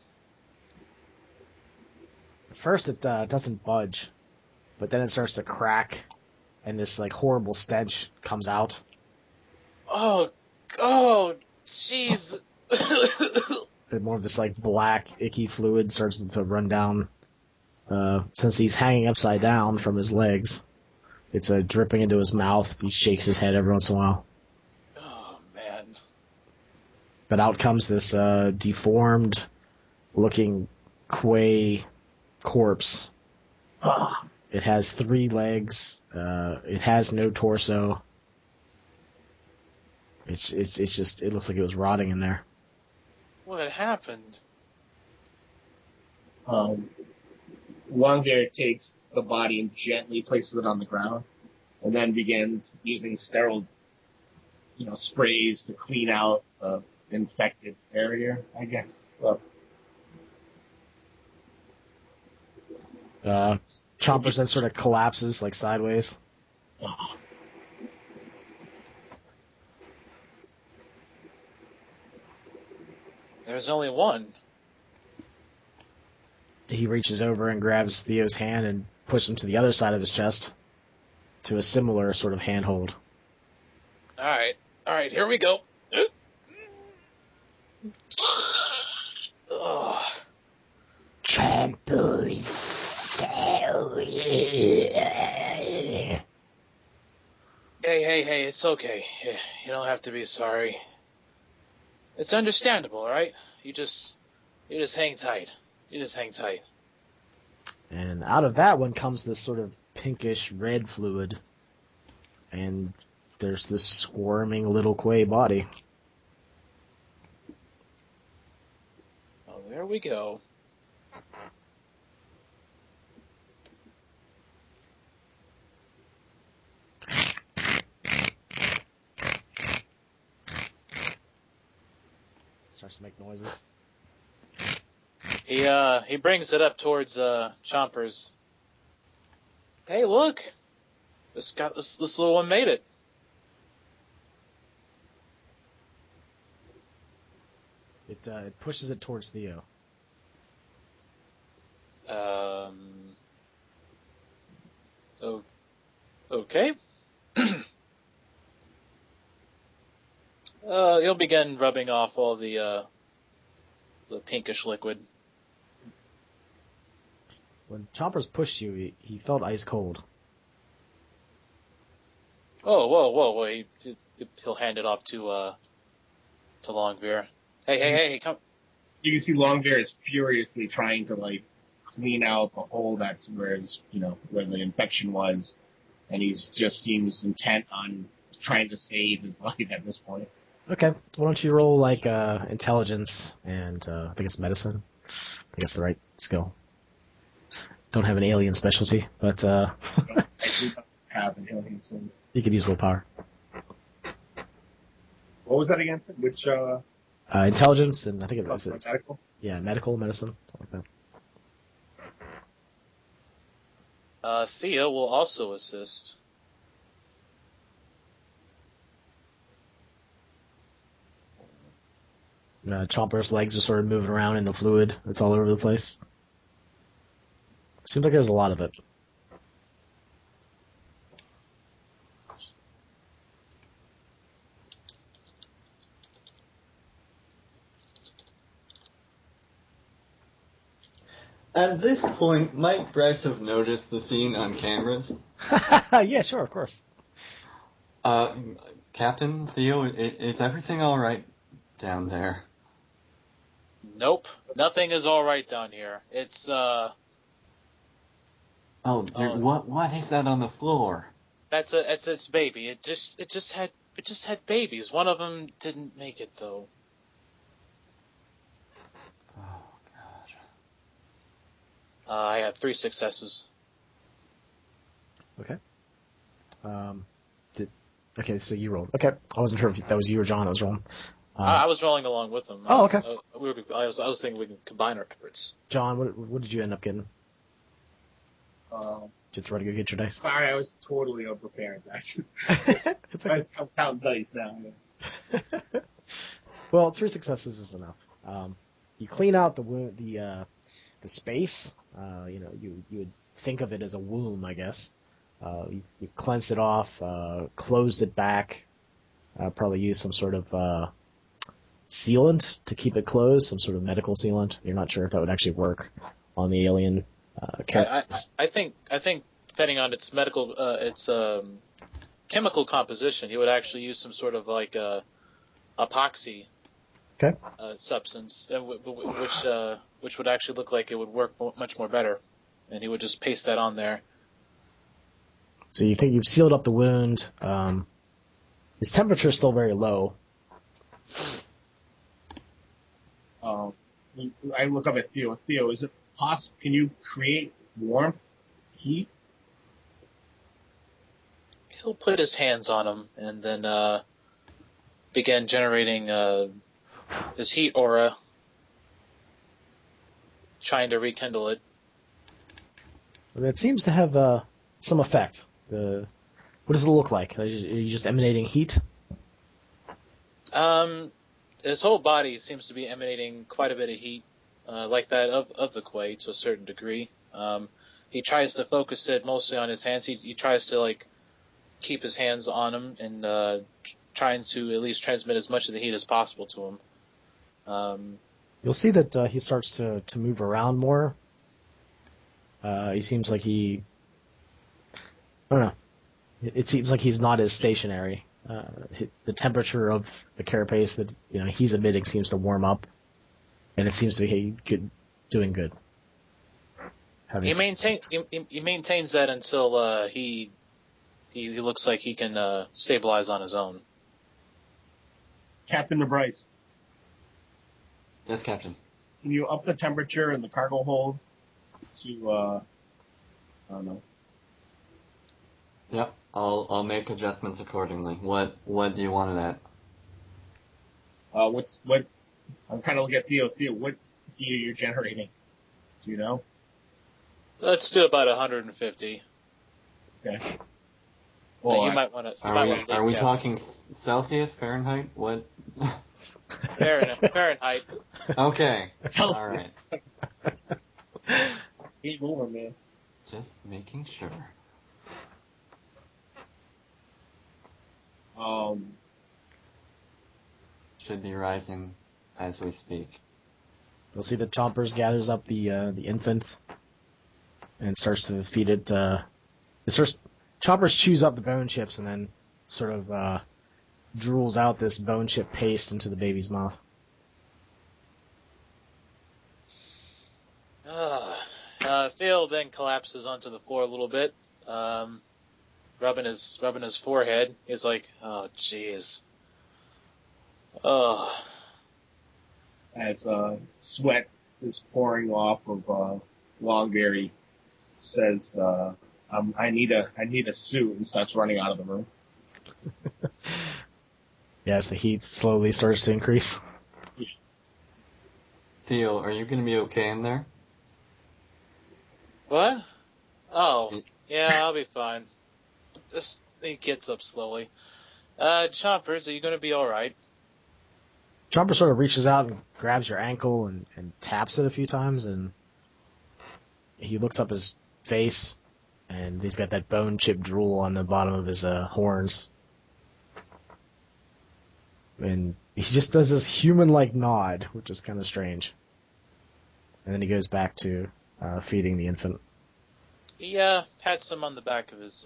[SPEAKER 1] At first it doesn't budge, but then it starts to crack, and this like horrible stench comes out.
[SPEAKER 4] Oh, jeez.
[SPEAKER 1] And more of this like black, icky fluid starts to run down. Since he's hanging upside down from his legs, it's dripping into his mouth. He shakes his head every once in a while.
[SPEAKER 4] Oh, man.
[SPEAKER 1] But out comes this deformed-looking Quay corpse. It has 3 legs. It has no torso. It's just, it looks like it was rotting in there.
[SPEAKER 4] What had happened?
[SPEAKER 3] Longhair takes the body and gently places it on the ground, and then begins using sterile sprays to clean out the infected area, I guess. So,
[SPEAKER 1] Chompers then sort of collapses like sideways.
[SPEAKER 4] There's only one.
[SPEAKER 1] He reaches over and grabs Theo's hand and pushes him to the other side of his chest to a similar sort of handhold.
[SPEAKER 4] All right, here we go.
[SPEAKER 1] Chompers.
[SPEAKER 4] Hey, it's okay. You don't have to be sorry. It's understandable, all right? You just hang tight. You just hang tight.
[SPEAKER 1] And out of that one comes this sort of pinkish red fluid. And there's this squirming little Quay body.
[SPEAKER 4] Oh, there we go.
[SPEAKER 1] Starts to make noises.
[SPEAKER 4] He brings it up towards Chompers. Hey, look! This little one made it.
[SPEAKER 1] It pushes it towards Theo.
[SPEAKER 4] Okay. He'll begin rubbing off all the pinkish liquid.
[SPEAKER 1] When Chompers pushed you, he felt ice cold.
[SPEAKER 4] Oh, whoa! He'll hand it off to Longbeer. Hey, come.
[SPEAKER 3] You can see Longbear is furiously trying to clean out the hole that's where the infection was, and he's just seems intent on trying to save his life at this point.
[SPEAKER 1] Okay, why don't you roll intelligence and I think it's medicine. I think that's the right skill. Don't have an alien specialty, but
[SPEAKER 3] I do have an alien, so
[SPEAKER 1] you could use willpower.
[SPEAKER 3] What was that again? Which
[SPEAKER 1] intelligence and I think it was
[SPEAKER 3] medical.
[SPEAKER 1] Yeah, medical, medicine, something like that.
[SPEAKER 4] Theo will also assist.
[SPEAKER 1] Chomper's legs are sort of moving around in the fluid. It's all over the place. Seems like there's a lot of it.
[SPEAKER 2] At this point, might Bryce have noticed the scene on cameras?
[SPEAKER 1] Yeah, sure, of course.
[SPEAKER 2] Captain Theo, is everything all right down there?
[SPEAKER 4] Nope, nothing is all right down here. It's
[SPEAKER 2] Oh, dude, what is that on the floor?
[SPEAKER 4] That's its baby. It just had babies. One of them didn't make it though.
[SPEAKER 2] Oh God.
[SPEAKER 4] I had 3 successes.
[SPEAKER 1] Okay. Okay, so you rolled. Okay, I wasn't sure if that was you or John. I was rolling.
[SPEAKER 4] I was rolling along with them.
[SPEAKER 1] Oh, okay.
[SPEAKER 4] I was thinking we can combine our efforts.
[SPEAKER 1] John, what did you end up getting? Did you try to go get your dice?
[SPEAKER 3] Sorry, I was totally unprepared.
[SPEAKER 1] It's okay.
[SPEAKER 3] I'm counting dice now. Yeah.
[SPEAKER 1] Well, 3 successes is enough. You clean out the wound, the space. You would think of it as a womb, I guess. You cleansed it off, closed it back. Probably use some sort of sealant to keep it closed, some sort of medical sealant. You're not sure if that would actually work on the alien characters.
[SPEAKER 4] I think depending on its chemical composition, he would actually use some sort of epoxy substance, which would actually look like it would work much more better, and he would just paste that on there.
[SPEAKER 1] So you think you've sealed up the wound. His temperature is still very low.
[SPEAKER 3] I look up at Theo. Theo, is it possible? Can you create warmth, heat?
[SPEAKER 4] He'll put his hands on him, and then begin generating his heat aura, trying to rekindle it.
[SPEAKER 1] It seems to have some effect. What does it look like? Are you just emanating heat?
[SPEAKER 4] His whole body seems to be emanating quite a bit of heat, like that of the Quay to a certain degree. He tries to focus it mostly on his hands. He tries to like keep his hands on him and trying to at least transmit as much of the heat as possible to him.
[SPEAKER 1] You'll see that he starts to move around more. He seems like I don't know. It seems like he's not as stationary. The temperature of the carapace that he's emitting seems to warm up, and it seems to be doing good.
[SPEAKER 4] He maintains that until he looks like he can stabilize on his own.
[SPEAKER 3] Captain DeBryce,
[SPEAKER 2] Yes, Captain.
[SPEAKER 3] can you up the temperature in the cargo hold to, I don't know.
[SPEAKER 2] Yep, I'll make adjustments accordingly. What do you want it at?
[SPEAKER 3] I'm kind of looking at Theo. Theo, what heat are you generating? Do you know?
[SPEAKER 4] Let's do about 150.
[SPEAKER 3] Okay.
[SPEAKER 4] You might want to.
[SPEAKER 2] Are we talking Celsius, Fahrenheit? What?
[SPEAKER 4] Fahrenheit.
[SPEAKER 2] Okay.
[SPEAKER 3] Celsius.
[SPEAKER 2] All right.
[SPEAKER 3] Keep moving, man.
[SPEAKER 2] Just making sure. Should be rising as we speak.
[SPEAKER 1] You'll see that Chompers gathers up the infant and starts to feed it. Chompers chews up the bone chips and then sort of drools out this bone chip paste into the baby's mouth.
[SPEAKER 4] Theo then collapses onto the floor a little bit, rubbing his forehead. He's like, "Oh, jeez." Oh.
[SPEAKER 3] As sweat is pouring off of Longberry, says, "I need a suit," and starts running out of the room.
[SPEAKER 1] As the heat slowly starts to increase.
[SPEAKER 2] Theo, are you going to be okay in there?
[SPEAKER 4] What? Oh, yeah, I'll be fine. He gets up slowly. Chompers, are you going to be all right?
[SPEAKER 1] Chomper sort of reaches out and grabs your ankle and taps it a few times, and he looks up his face, and he's got that bone chip drool on the bottom of his horns. And he just does this human-like nod, which is kind of strange. And then he goes back to feeding the infant.
[SPEAKER 4] He pats him on the back of his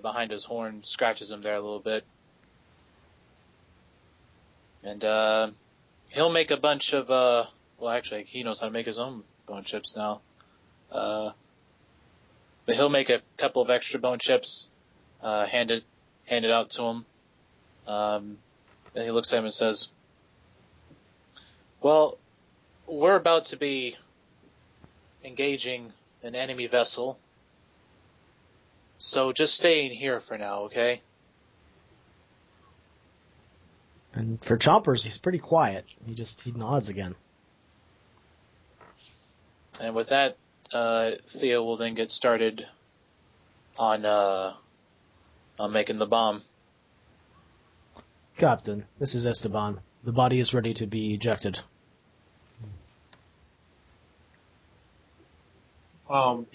[SPEAKER 4] behind his horn, scratches him there a little bit. And he'll make a bunch of well, actually, he knows how to make his own bone chips now. But he'll make a couple of extra bone chips, hand it out to him. Then he looks at him and says, "Well, we're about to be engaging an enemy vessel, so just stay in here for now, okay?"
[SPEAKER 1] And for Chompers, he's pretty quiet. He nods again.
[SPEAKER 4] And with that, Theo will then get started on making the bomb.
[SPEAKER 1] Captain, this is Esteban. The body is ready to be ejected.
[SPEAKER 3] Did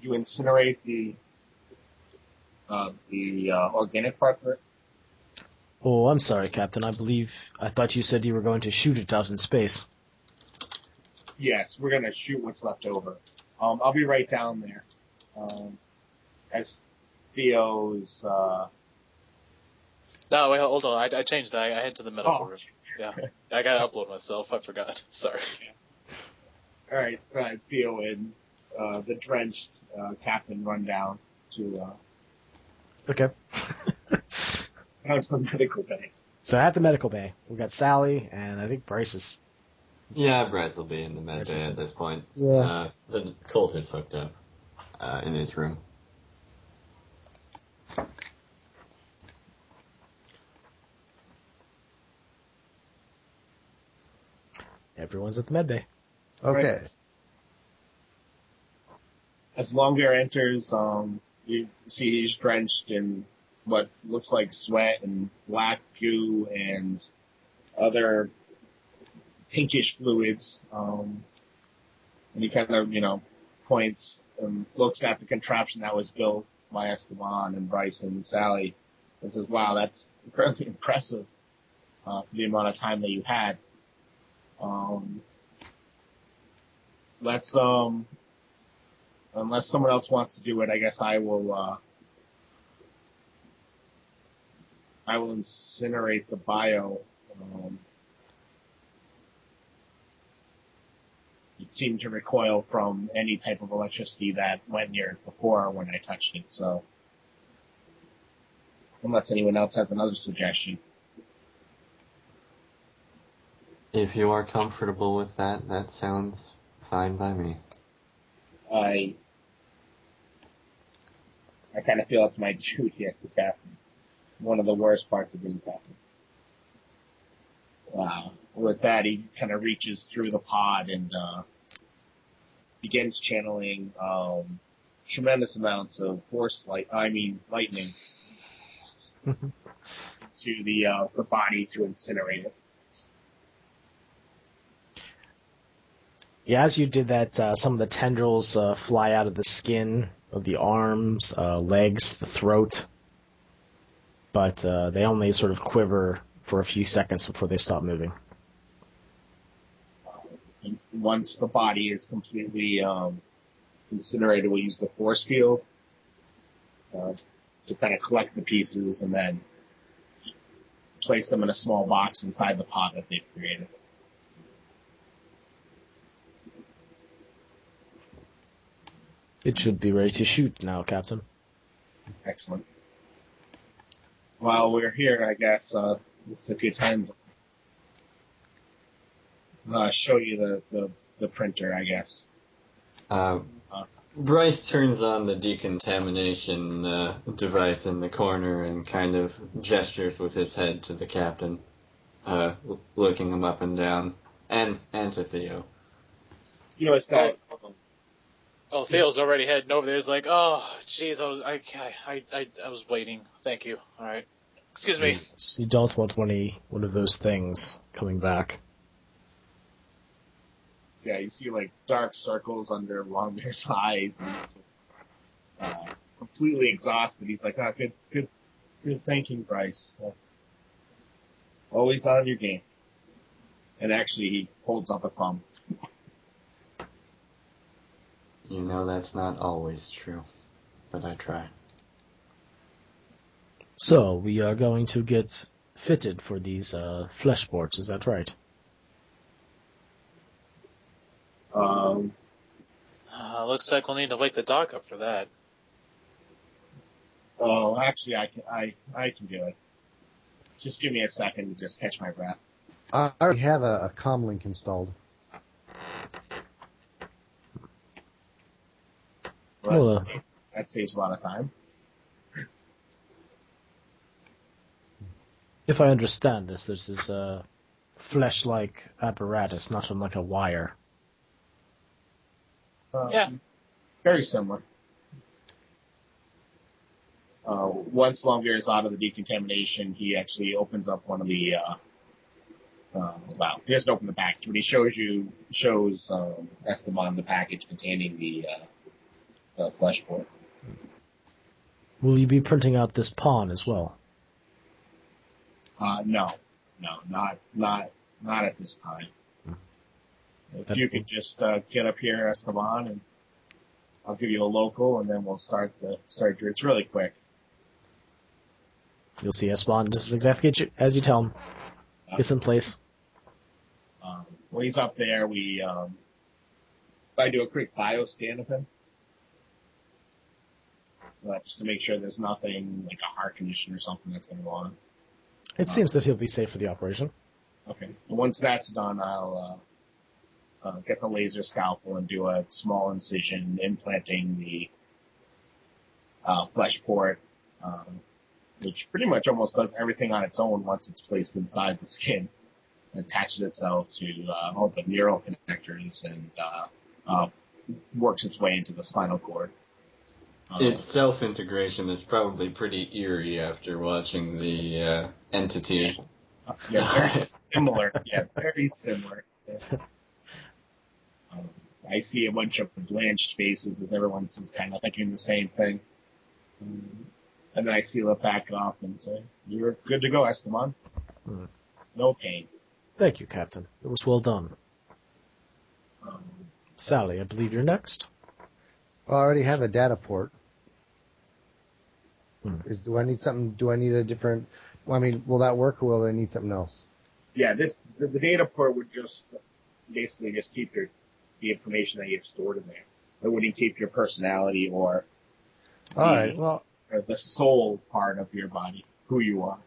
[SPEAKER 3] you incinerate the organic parts of it?
[SPEAKER 1] Oh, I'm sorry, Captain. I thought you said you were going to shoot it out in space.
[SPEAKER 3] Yes, we're gonna shoot what's left over. I'll be right down there. As Theo's.
[SPEAKER 4] No, wait, hold on. I changed that. I head to the medical room. Yeah, I gotta upload myself. I forgot. Sorry.
[SPEAKER 3] All right, so Theo and the drenched captain run down to.
[SPEAKER 1] Okay.
[SPEAKER 3] To the medical bay.
[SPEAKER 1] So at the medical bay, we've got Sally, and I think Bryce is.
[SPEAKER 2] Yeah, Bryce will be in the med bay at this point.
[SPEAKER 1] Yeah.
[SPEAKER 2] The Colt is hooked up in his room.
[SPEAKER 1] Everyone's at the med bay.
[SPEAKER 5] Okay.
[SPEAKER 3] Right. As Longbear enters, you see he's drenched in what looks like sweat and black goo and other pinkish fluids. And he kind of, points and looks at the contraption that was built by Esteban and Bryson and Sally and says, wow, that's incredibly impressive for the amount of time that you had. Let's, unless someone else wants to do it, I guess I will incinerate the bio. It seemed to recoil from any type of electricity that went near it before when I touched it, so unless anyone else has another suggestion.
[SPEAKER 2] If you are comfortable with that, that sounds fine by me.
[SPEAKER 3] I kind of feel it's my duty as the captain. One of the worst parts of being captain. With that, he kind of reaches through the pod and begins channeling tremendous amounts of lightning to the body to incinerate it.
[SPEAKER 1] Yeah, as you did that, some of the tendrils fly out of the skin of the arms, legs, the throat, but they only sort of quiver for a few seconds before they stop moving.
[SPEAKER 3] And once the body is completely incinerated, we'll use the force field to kind of collect the pieces and then place them in a small box inside the pod that they've created.
[SPEAKER 1] It should be ready to shoot now, Captain.
[SPEAKER 3] Excellent. While we're here, I guess this is a good time to show you the printer, I guess.
[SPEAKER 2] Bryce turns on the decontamination device in the corner and kind of gestures with his head to the captain, looking him up and down, and to Theo.
[SPEAKER 3] You know, it's that.
[SPEAKER 4] Oh, Theo's already heading over there. He's like, oh, jeez, I was waiting. Thank you. All right. Excuse me.
[SPEAKER 1] You don't want one of those things coming back.
[SPEAKER 3] Yeah, you see like dark circles under Longbear's eyes, and he's just completely exhausted. He's like, "Oh, good thinking, Bryce. That's always on your game." And actually, he holds up a thumb.
[SPEAKER 2] You know that's not always true, but I try.
[SPEAKER 1] So, we are going to get fitted for these flesh ports, is that right?
[SPEAKER 4] Looks like we'll need to wake the dock up for that.
[SPEAKER 3] Oh, actually, I can do it. Just give me a second to just catch my breath.
[SPEAKER 5] I already have a comlink installed.
[SPEAKER 3] Well, that saves a lot of time.
[SPEAKER 1] If I understand this is a flesh-like apparatus, not unlike a wire.
[SPEAKER 4] Yeah.
[SPEAKER 3] Very similar. Once Longbear is out of the decontamination, he actually opens up one of the. He doesn't open the package, but he shows Esteban the package containing the flesh port.
[SPEAKER 1] Will you be printing out this pawn as well?
[SPEAKER 3] No, not at this time. If you could just get up here, Esteban, and I'll give you a local, and then we'll start the surgery. It's really quick.
[SPEAKER 1] You'll see Esteban just exactly as you tell him. It's in place.
[SPEAKER 3] When he's up there, I do a quick bio scan of him. Just to make sure there's nothing like a heart condition or something that's going to go on.
[SPEAKER 1] It seems that he'll be safe for the operation.
[SPEAKER 3] Okay. And once that's done, I'll get the laser scalpel and do a small incision, implanting the flesh port, which pretty much almost does everything on its own once it's placed inside the skin. attaches itself to all the neural connectors and works its way into the spinal cord.
[SPEAKER 2] Its self-integration is probably pretty eerie after watching the entity.
[SPEAKER 3] Yeah, very similar. Yeah, very similar. I see a bunch of blanched faces as everyone's kind of thinking the same thing. And then I seal it back off and say, "You're good to go, Esteban. No pain."
[SPEAKER 1] Thank you, Captain. It was well done. Sally, I believe you're next.
[SPEAKER 5] Well, I already have a data port. Do I need something? Do I need a different? Well, I mean, will that work, or will I need something else?
[SPEAKER 3] Yeah, the data port would just basically just keep the information that you've stored in there. It wouldn't keep your personality or or the soul part of your body, who you are.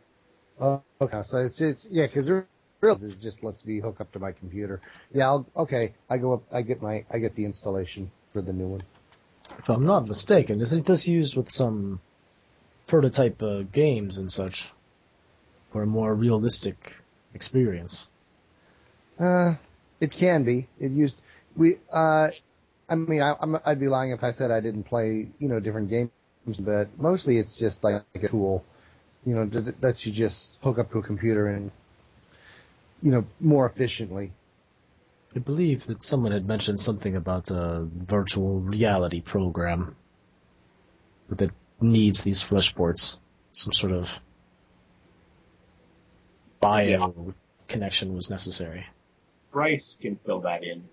[SPEAKER 5] Oh, okay. So it's just, yeah, because the real is just lets me hook up to my computer. Yeah, I go up. I get the installation for the new one.
[SPEAKER 1] If I'm not mistaken, isn't this used with some prototype games and such for a more realistic experience?
[SPEAKER 5] It can be. It used I'd be lying if I said I didn't play different games, but mostly it's just like a tool, that lets you just hook up to a computer and more efficiently.
[SPEAKER 1] I believe that someone had mentioned something about a virtual reality program that needs these flesh ports. Some sort of bio connection was necessary.
[SPEAKER 3] Bryce can fill that in.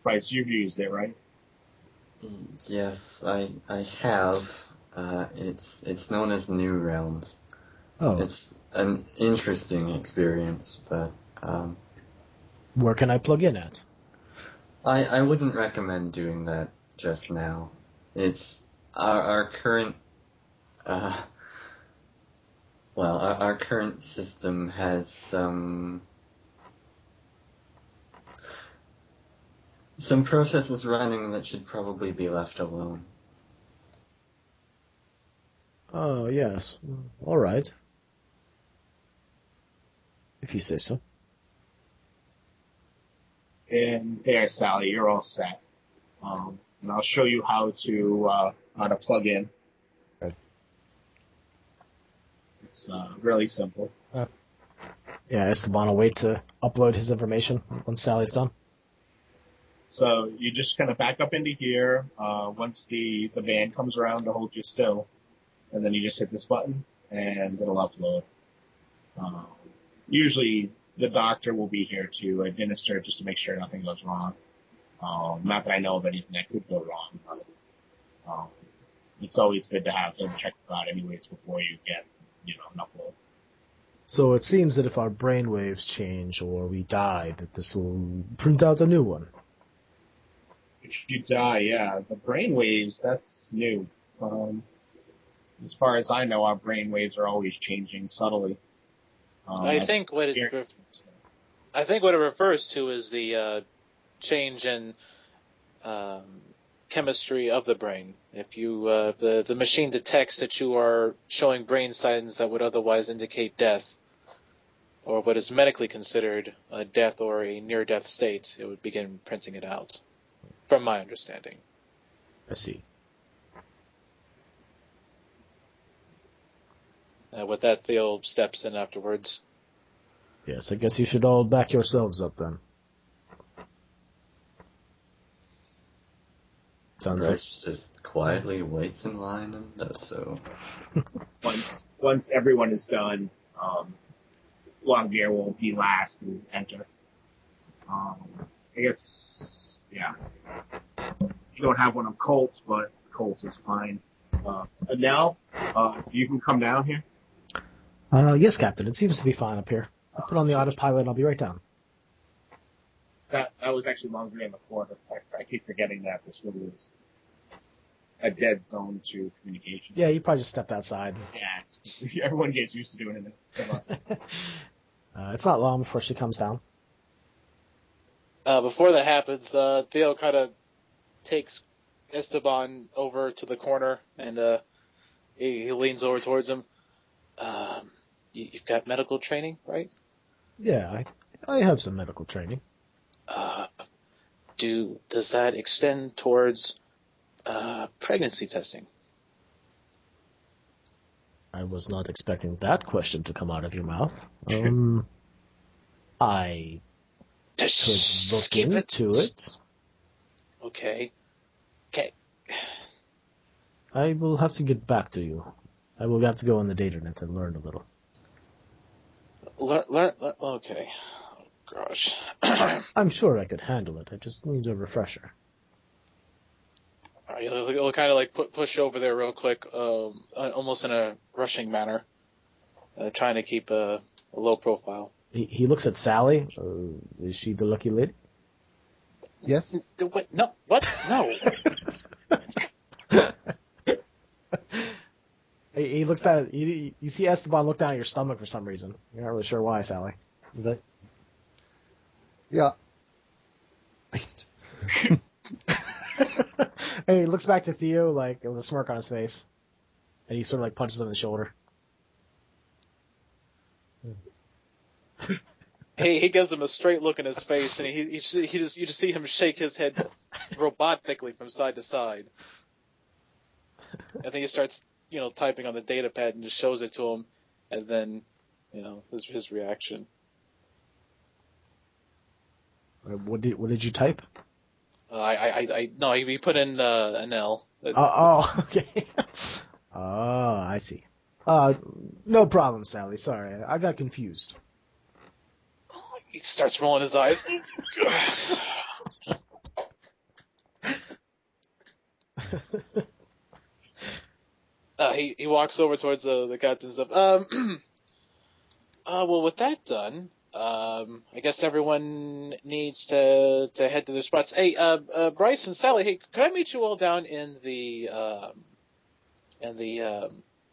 [SPEAKER 3] Bryce, you've used it, right?
[SPEAKER 2] Yes, I have. It's known as New Realms.
[SPEAKER 1] Oh.
[SPEAKER 2] It's an interesting experience, but
[SPEAKER 1] where can I plug in at?
[SPEAKER 2] I wouldn't recommend doing that just now. It's our current our current system has some processes running that should probably be left alone.
[SPEAKER 1] Oh, yes. All right. If you say so.
[SPEAKER 3] And there, Sally, you're all set. And I'll show you how to plug in.
[SPEAKER 5] Okay.
[SPEAKER 3] It's really simple.
[SPEAKER 1] Yeah, Esteban will wait to upload his information once Sally's done.
[SPEAKER 3] So you just kind of back up into here once the band comes around to hold you still, and then you just hit this button, and it'll upload. Usually the doctor will be here to administer just to make sure nothing goes wrong. Not that I know of anything that could go wrong, but it's always good to have him check it out anyways before you get an upload.
[SPEAKER 1] So it seems that if our brainwaves change or we die, that this will print out a new one.
[SPEAKER 3] If you die, yeah. The brain waves, that's new. As far as I know, our brain waves are always changing subtly.
[SPEAKER 4] I think what it refers to is the change in chemistry of the brain. If you the machine detects that you are showing brain signs that would otherwise indicate death, or what is medically considered a death or a near-death state, it would begin printing it out. From my understanding.
[SPEAKER 1] I see.
[SPEAKER 4] With that, Theo steps in afterwards.
[SPEAKER 1] Yes, I guess you should all back yourselves up then. Sounds like
[SPEAKER 2] just quietly waits in line and does so.
[SPEAKER 3] Once everyone is done, Longbeard will be last and enter. I guess. Yeah. You don't have one of Colt's, but Colt's is fine. Adele, you can come down here?
[SPEAKER 1] Yes, Captain. It seems to be fine up here. I'll put on the autopilot and I'll be right down.
[SPEAKER 3] That was actually Longbeard in the corner. I keep forgetting that this really is a dead zone to communication.
[SPEAKER 1] Yeah, you probably just stepped outside.
[SPEAKER 3] Yeah. Everyone gets used to doing it.
[SPEAKER 1] It's not long before she comes down.
[SPEAKER 4] Before that happens, Theo kind of takes Esteban over to the corner, and he leans over towards him. You've got medical training, right?
[SPEAKER 1] Yeah, I have some medical training.
[SPEAKER 4] Does that extend towards pregnancy testing?
[SPEAKER 1] I was not expecting that question to come out of your mouth. I could look into it.
[SPEAKER 4] Okay.
[SPEAKER 1] I will have to get back to you. I will have to go on the datanet and learn a little.
[SPEAKER 4] Learn. Okay. Oh, gosh.
[SPEAKER 1] I'm sure I could handle it. I just need a refresher.
[SPEAKER 4] All right, he'll kind of like push over there real quick, almost in a rushing manner, trying to keep a low profile.
[SPEAKER 1] He looks at Sally. Is she the lucky lady?
[SPEAKER 5] Yes.
[SPEAKER 4] What? No. What? No.
[SPEAKER 1] He looks at you see Esteban look down at your stomach for some reason. You're not really sure why, Sally. Is that?
[SPEAKER 5] Yeah.
[SPEAKER 1] Hey, he looks back to Theo like with a smirk on his face, and he sort of like punches him in the shoulder.
[SPEAKER 4] He gives him a straight look in his face, and you just see him shake his head robotically from side to side. And then he starts, typing on the data pad and just shows it to him, and then, his reaction.
[SPEAKER 1] What did you type?
[SPEAKER 4] No, he put in an L.
[SPEAKER 1] Okay. Oh, I see. No problem, Sally. Sorry, I got confused.
[SPEAKER 4] He starts rolling his eyes. He walks over towards the captain and stuff. Well, with that done, I guess everyone needs to head to their spots. Hey, Bryce and Sally, hey, could I meet you all down in the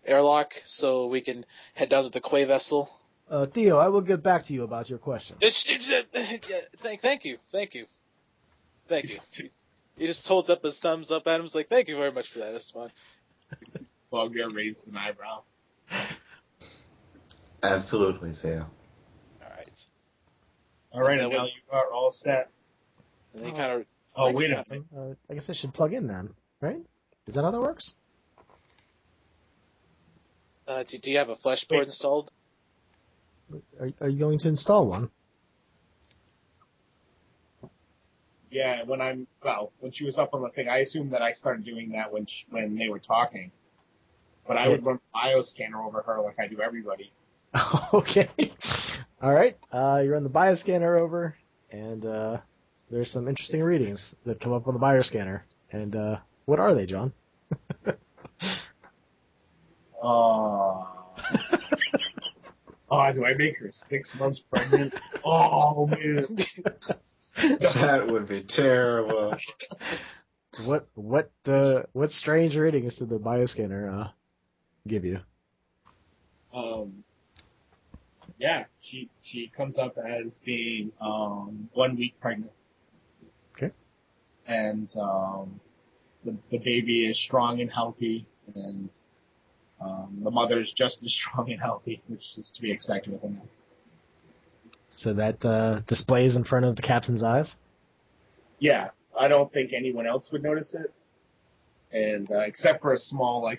[SPEAKER 4] airlock so we can head down to the Quay vessel?
[SPEAKER 1] Theo, I will get back to you about your question.
[SPEAKER 4] Thank you. He just holds up his thumbs up at him. He's like, thank you very much for that. That's fine.
[SPEAKER 3] Bugbear raised an eyebrow.
[SPEAKER 2] Absolutely, Theo.
[SPEAKER 3] All right, and now you are all set.
[SPEAKER 4] And he kind of.
[SPEAKER 3] Oh, wait a minute.
[SPEAKER 1] I guess I should plug in then, right? Is that how that works?
[SPEAKER 4] Do you have a flash board installed?
[SPEAKER 1] Are you going to install one?
[SPEAKER 3] Yeah, when she was up on the thing, I assumed that I started doing that when they were talking. But I would run the bioscanner over her like I do everybody.
[SPEAKER 1] Okay. All right. You run the bioscanner over, and there's some interesting readings that come up on the bioscanner. And what are they, John?
[SPEAKER 3] Do I make her 6 months pregnant? Oh, man.
[SPEAKER 2] That would be terrible.
[SPEAKER 1] What strange readings did the bioscanner give you?
[SPEAKER 3] Yeah, she comes up as being 1 week pregnant.
[SPEAKER 1] Okay.
[SPEAKER 3] And the baby is strong and healthy, and the mother is just as strong and healthy, which is to be expected with a man.
[SPEAKER 1] So that displays in front of the captain's eyes?
[SPEAKER 3] Yeah, I don't think anyone else would notice it. And except for a small, I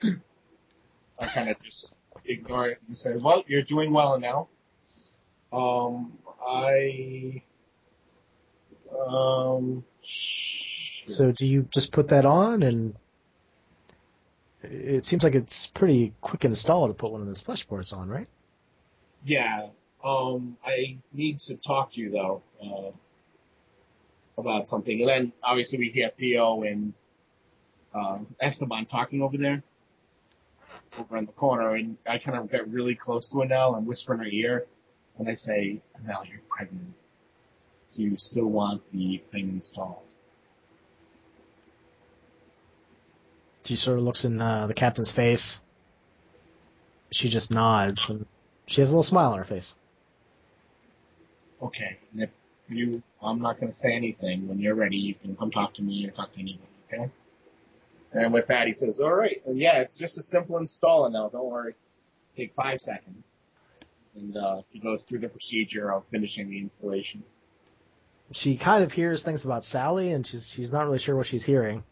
[SPEAKER 3] kind of just ignore it and say, well, you're doing well now.
[SPEAKER 1] So do you just put that on, and it seems like it's pretty quick install to put one of those flash boards on, right?
[SPEAKER 3] Yeah. I need to talk to you though, about something. And then obviously we hear Theo and Esteban talking over there, over in the corner, and I kind of get really close to Annelle and whisper in her ear, and I say, Annelle, you're pregnant. Do you still want the thing installed?
[SPEAKER 1] She sort of looks in the captain's face. She just nods, and she has a little smile on her face.
[SPEAKER 3] Okay. And if I'm not going to say anything. When you're ready, you can come talk to me or talk to anybody, okay? And with that, he says, all right. And yeah, it's just a simple install now. Don't worry. Take 5 seconds. and he goes through the procedure of finishing the installation.
[SPEAKER 1] She kind of hears things about Sally, and she's not really sure what she's hearing.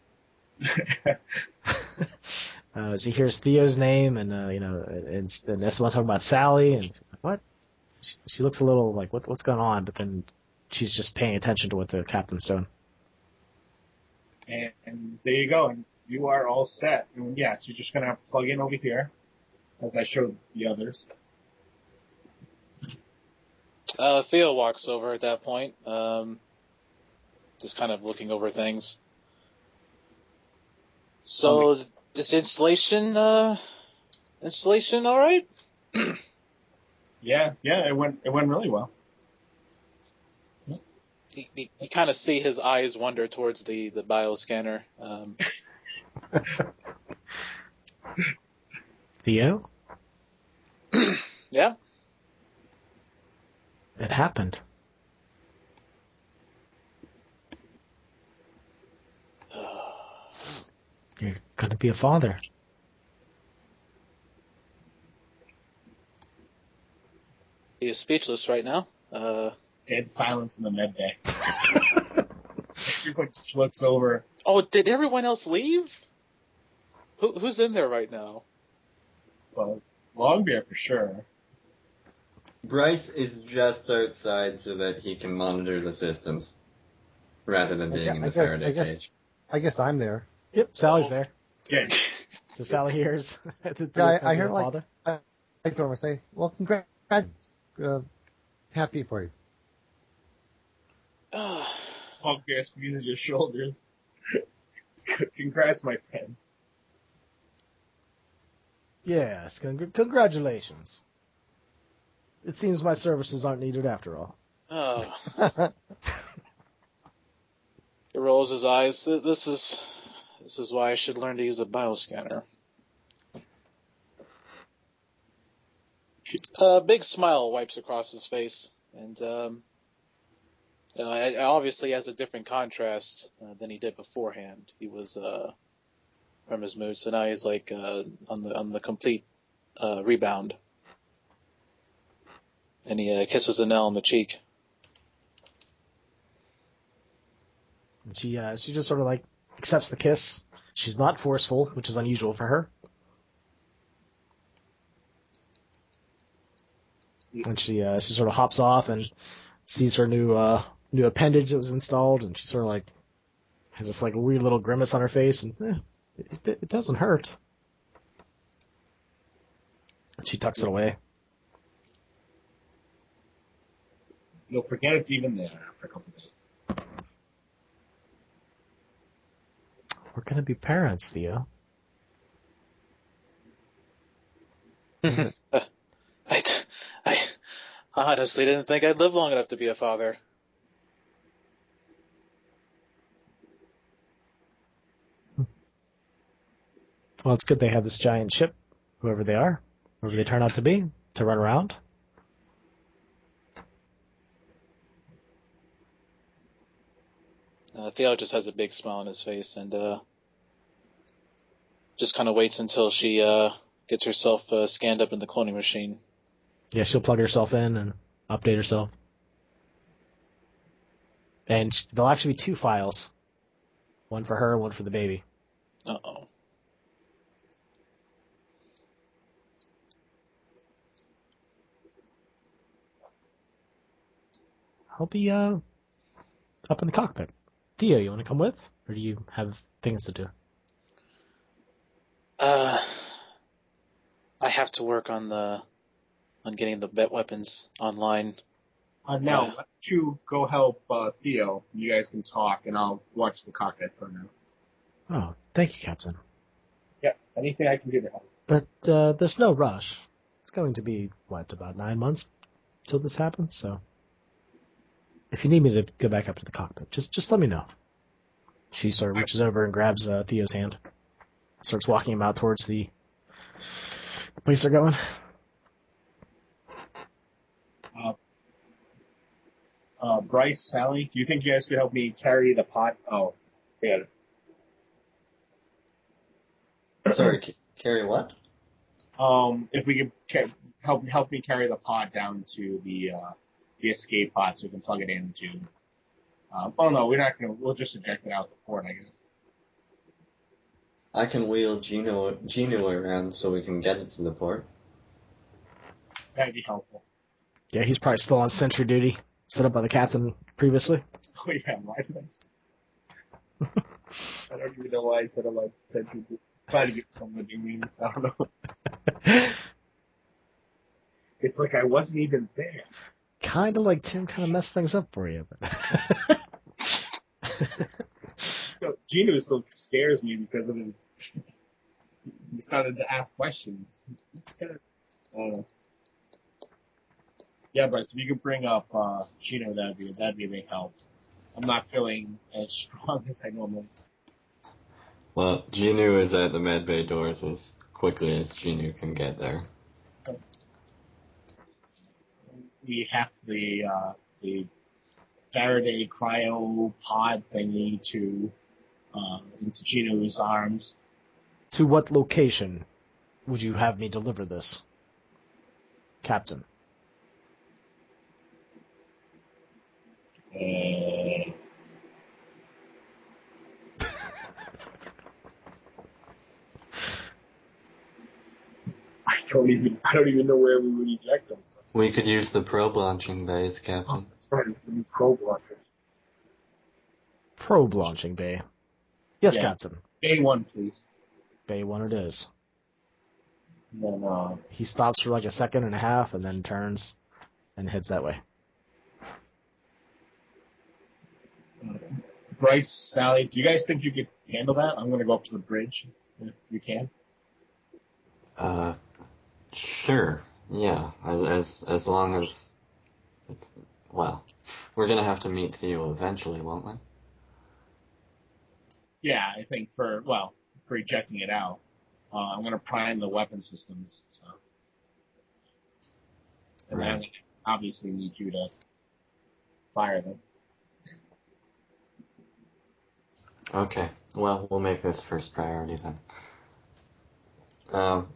[SPEAKER 1] She hears Theo's name, and and Esteban talking about Sally, and what? She looks a little like what's going on, but then she's just paying attention to what the captain's doing.
[SPEAKER 3] And there you go, and you are all set. And yeah, you're just gonna have to plug in over here, as I showed the others.
[SPEAKER 4] Theo walks over at that point, just kind of looking over things. So, this installation all right?
[SPEAKER 3] Yeah, it went really well.
[SPEAKER 4] You kind of see his eyes wander towards the bioscanner.
[SPEAKER 1] Theo?
[SPEAKER 4] Yeah?
[SPEAKER 1] It happened. You're gonna be a father.
[SPEAKER 4] He is speechless right now.
[SPEAKER 3] Dead silence in the med bay. Everyone just looks over.
[SPEAKER 4] Oh, did everyone else leave? Who's in there right now?
[SPEAKER 3] Well, Longbeard for sure.
[SPEAKER 2] Bryce is just outside so that he can monitor the systems, rather than being in the Faraday cage.
[SPEAKER 5] I guess I'm there.
[SPEAKER 1] Yep, Sally's there.
[SPEAKER 3] Yeah.
[SPEAKER 1] So Sally hears.
[SPEAKER 5] I heard like I told him, I say, well, congrats, happy for you.
[SPEAKER 3] Longbeard squeezes your shoulders. Congrats, my friend.
[SPEAKER 1] Yes, congratulations. It seems my services aren't needed after all.
[SPEAKER 4] Oh. He rolls his eyes. This is why I should learn to use a bioscanner. A big smile wipes across his face, and obviously has a different contrast than he did beforehand. He was from his mood, so now he's like on the complete rebound. And he kisses Annelle on the cheek.
[SPEAKER 1] And she just sort of like accepts the kiss. She's not forceful, which is unusual for her. And she sort of hops off and sees her new appendage that was installed, and she sort of like has this like weird little grimace on her face, and it doesn't hurt. And she tucks it away.
[SPEAKER 3] You'll forget it's even there after a couple days.
[SPEAKER 1] We're gonna be parents, Theo.
[SPEAKER 4] I honestly didn't think I'd live long enough to be a father.
[SPEAKER 1] Well, it's good they have this giant ship, whoever they are, whoever they turn out to be, to run around.
[SPEAKER 4] Theo just has a big smile on his face and just kind of waits until she gets herself scanned up in the cloning machine.
[SPEAKER 1] Yeah, she'll plug herself in and update herself. And there'll actually be 2 files. One for her, one for the baby.
[SPEAKER 4] Uh-oh.
[SPEAKER 1] I'll be up in the cockpit. Theo, you want to come with? Or do you have things to do?
[SPEAKER 4] I have to work on getting the vet weapons online.
[SPEAKER 3] Now, why don't you go help Theo? You guys can talk, and I'll watch the cockpit for now.
[SPEAKER 1] Oh, thank you, Captain.
[SPEAKER 3] Yeah, anything I can do to help.
[SPEAKER 1] But there's no rush. It's going to be, about 9 months till this happens, so... If you need me to go back up to the cockpit, just let me know. She sort of reaches over and grabs Theo's hand. Starts walking him out towards the place they're going.
[SPEAKER 3] Bryce, Sally, do you think you guys could help me carry the pot? Oh, yeah.
[SPEAKER 2] Sorry, carry what?
[SPEAKER 3] If we could help me carry the pod down to the escape pod so we can plug it into. No, we're not gonna. We'll just eject it out the port, I guess.
[SPEAKER 2] I can wheel Gino around so we can get it to the port.
[SPEAKER 3] That'd be helpful.
[SPEAKER 1] Yeah, he's probably still on sentry duty, set up by the captain previously.
[SPEAKER 3] Oh yeah, why did I don't even know why I said about sentry duty. Try to get somebody mean. I don't know. It's like I wasn't even there.
[SPEAKER 1] Kind of like Tim kind of messed things up for you. But
[SPEAKER 3] Gino still scares me because of his. He started to ask questions. Yeah, Bryce, if you could bring up Gino, that'd be a big help. I'm not feeling as strong as I normally.
[SPEAKER 2] Well, Gino is at the medbay doors as quickly as Gino can get there.
[SPEAKER 3] We have the Faraday cryo pod thingy into Gino's arms.
[SPEAKER 1] to what location would you have me deliver this, Captain?
[SPEAKER 3] I don't even know where we would eject them.
[SPEAKER 2] We could use the probe launching bays, Captain.
[SPEAKER 3] Sorry, the probe launchers.
[SPEAKER 1] Probe launching bay. Yes,
[SPEAKER 3] Yeah.
[SPEAKER 1] Captain.
[SPEAKER 3] Bay 1, please.
[SPEAKER 1] Bay 1 it is.
[SPEAKER 3] And then,
[SPEAKER 1] He stops for like a second and a half and then turns and heads that way.
[SPEAKER 3] Bryce, Sally, do you guys think you could handle that? I'm going to go up to the bridge, if you can.
[SPEAKER 2] Sure. Yeah. As long as it's, well, we're gonna have to meet Theo eventually, won't we?
[SPEAKER 3] Yeah, I think for ejecting it out, I'm going to prime the weapon systems. So. And
[SPEAKER 2] Right.
[SPEAKER 3] then I'm going to obviously need you to fire them.
[SPEAKER 2] Okay. Well, we'll make this first priority then.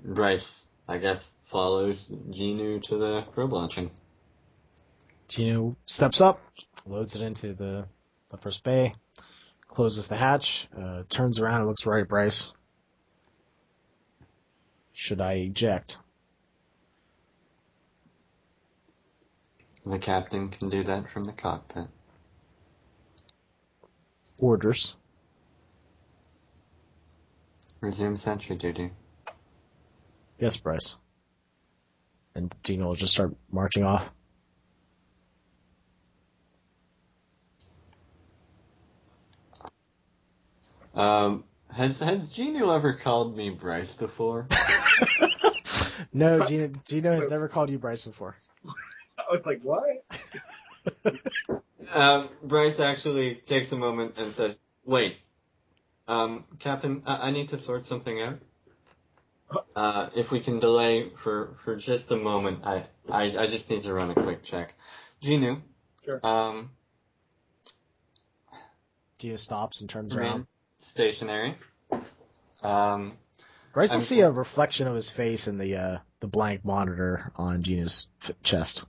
[SPEAKER 2] Bryce, I guess, follows Genu to the probe launching.
[SPEAKER 1] Gino steps up, loads it into the first bay, closes the hatch, turns around and looks right at Bryce. Should I eject?
[SPEAKER 2] The captain can do that from the cockpit.
[SPEAKER 1] Orders.
[SPEAKER 2] Resume sentry duty.
[SPEAKER 1] Yes, Bryce. And Gino will just start marching off.
[SPEAKER 2] Has Gino ever called me Bryce before?
[SPEAKER 1] No, Gino has never called you Bryce before.
[SPEAKER 3] I was like, what?
[SPEAKER 2] Bryce actually takes a moment and says, "Wait, Captain, I need to sort something out. If we can delay for just a moment, I just need to run a quick check." Gino.
[SPEAKER 3] Sure.
[SPEAKER 1] Gino stops and turns
[SPEAKER 2] Remain
[SPEAKER 1] around.
[SPEAKER 2] stationary.
[SPEAKER 1] Bryce will see a reflection of his face in the blank monitor on Gino's chest.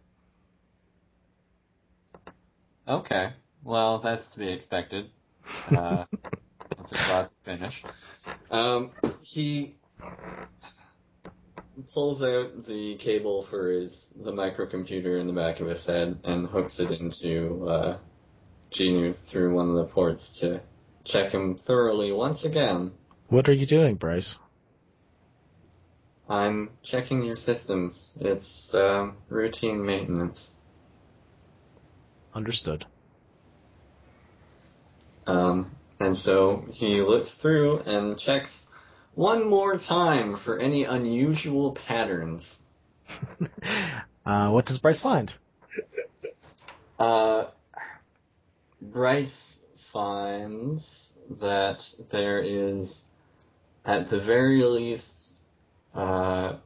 [SPEAKER 2] Okay. Well, that's to be expected. That's a classic finish. He pulls out the cable for the microcomputer in the back of his head and hooks it into Genu through one of the ports to check him thoroughly once again.
[SPEAKER 1] What are you doing, Bryce?
[SPEAKER 2] I'm checking your systems. It's routine maintenance.
[SPEAKER 1] Understood.
[SPEAKER 2] And so he looks through and checks one more time for any unusual patterns.
[SPEAKER 1] What does Bryce find?
[SPEAKER 2] Bryce finds that there is, at the very least, the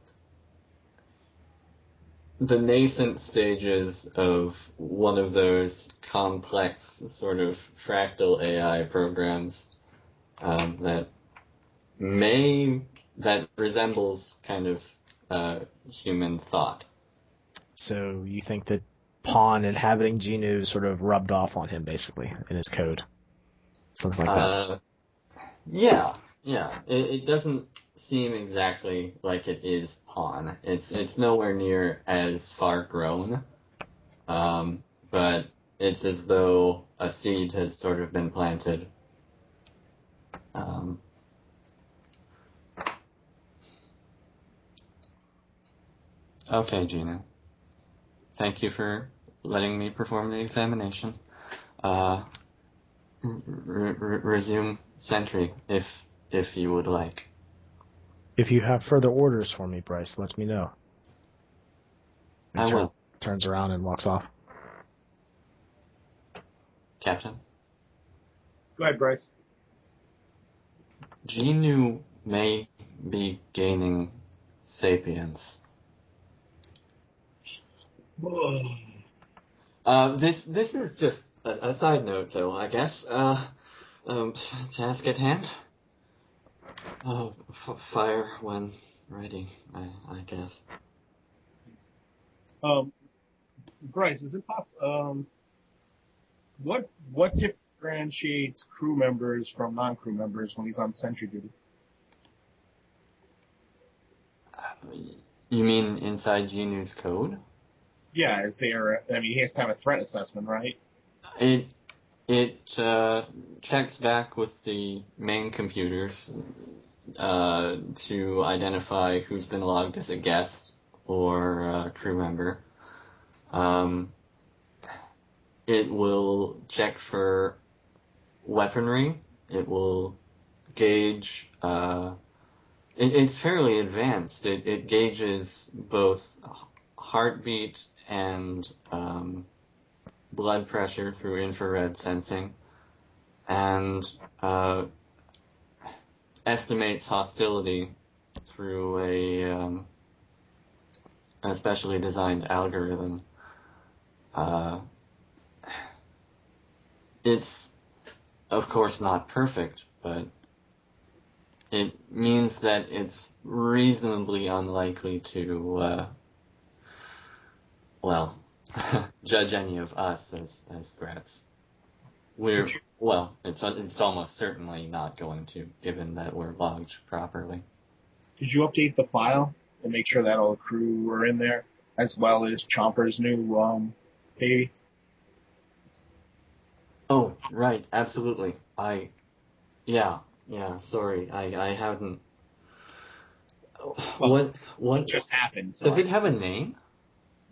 [SPEAKER 2] nascent stages of one of those complex sort of fractal AI programs that resembles kind of human thought.
[SPEAKER 1] So you think that Pawn inhabiting Genu sort of rubbed off on him, basically, in his code? Something like that.
[SPEAKER 2] Yeah. It doesn't seem exactly like it is Pawn. It's nowhere near as far grown. But it's as though a seed has sort of been planted. Okay, Gina. Thank you for letting me perform the examination. Resume sentry, if you would like.
[SPEAKER 1] If you have further orders for me, Bryce, let me know.
[SPEAKER 2] I will.
[SPEAKER 1] Turns around and walks off.
[SPEAKER 2] Captain?
[SPEAKER 3] Go ahead, Bryce.
[SPEAKER 2] Genu may be gaining sapience. This is just a side note, though, I guess. Task at hand? Fire when ready, I guess.
[SPEAKER 3] Bryce, is it possible? What differentiates crew members from non-crew members when he's on sentry duty?
[SPEAKER 2] You mean inside Genu's code?
[SPEAKER 3] Yeah, is there? I mean, he has to have a threat assessment, right?
[SPEAKER 2] It checks back with the main computers to identify who's been logged as a guest or a crew member. It will check for weaponry. It will gauge. It's fairly advanced. It gauges both heartbeat and blood pressure through infrared sensing, and estimates hostility through a specially designed algorithm. It's, of course, not perfect, but it means that it's reasonably unlikely to, judge any of us as threats. It's almost certainly not going to, given that we're logged properly.
[SPEAKER 3] Did you update the file and make sure that all the crew were in there, as well as Chomper's new baby?
[SPEAKER 2] Oh, right, absolutely. Sorry, I haven't. What
[SPEAKER 3] just happened? So
[SPEAKER 2] does it have a name?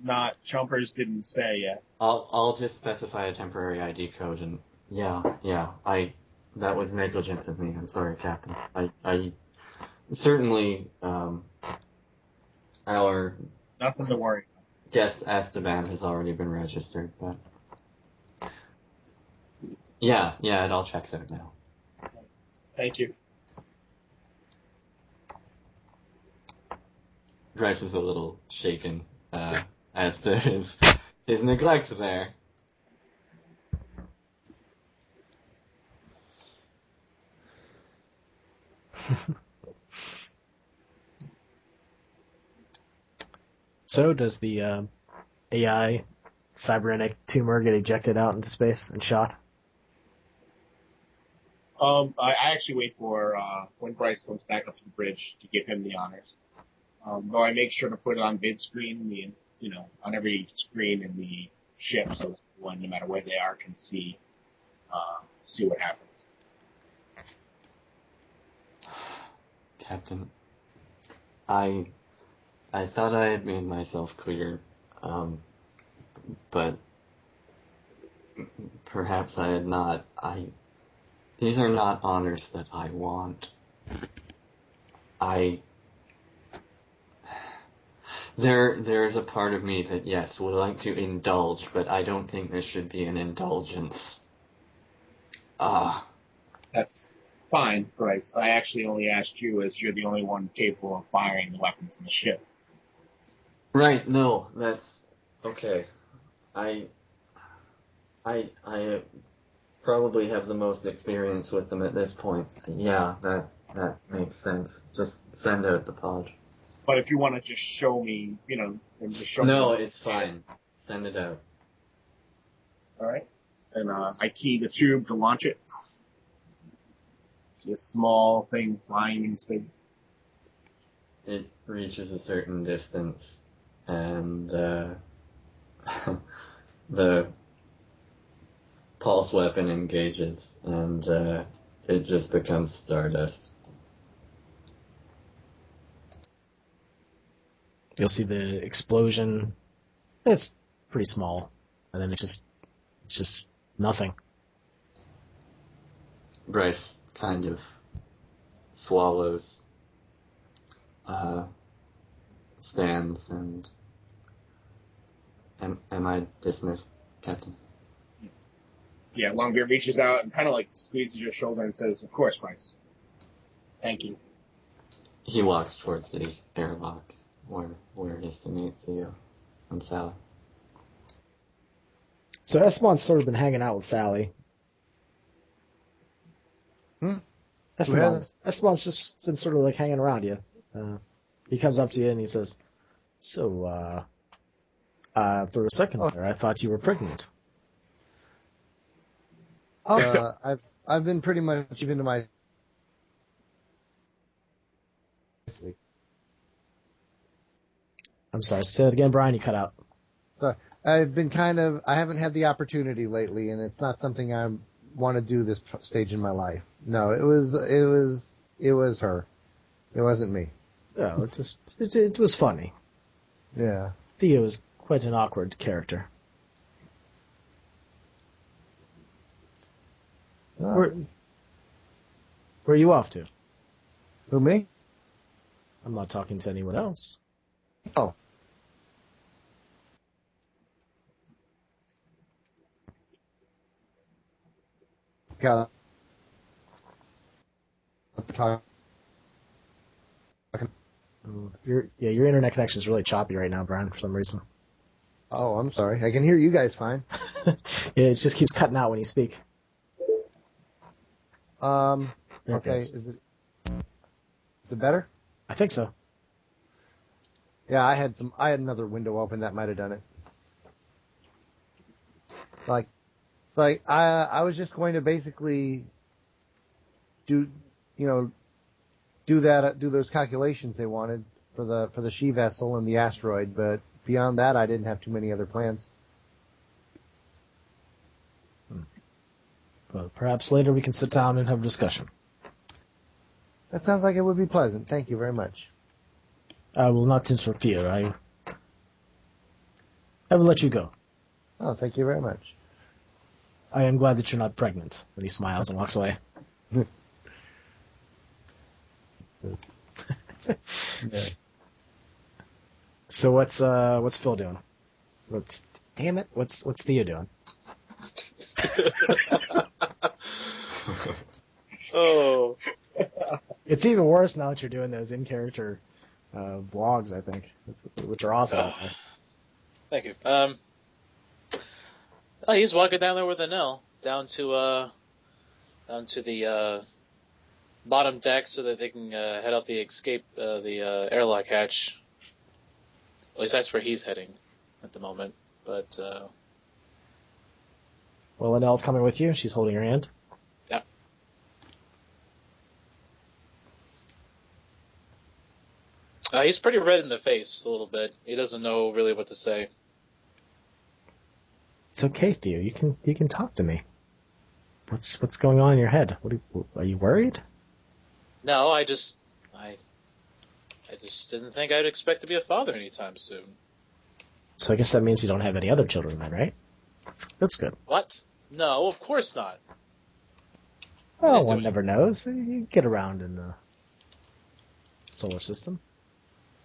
[SPEAKER 3] Not Chomper's didn't say yet.
[SPEAKER 2] I'll just specify a temporary ID code, and that was negligence of me. I'm sorry, Captain. I certainly our
[SPEAKER 3] nothing to worry about.
[SPEAKER 2] Guest Esteban has already been registered, but yeah, it all checks out now.
[SPEAKER 3] Thank you.
[SPEAKER 2] Bryce is a little shaken as to his neglect there.
[SPEAKER 1] So, does the AI cybernetic tumor get ejected out into space and shot?
[SPEAKER 3] I actually wait for when Bryce comes back up to the bridge to give him the honors. Though I make sure to put it on vid screen, on every screen in the ship, so everyone, no matter where they are, can see what happens.
[SPEAKER 2] Captain, I thought I had made myself clear, but perhaps I had not. These are not honors that I want. There's a part of me that, yes, would like to indulge, but I don't think this should be an indulgence.
[SPEAKER 3] That's fine, Bryce. I actually only asked you as you're the only one capable of firing the weapons in the ship.
[SPEAKER 2] Right, no, that's okay. I probably have the most experience with them at this point. Yeah, that makes sense. Just send out the pod.
[SPEAKER 3] But if you want to just show me, and just show me.
[SPEAKER 2] No, it's fine. Send it out.
[SPEAKER 3] All right. And I key the tube to launch it. This small thing flying in space.
[SPEAKER 2] It reaches a certain distance, and the pulse weapon engages, and it just becomes stardust.
[SPEAKER 1] You'll see the explosion. It's pretty small, and then it's just nothing.
[SPEAKER 2] Bryce kind of swallows, stands, and am I dismissed, Captain?
[SPEAKER 3] Yeah, Longbeard reaches out and kind of like squeezes your shoulder and says, "Of course, Bryce. Thank you."
[SPEAKER 2] He walks towards the airlock where it is to meet Theo and Sally.
[SPEAKER 1] So Esteban's sort of been hanging out with Sally. Esteban's just been sort of like hanging around you. He comes up to you and he says, "So, for a second there, I thought you were pregnant."
[SPEAKER 5] I've been pretty much even to my.
[SPEAKER 1] I'm sorry. Say it again, Brian. You cut out.
[SPEAKER 5] Sorry, I haven't had the opportunity lately, and it's not something I want to do this stage in my life. No, it was her. It wasn't me.
[SPEAKER 1] No, it was funny.
[SPEAKER 5] Yeah.
[SPEAKER 1] Theo is quite an awkward character. Where are you off to?
[SPEAKER 5] Who, me?
[SPEAKER 1] I'm not talking to anyone else.
[SPEAKER 5] Oh. Got talk.
[SPEAKER 1] Your internet connection is really choppy right now, Brian, for some reason.
[SPEAKER 5] Oh, I'm sorry. I can hear you guys fine.
[SPEAKER 1] Yeah, it just keeps cutting out when you speak.
[SPEAKER 5] Okay. Is it better?
[SPEAKER 1] I think so.
[SPEAKER 5] Yeah, I had another window open that might have done it. I was just going to basically do those calculations they wanted for the she vessel and the asteroid, but beyond that I didn't have too many other plans.
[SPEAKER 1] Well, perhaps later we can sit down and have a discussion.
[SPEAKER 5] That sounds like it would be pleasant. Thank you very much.
[SPEAKER 1] I will not interfere. I will let you go.
[SPEAKER 5] Oh, thank you very much.
[SPEAKER 1] I am glad that you're not pregnant. And he smiles and walks away.
[SPEAKER 5] Yeah.
[SPEAKER 1] So what's Phil doing? Damn it! What's Theo doing?
[SPEAKER 4] Oh.
[SPEAKER 1] It's even worse now that you're doing those in-character vlogs, I think, which are awesome.
[SPEAKER 4] Thank you. He's walking down there with Anel down to the bottom deck so that they can head out the airlock hatch. At least that's where he's heading at the moment. But
[SPEAKER 1] well, Anel's coming with you. She's holding your hand.
[SPEAKER 4] Yeah. He's pretty red in the face a little bit. He doesn't know really what to say.
[SPEAKER 1] It's okay, Theo. You can talk to me. What's going on in your head? Are you worried?
[SPEAKER 4] No, I just didn't think I'd expect to be a father anytime soon.
[SPEAKER 1] So I guess that means you don't have any other children then, right? That's good.
[SPEAKER 4] What? No, of course not.
[SPEAKER 1] Well, one never knows. You get around in the solar system.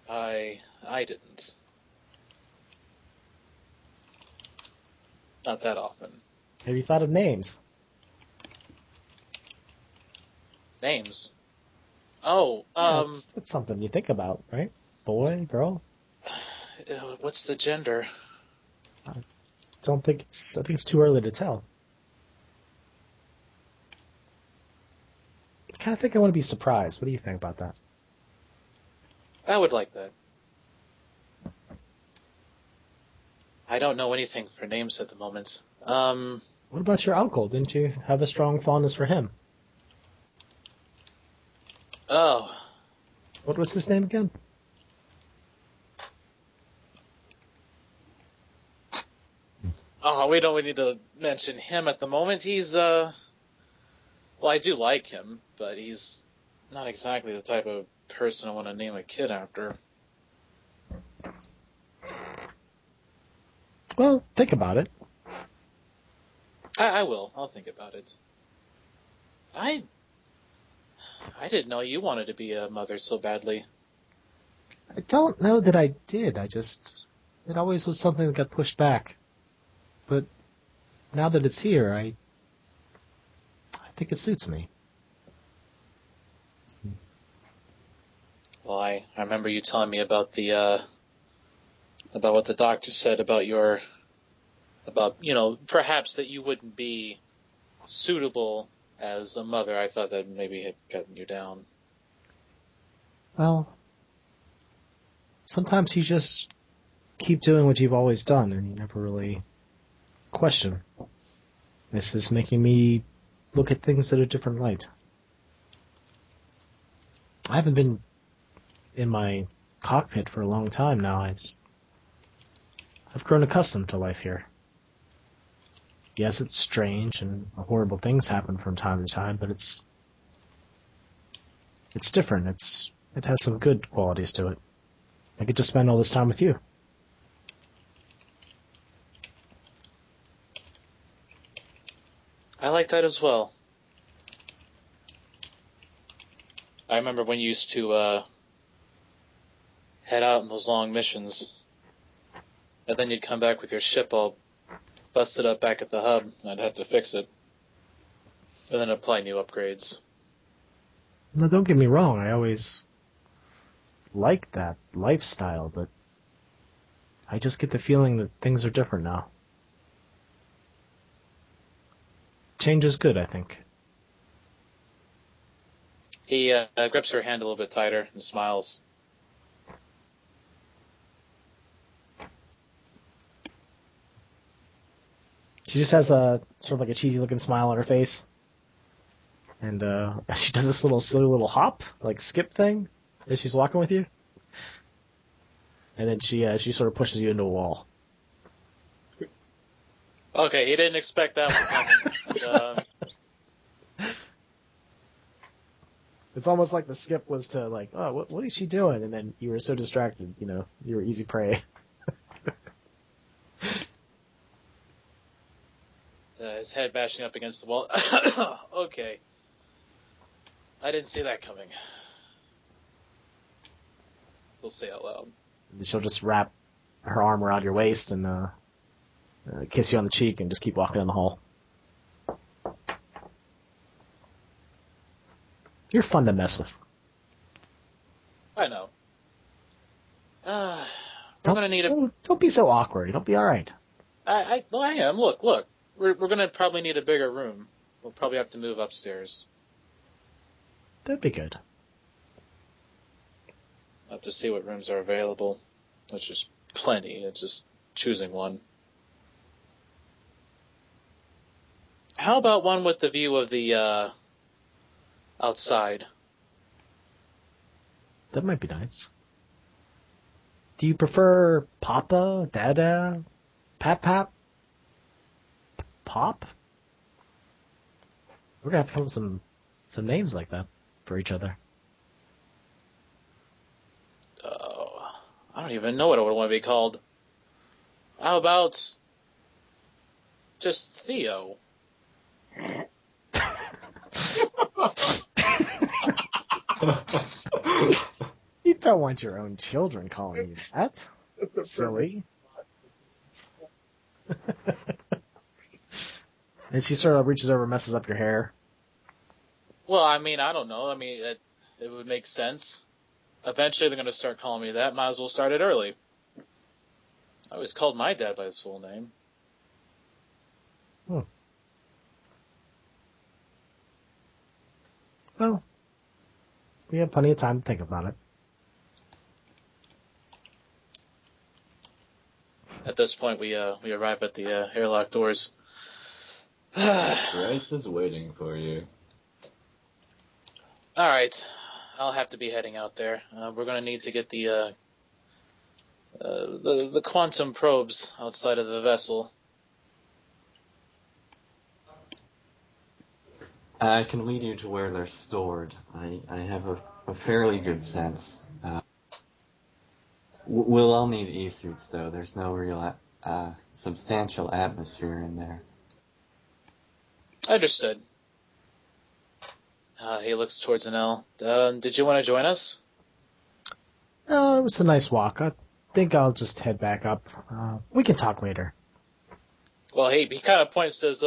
[SPEAKER 4] I didn't. Not that often.
[SPEAKER 1] Have you thought of names?
[SPEAKER 4] Names? Oh,
[SPEAKER 1] That's something you think about, right? Boy, girl?
[SPEAKER 4] What's the gender?
[SPEAKER 1] I think it's too early to tell. I kind of think I want to be surprised. What do you think about that?
[SPEAKER 4] I would like that. I don't know anything for names at the moment.
[SPEAKER 1] What about your uncle? Didn't you have a strong fondness for him?
[SPEAKER 4] Oh.
[SPEAKER 1] What was his name again?
[SPEAKER 4] Oh, we don't need to mention him at the moment. He's, well, I do like him, but he's not exactly the type of person I want to name a kid after.
[SPEAKER 1] Well, think about it.
[SPEAKER 4] I will. I'll think about it. I didn't know you wanted to be a mother so badly.
[SPEAKER 1] I don't know that I did. It always was something that got pushed back. But now that it's here, I think it suits me.
[SPEAKER 4] Well, I remember you telling me about about what the doctor said about perhaps that you wouldn't be suitable as a mother. I thought that maybe had gotten you down.
[SPEAKER 1] Well, sometimes you just keep doing what you've always done, and you never really question. This is making me look at things in a different light. I haven't been in my cockpit for a long time now. I've grown accustomed to life here. Yes, it's strange and horrible things happen from time to time, but it's different. It has some good qualities to it. I get to spend all this time with you.
[SPEAKER 4] I like that as well. I remember when you used to head out on those long missions, and then you'd come back with your ship all busted up back at the hub, and I'd have to fix it, and then apply new upgrades.
[SPEAKER 1] Now, don't get me wrong, I always liked that lifestyle, but I just get the feeling that things are different now. Change is good, I think.
[SPEAKER 4] He grips her hand a little bit tighter and smiles.
[SPEAKER 1] She just has a sort of like a cheesy looking smile on her face. And she does this silly little hop, like skip thing, as she's walking with you. And then she sort of pushes you into a wall.
[SPEAKER 4] Okay, he didn't expect that one coming.
[SPEAKER 1] It's almost like the skip was to like, oh, what is she doing? And then you were so distracted, you were easy prey.
[SPEAKER 4] His head bashing up against the wall. Okay. I didn't see that coming. We'll say out loud.
[SPEAKER 1] She'll just wrap her arm around your waist and kiss you on the cheek and just keep walking down the hall. You're fun to mess with.
[SPEAKER 4] I know. We're gonna need
[SPEAKER 1] Don't be so awkward. It'll be all right.
[SPEAKER 4] I am. Look. We're gonna probably need a bigger room. We'll probably have to move upstairs.
[SPEAKER 1] That'd be good.
[SPEAKER 4] I'll have to see what rooms are available. Which is plenty. It's just choosing one. How about one with the view of the outside?
[SPEAKER 1] That might be nice. Do you prefer Papa, Dada, Pap, Pop? We're gonna have to come up with some names like that for each other.
[SPEAKER 4] I don't even know what I would want to be called. How about just Theo?
[SPEAKER 1] You don't want your own children calling you that. That's silly. And she sort of reaches over and messes up your hair.
[SPEAKER 4] Well, I mean, I don't know. I mean, it would make sense. Eventually they're going to start calling me that. Might as well start it early. I always called my dad by his full name.
[SPEAKER 1] Well, we have plenty of time to think about it.
[SPEAKER 4] At this point, we arrive at the airlock doors.
[SPEAKER 2] Bryce is waiting for you.
[SPEAKER 4] All right, I'll have to be heading out there. We're going to need to get the quantum probes outside of the vessel.
[SPEAKER 2] I can lead you to where they're stored. I have a fairly good sense. We'll all need E-suits, though. There's no real substantial atmosphere in there.
[SPEAKER 4] Understood. He looks towards Anel. Did you want to join us?
[SPEAKER 1] It was a nice walk. I think I'll just head back up. We can talk later.
[SPEAKER 4] Well, he kind of points to his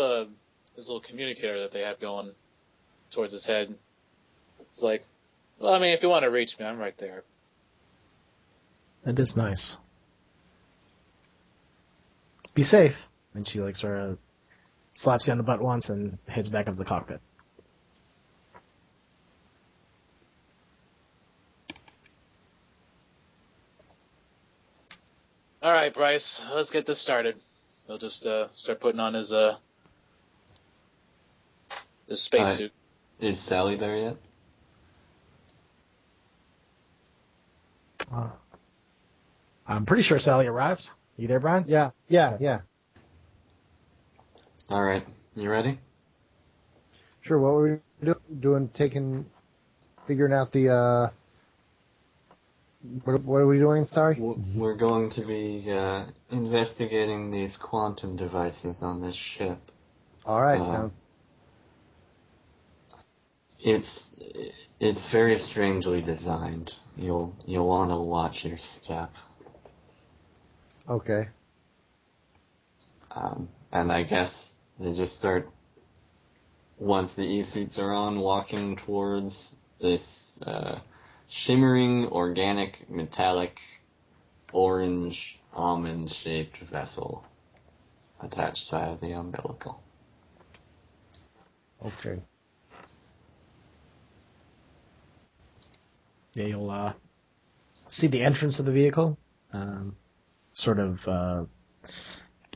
[SPEAKER 4] little communicator that they have going towards his head. It's like, well, I mean, if you want to reach me, I'm right there.
[SPEAKER 1] That is nice. Be safe. And she like sort of slaps you on the butt once and heads back up to the cockpit.
[SPEAKER 4] All right, Bryce, let's get this started. He'll just start putting on his spacesuit.
[SPEAKER 2] Is Sally there yet?
[SPEAKER 1] I'm pretty sure Sally arrived. You there, Brian?
[SPEAKER 5] Yeah.
[SPEAKER 2] All right. You ready?
[SPEAKER 5] Sure. What were we doing? Figuring out the. What are we doing? Sorry.
[SPEAKER 2] We're going to be investigating these quantum devices on this ship.
[SPEAKER 5] All right.
[SPEAKER 2] It's very strangely designed. You'll want to watch your step.
[SPEAKER 5] Okay.
[SPEAKER 2] And I guess they just start, once the E-suits are on, walking towards this shimmering, organic, metallic, orange, almond-shaped vessel attached via the umbilical.
[SPEAKER 5] Okay.
[SPEAKER 1] Yeah, you'll see the entrance of the vehicle. Sort of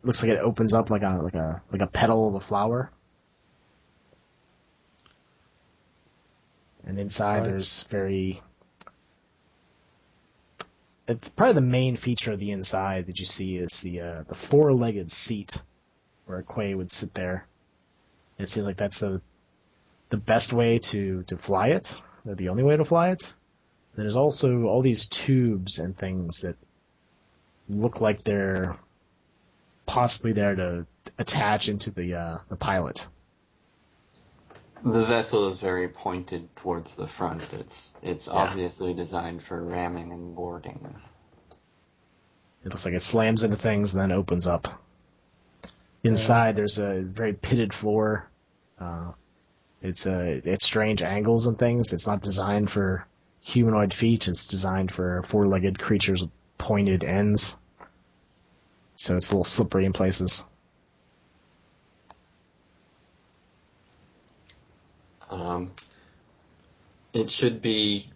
[SPEAKER 1] looks like it opens up like a petal of a flower. And inside there's it's probably the main feature of the inside that you see is the four-legged seat where a Quay would sit there. It seems like that's the best way to fly it, or the only way to fly it. There's also all these tubes and things that look like they're possibly there to attach into the pilot.
[SPEAKER 2] The vessel is very pointed towards the front. It's obviously designed for ramming and boarding. It
[SPEAKER 1] looks like it slams into things and then opens up. Inside, there's a very pitted floor. It's strange angles and things. It's not designed for humanoid feet. It's designed for four-legged creatures with pointed ends. So it's a little slippery in places.
[SPEAKER 2] It should be...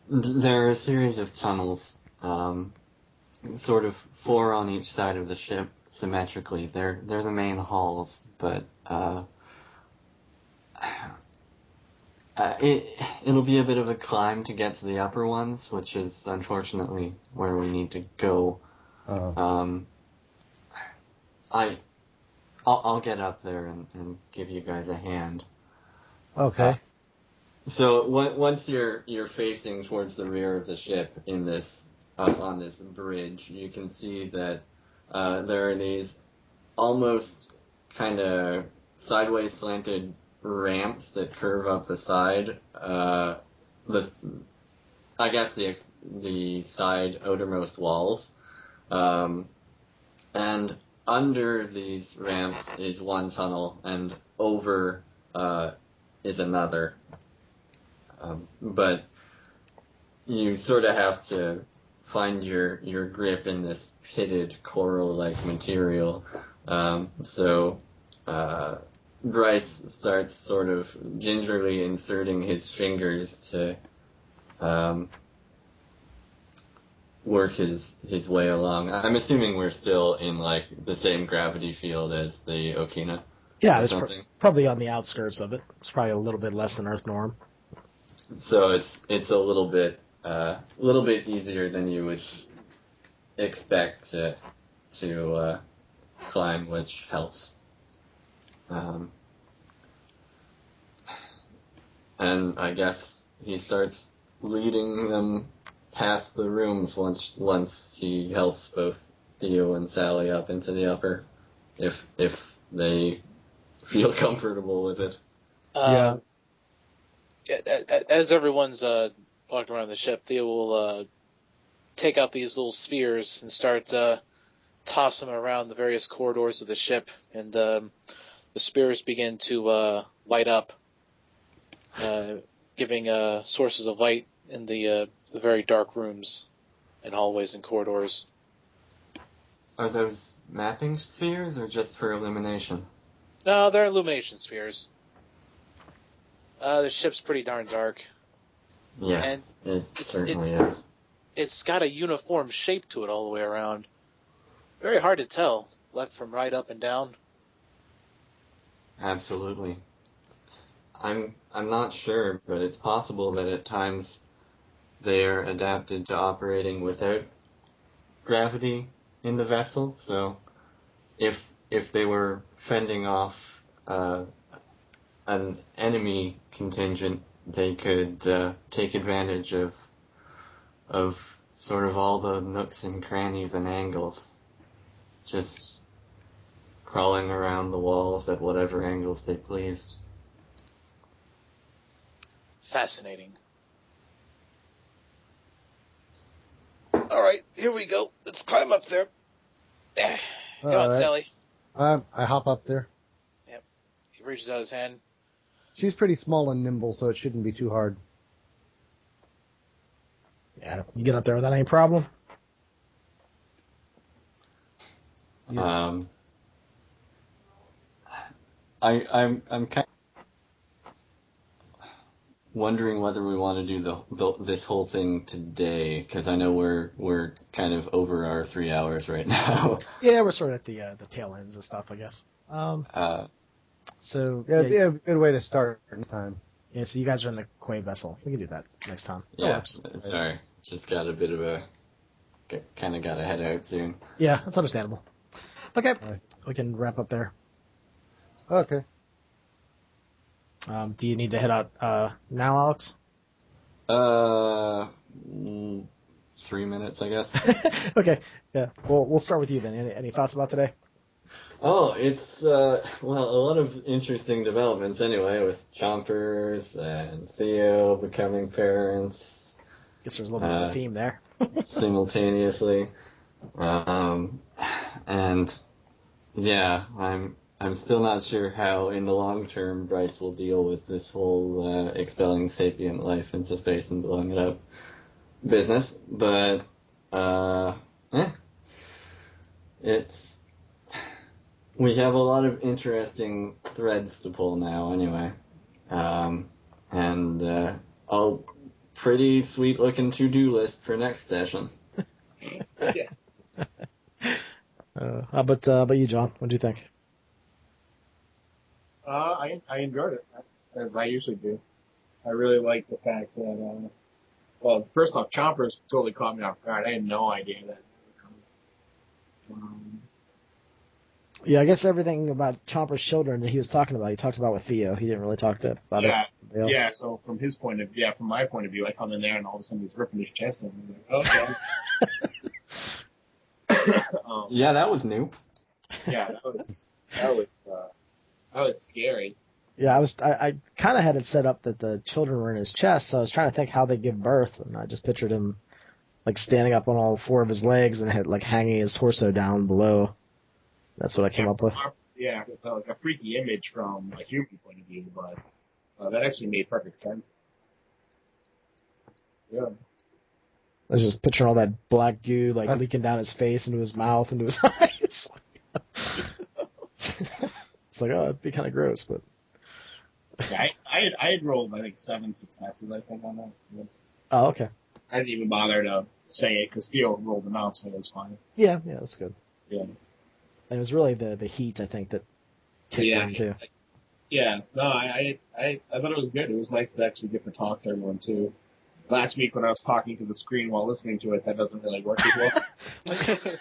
[SPEAKER 2] There are a series of tunnels, sort of four on each side of the ship, symmetrically. They're the main halls, but it'll be a bit of a climb to get to the upper ones, which is unfortunately where we need to go. I'll get up there and give you guys a hand.
[SPEAKER 5] Okay.
[SPEAKER 2] So once you're facing towards the rear of the ship in this on this bridge, you can see that there are these almost kind of sideways slanted ramps that curve up the side. I guess the side outermost walls, and under these ramps is one tunnel, and over is another. But you sort of have to find your grip in this pitted coral-like material. So Bryce starts sort of gingerly inserting his fingers to work his way along. I'm assuming we're still in like the same gravity field as the Okina.
[SPEAKER 1] Yeah, it's probably on the outskirts of it. It's probably a little bit less than Earth norm.
[SPEAKER 2] So it's a little bit easier than you would expect to climb, which helps. And I guess he starts leading them past the rooms once he helps both Theo and Sally up into the upper, if they feel comfortable with it.
[SPEAKER 5] Yeah.
[SPEAKER 4] As everyone's walking around the ship, Theo will take out these little spears and start tossing them around the various corridors of the ship, and the spears begin to light up, giving sources of light in the very dark rooms and hallways and corridors.
[SPEAKER 2] Are those mapping spheres or just for illumination?
[SPEAKER 4] No, they're illumination spheres. The ship's pretty darn dark.
[SPEAKER 2] Yeah,
[SPEAKER 4] and
[SPEAKER 2] it certainly is.
[SPEAKER 4] It's got a uniform shape to it all the way around. Very hard to tell, left from right, up and down.
[SPEAKER 2] Absolutely. I'm not sure, but it's possible that at times they are adapted to operating without gravity in the vessel. So if they were fending off an enemy contingent, they could take advantage of sort of all the nooks and crannies and angles, just crawling around the walls at whatever angles they pleased.
[SPEAKER 4] Fascinating. All right, here we go. Let's climb up there. Come on,
[SPEAKER 5] right.
[SPEAKER 4] Sally.
[SPEAKER 5] I hop up there.
[SPEAKER 4] Yep. He reaches out his hand.
[SPEAKER 5] She's pretty small and nimble, so it shouldn't be too hard.
[SPEAKER 1] Yeah, you get up there without any problem.
[SPEAKER 2] Yeah. I'm kind of wondering whether we want to do this whole thing today, because I know we're kind of over our 3 hours right now.
[SPEAKER 1] Yeah, we're sort of at the tail ends of stuff, I guess. So
[SPEAKER 5] yeah, a good way to start next time.
[SPEAKER 1] Yeah, so you guys are in the Quay vessel. We can do that next time.
[SPEAKER 2] Yeah, sorry, just got a bit of kind of got to head out soon.
[SPEAKER 1] Yeah, that's understandable. Okay, we can wrap up there.
[SPEAKER 5] Okay.
[SPEAKER 1] Do you need to head out now, Alex?
[SPEAKER 2] 3 minutes, I guess.
[SPEAKER 1] Okay, yeah. Well, we'll start with you then. Any thoughts about today?
[SPEAKER 2] Oh, it's, a lot of interesting developments anyway, with Chompers and Theo becoming parents.
[SPEAKER 1] Guess there's a little bit of a theme there.
[SPEAKER 2] Simultaneously. And, yeah, I'm still not sure how, in the long term, Bryce will deal with this whole expelling sapient life into space and blowing it up business, but we have a lot of interesting threads to pull now, anyway, and a pretty sweet looking to-do list for next session.
[SPEAKER 3] Yeah.
[SPEAKER 1] How about you, John? What do you think?
[SPEAKER 3] I enjoyed it, as I usually do. I really like the fact that, well, first off, Chompers totally caught me off guard. I had no idea that.
[SPEAKER 1] Yeah, I guess everything about Chomper's children that he was talking about, he talked about with Theo. He didn't really talk about it.
[SPEAKER 3] Yeah, so from my point of view, I come in there and all of a sudden he's ripping his chest open. I'm like, okay.
[SPEAKER 2] Yeah, that was new.
[SPEAKER 3] Yeah, that was scary.
[SPEAKER 1] Yeah, I kind of had it set up that the children were in his chest, so I was trying to think how they give birth, and I just pictured him like standing up on all four of his legs and had like hanging his torso down below. That's what I came up with.
[SPEAKER 3] Yeah, it's like a freaky image from a human point of view, but that actually made perfect sense. Yeah.
[SPEAKER 1] I was just picturing all that black goo like leaking down his face, into his mouth, into his eyes. It's like, oh, it'd be kind of gross, but.
[SPEAKER 3] Yeah, I had rolled, I think, 7 successes, I think, on that.
[SPEAKER 1] Oh, okay.
[SPEAKER 3] I didn't even bother to say it because Theo rolled them out, so it was fine.
[SPEAKER 1] Yeah, that's good.
[SPEAKER 3] Yeah.
[SPEAKER 1] And it was really the heat, I think, that kicked in too.
[SPEAKER 3] Yeah. No, I thought it was good. It was nice to actually get to talk to everyone too. Last week when I was talking to the screen while listening to it, that doesn't really work as well.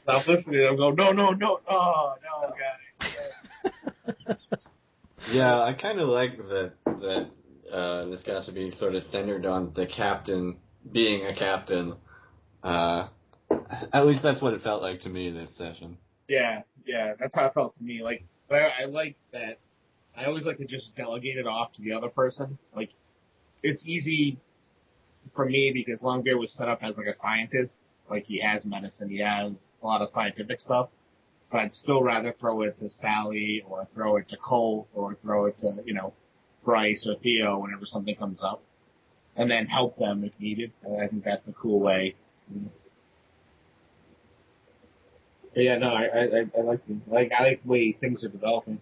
[SPEAKER 3] I'm listening, I'm going, no, oh, no, guys.
[SPEAKER 2] Yeah, I kind of like that this got to be sort of centered on the captain being a captain. At least that's what it felt like to me this session.
[SPEAKER 3] Yeah, that's how it felt to me. Like, but I like that. I always like to just delegate it off to the other person. Like, it's easy for me because Longbeard was set up as like a scientist. Like, he has medicine, he has a lot of scientific stuff. But I'd still rather throw it to Sally or throw it to Cole or throw it to, Bryce or Theo whenever something comes up. And then help them if needed. I think that's a cool way. But yeah, no, I like the way things are developing.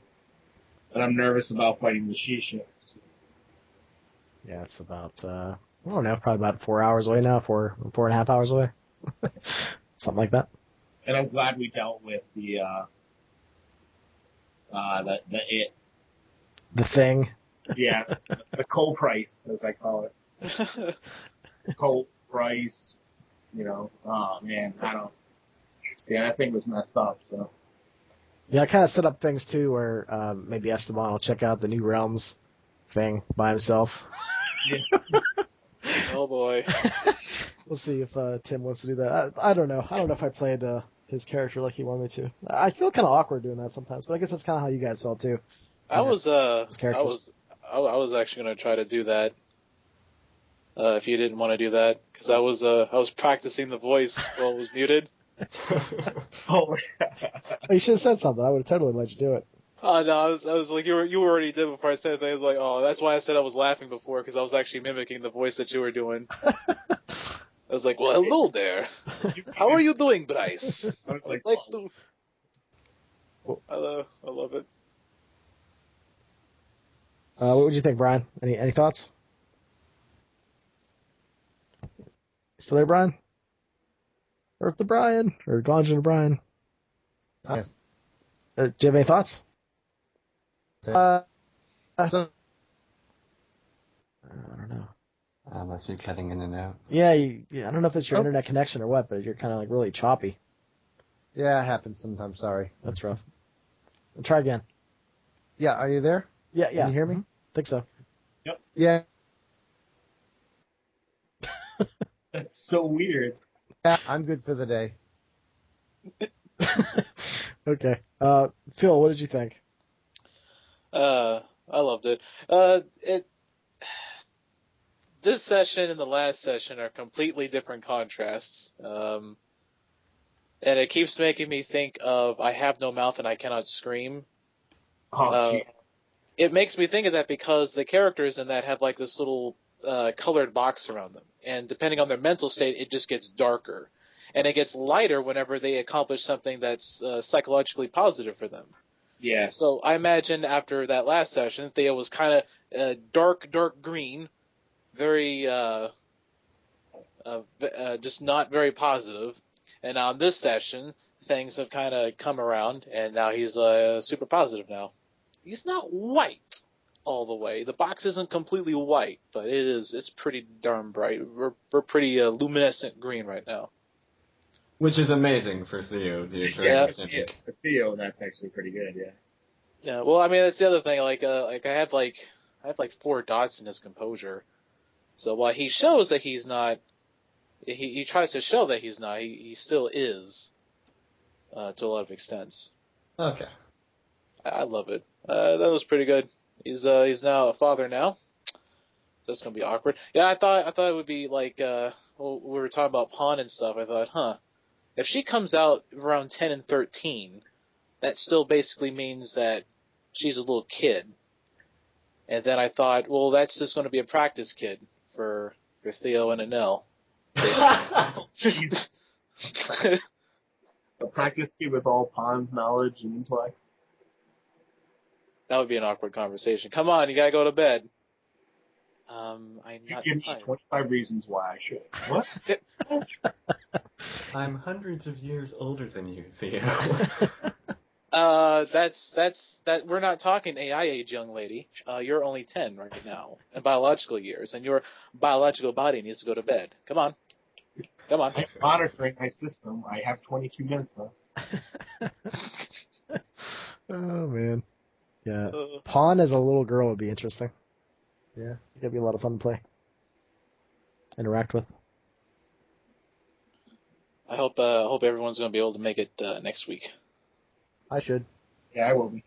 [SPEAKER 3] And I'm nervous about fighting the Shisha.
[SPEAKER 1] Yeah, it's about, I don't know, probably about 4 hours away now, 4.5 hours away. Something like that.
[SPEAKER 3] And I'm glad we dealt with the
[SPEAKER 1] thing.
[SPEAKER 3] Yeah, the Cole price, as I call it. Cole price, oh man, that thing was messed up, so.
[SPEAKER 1] Yeah, I kind of set up things too where maybe Esteban will check out the New Realms thing by himself.
[SPEAKER 3] Yeah.
[SPEAKER 4] Oh boy.
[SPEAKER 1] We'll see if Tim wants to do that. I don't know. I don't know if I played his character like he wanted me to. I feel kind of awkward doing that sometimes, but I guess that's kind of how you guys felt too.
[SPEAKER 4] I was actually going to try to do that. If you didn't want to do that, because I was practicing the voice while it was muted.
[SPEAKER 3] Oh,
[SPEAKER 1] you should have said something. I would have totally let you do it.
[SPEAKER 4] Oh no, I was like you already did before I said anything. I was like, oh, that's why I said I was laughing before, because I was actually mimicking the voice that you were doing. I was like, well, hello there. How are you doing, Bryce?
[SPEAKER 3] I was like,
[SPEAKER 4] I love it.
[SPEAKER 1] What would you think, Brian? Any thoughts? Still there, Brian? Earth to Brian? Or Gonjan to Brian?
[SPEAKER 5] Yes.
[SPEAKER 1] Do you have any thoughts?
[SPEAKER 5] So,
[SPEAKER 1] I don't know.
[SPEAKER 2] I must be cutting in and out.
[SPEAKER 1] Yeah, I don't know if it's your internet connection or what, but you're kind of like really choppy.
[SPEAKER 5] yeah, it happens sometimes. Sorry.
[SPEAKER 1] That's rough. Try again.
[SPEAKER 5] Yeah, are you there?
[SPEAKER 1] Yeah.
[SPEAKER 5] Can you hear me?
[SPEAKER 1] Think so.
[SPEAKER 3] Yep.
[SPEAKER 5] Yeah.
[SPEAKER 3] That's so weird.
[SPEAKER 5] Yeah, I'm good for the day.
[SPEAKER 1] Okay. Phil, what did you think?
[SPEAKER 4] I loved it. This session and the last session are completely different contrasts. And it keeps making me think of I Have No Mouth and I Cannot Scream.
[SPEAKER 3] Oh, jeez.
[SPEAKER 4] It makes me think of that because the characters in that have like this little colored box around them. And depending on their mental state, it just gets darker. And it gets lighter whenever they accomplish something that's psychologically positive for them.
[SPEAKER 3] Yeah.
[SPEAKER 4] So I imagine after that last session, Theo was kind of dark green, very just not very positive. And on this session, things have kind of come around, and now he's super positive now. He's not white all the way. The box isn't completely white, but it's pretty darn bright. We're pretty luminescent green right now.
[SPEAKER 2] Which is amazing for Theo, the Eternal Cynic.
[SPEAKER 3] For Theo, that's actually pretty good, yeah.
[SPEAKER 4] Yeah, well, I mean, that's the other thing. Like I had 4 dots in his composure. So while he shows that he's not, he tries to show that he's not. He still is, to a lot of extents.
[SPEAKER 2] Okay.
[SPEAKER 4] I love it. That was pretty good. He's now a father now. So that's gonna be awkward. Yeah, I thought it would be like we were talking about Pawn and stuff. I thought, if she comes out around 10 and 13, that still basically means that she's a little kid. And then I thought, well, that's just going to be a practice kid for Theo and Anel.
[SPEAKER 3] Jeez. A practice kid with all Pawn's knowledge and intellect.
[SPEAKER 4] That would be an awkward conversation. Come on, you gotta go to bed. I'm
[SPEAKER 3] You
[SPEAKER 4] not
[SPEAKER 3] give me
[SPEAKER 4] tired.
[SPEAKER 3] 25 reasons why I should. What?
[SPEAKER 2] I'm hundreds of years older than you, Theo.
[SPEAKER 4] That we're not talking AI age, young lady. You're only 10 right now in biological years, and your biological body needs to go to bed. Come on.
[SPEAKER 3] I'm monitoring my system. I have 22 minutes left.
[SPEAKER 1] Oh man, yeah. Pawn as a little girl would be interesting. Yeah, it'd be a lot of fun to play, interact with.
[SPEAKER 4] I hope everyone's going to be able to make it next week.
[SPEAKER 1] I should.
[SPEAKER 3] Yeah, I will be.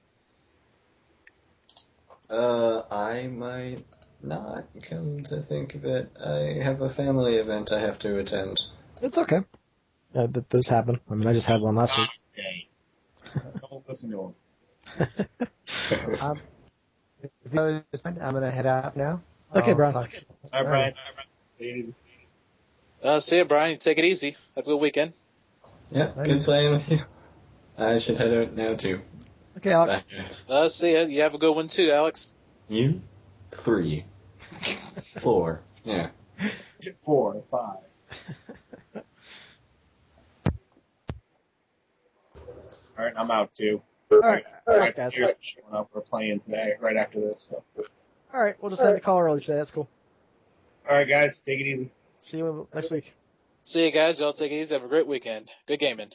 [SPEAKER 2] I might not, come to think of it. I have a family event I have to attend.
[SPEAKER 1] It's okay. Those happen. I mean, I just had one last week.
[SPEAKER 3] Okay. Don't listen to him.
[SPEAKER 5] If you it's fine, I'm gonna head out now.
[SPEAKER 1] Okay, Brian.
[SPEAKER 3] All right, Brian.
[SPEAKER 4] See ya, Brian. Take it easy. Have a good weekend.
[SPEAKER 2] Yeah, good playing with you. I should head out now, too.
[SPEAKER 1] Okay, Alex.
[SPEAKER 2] Bye.
[SPEAKER 4] See ya. You have a good one, too, Alex.
[SPEAKER 2] You? 3. 4. Yeah.
[SPEAKER 3] 4, 5. All right, I'm out too.
[SPEAKER 1] All right, guys.
[SPEAKER 3] Showing up. We're playing today, right after this. So.
[SPEAKER 1] All right, we'll just end the call early today. That's cool.
[SPEAKER 3] All right, guys, take it easy.
[SPEAKER 1] See you next week.
[SPEAKER 4] See you guys. Y'all take it easy. Have a great weekend. Good gaming.